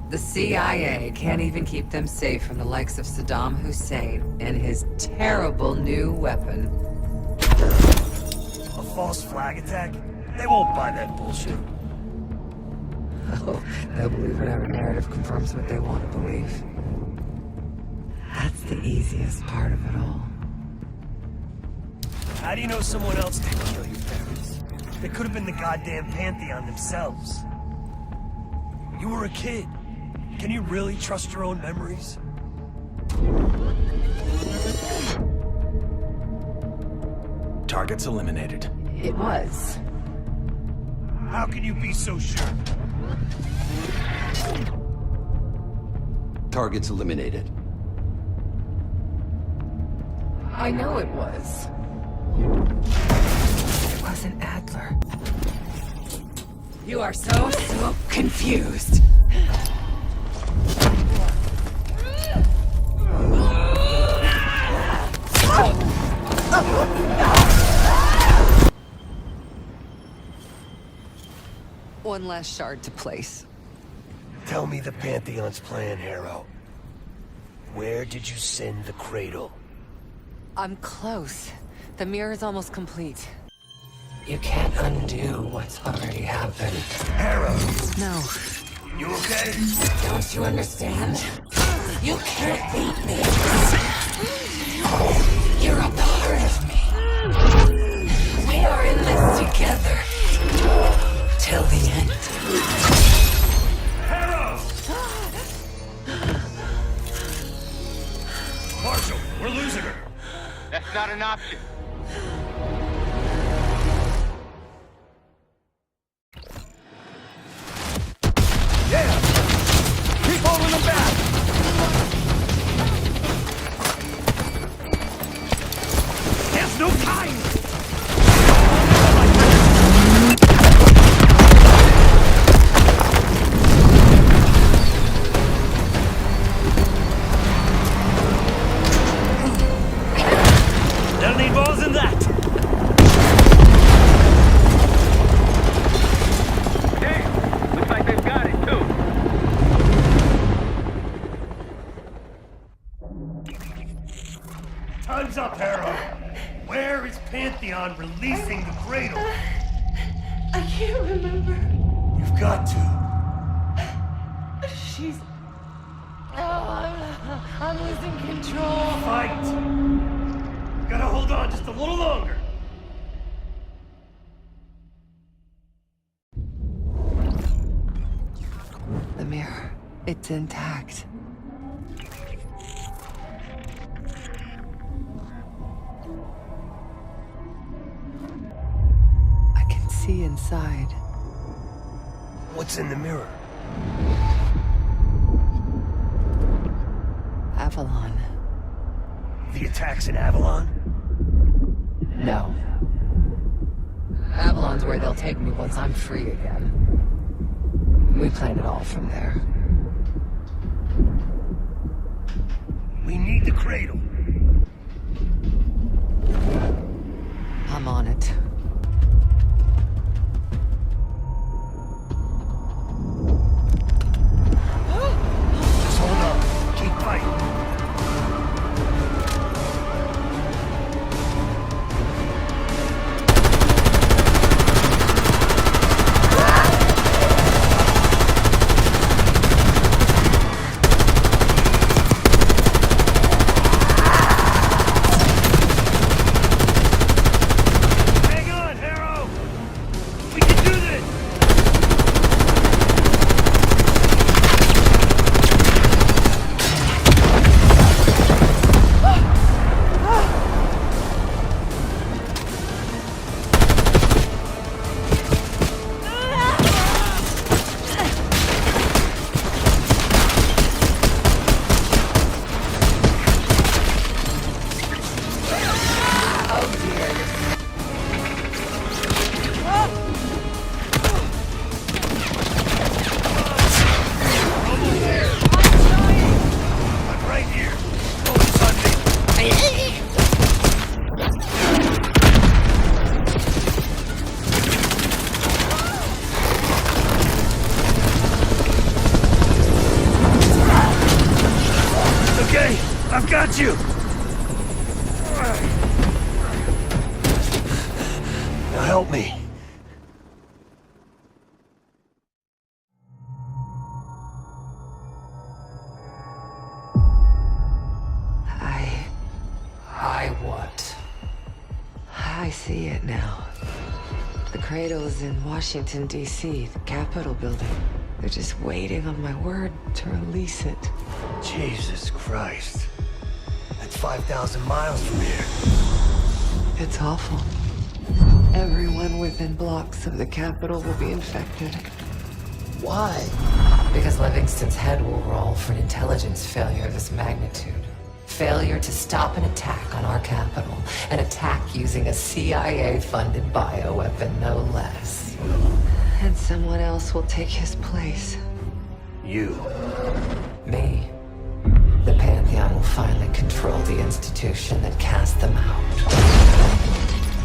The CIA can't even keep them safe from the likes of Saddam Hussein and his terrible new weapon. A false flag attack? They won't buy that bullshit. Oh, they'll believe whatever narrative confirms what they want to believe. That's the easiest part of it all. How do you know someone else didn't kill your parents? They could have been the goddamn Pantheon themselves. You were a kid. Can you really trust your own memories? Target's eliminated. It was. How can you be so sure? Target's eliminated. I know it was. It wasn't Adler. You are so confused. One last shard to place. Tell me the Pantheon's plan, Harrow. Where did you send the cradle? I'm close. The mirror's almost complete. You can't undo what's already happened. Harrow! No. You okay? Don't you understand? You can't beat me. You're at the heart of me. We are in this together. Till the end. Harrow! Marshall, we're losing her. That's not an option. Yeah! Keep holding them back! There's no time! They'll need balls in that. Damn! Looks like they've got it, too. Time's up, Harrow. Where is Pantheon releasing the cradle? I can't remember. You've got to. She's... Oh, I'm losing control. Fight! Gotta hold on just a little longer. The mirror. It's intact. I can see see inside. What's in the mirror? Avalon. The attacks in Avalon? No. Avalon's where they'll take me once I'm free again. We planned it all from there. We need the cradle. I'm on it. Just hold on. Keep fighting. I've got you! Now help me. What? I see it now. The cradle's in Washington, D.C., the Capitol building. They're just waiting on my word to release it. Jesus Christ. That's 5,000 miles from here. It's awful. Everyone within blocks of the Capitol will be infected. Why? Because Livingston's head will roll for an intelligence failure of this magnitude. Failure to stop an attack on our capital. An attack using a CIA-funded bioweapon, no less. And someone else will take his place. You. Me. The Pantheon will finally control the institution that cast them out.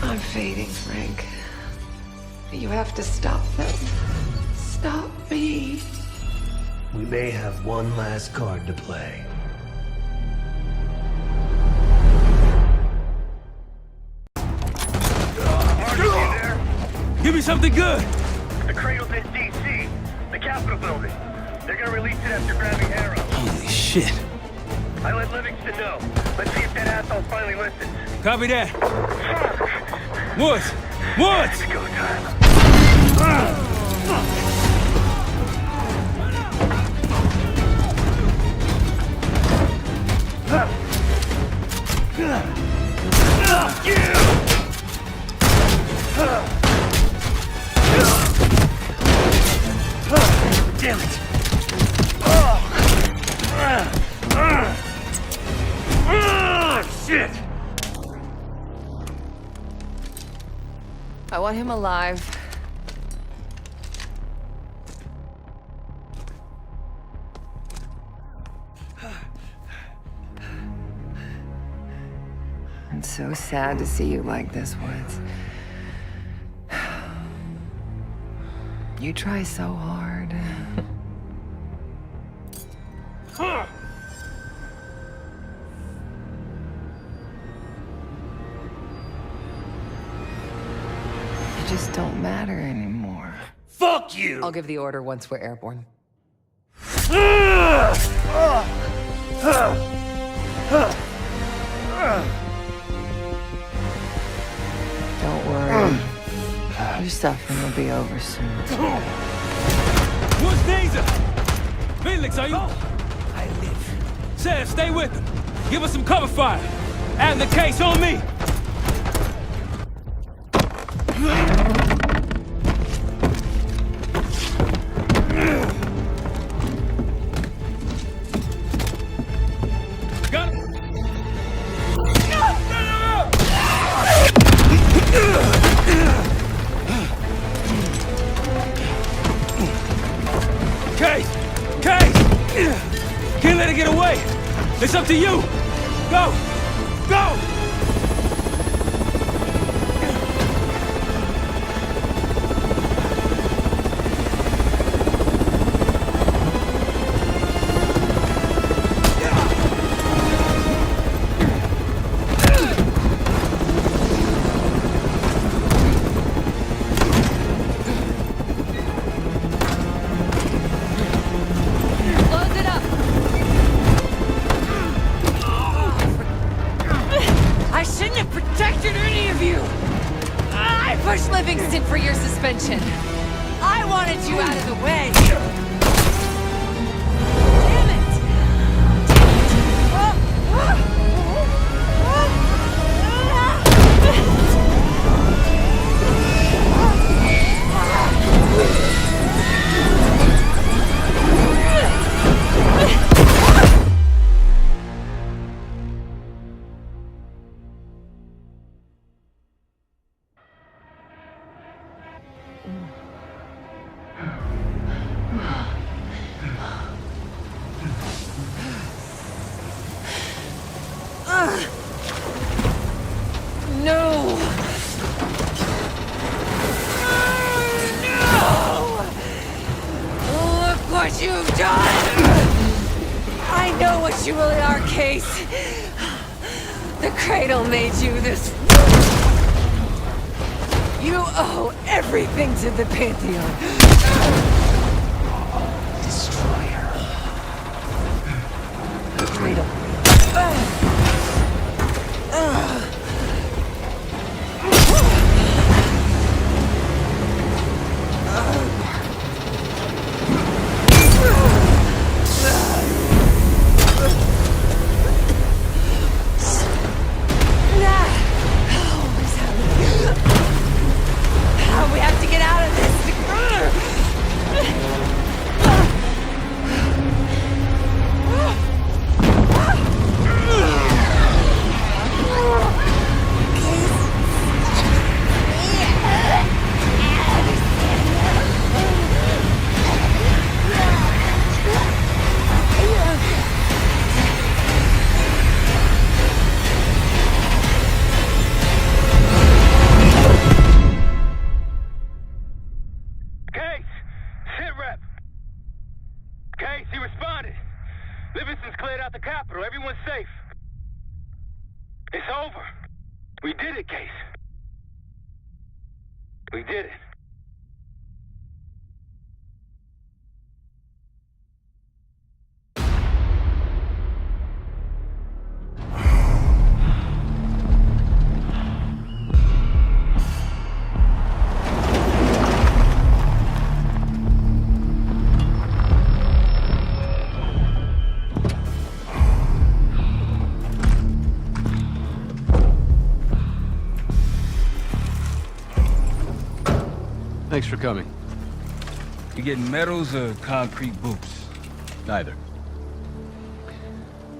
I'm fading, Frank. You have to stop them. Stop me. We may have one last card to play. Give me something good! The cradle's in D.C., the Capitol building. They're gonna release it after grabbing Harrow. Holy shit. I let Livingston know. Let's see if that asshole finally listens. Copy that. Woods! Woods! It's go time. Damn it! Shit! I want him alive. I'm so sad to see you like this, Woods. You try so hard. You just don't matter anymore. Fuck you! I'll give the order once we're airborne. Don't worry. Your suffering will be over soon. What's Danger? Felix, are you? I live. Sheriff, stay with him. Give us some cover fire. And the case on me. It's up to you! Go! Go! For your suspension. I wanted you out of the way. Damn it! No! No! Look what you've done! I know what you really are, Case. The Cradle made you this. You owe everything to the Pantheon. Destroyer. The Cradle. We have to get out of this. Case, he responded. Livingston's cleared out the capital. Everyone's safe. It's over. We did it, Case. We did it. Thanks for coming. You getting medals or concrete boots? Neither.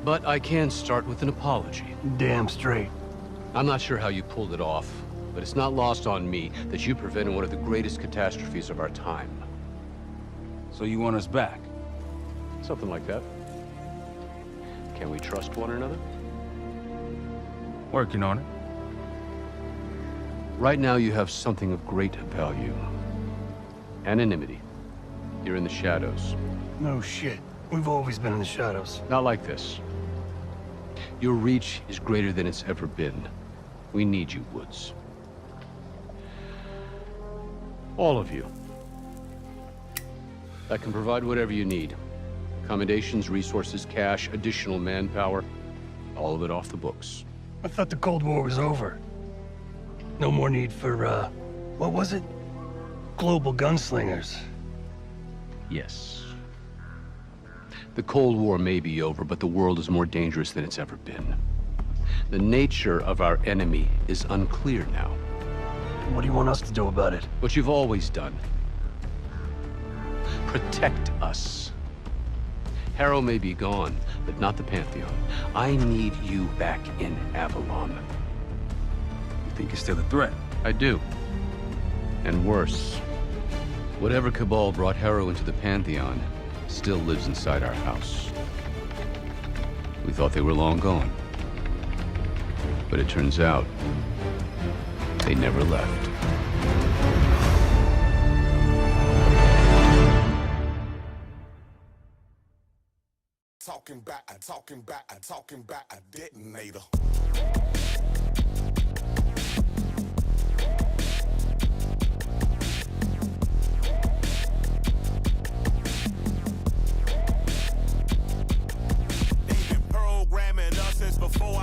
But I can start with an apology. Damn straight. I'm not sure how you pulled it off, but it's not lost on me that you prevented one of the greatest catastrophes of our time. So you want us back? Something like that. Can we trust one another? Working on it. Right now you have something of great value. Anonymity. You're in the shadows. No shit. We've always been in the shadows. Not like this. Your reach is greater than it's ever been. We need you, Woods. All of you. I can provide whatever you need. Accommodations, resources, cash, additional manpower. All of it off the books. I thought the Cold War was over. No more need for, what was it? Global gunslingers. Yes. The Cold War may be over, but the world is more dangerous than it's ever been. The nature of our enemy is unclear now. What do you want us to do about it? What you've always done. Protect us. Harrow may be gone, but not the Pantheon. I need you back in Avalon. You think you're still a threat? I do. And worse. Whatever cabal brought Harrow into the Pantheon still lives inside our house. We thought they were long gone. But it turns out, they never left. Talking back a detonator.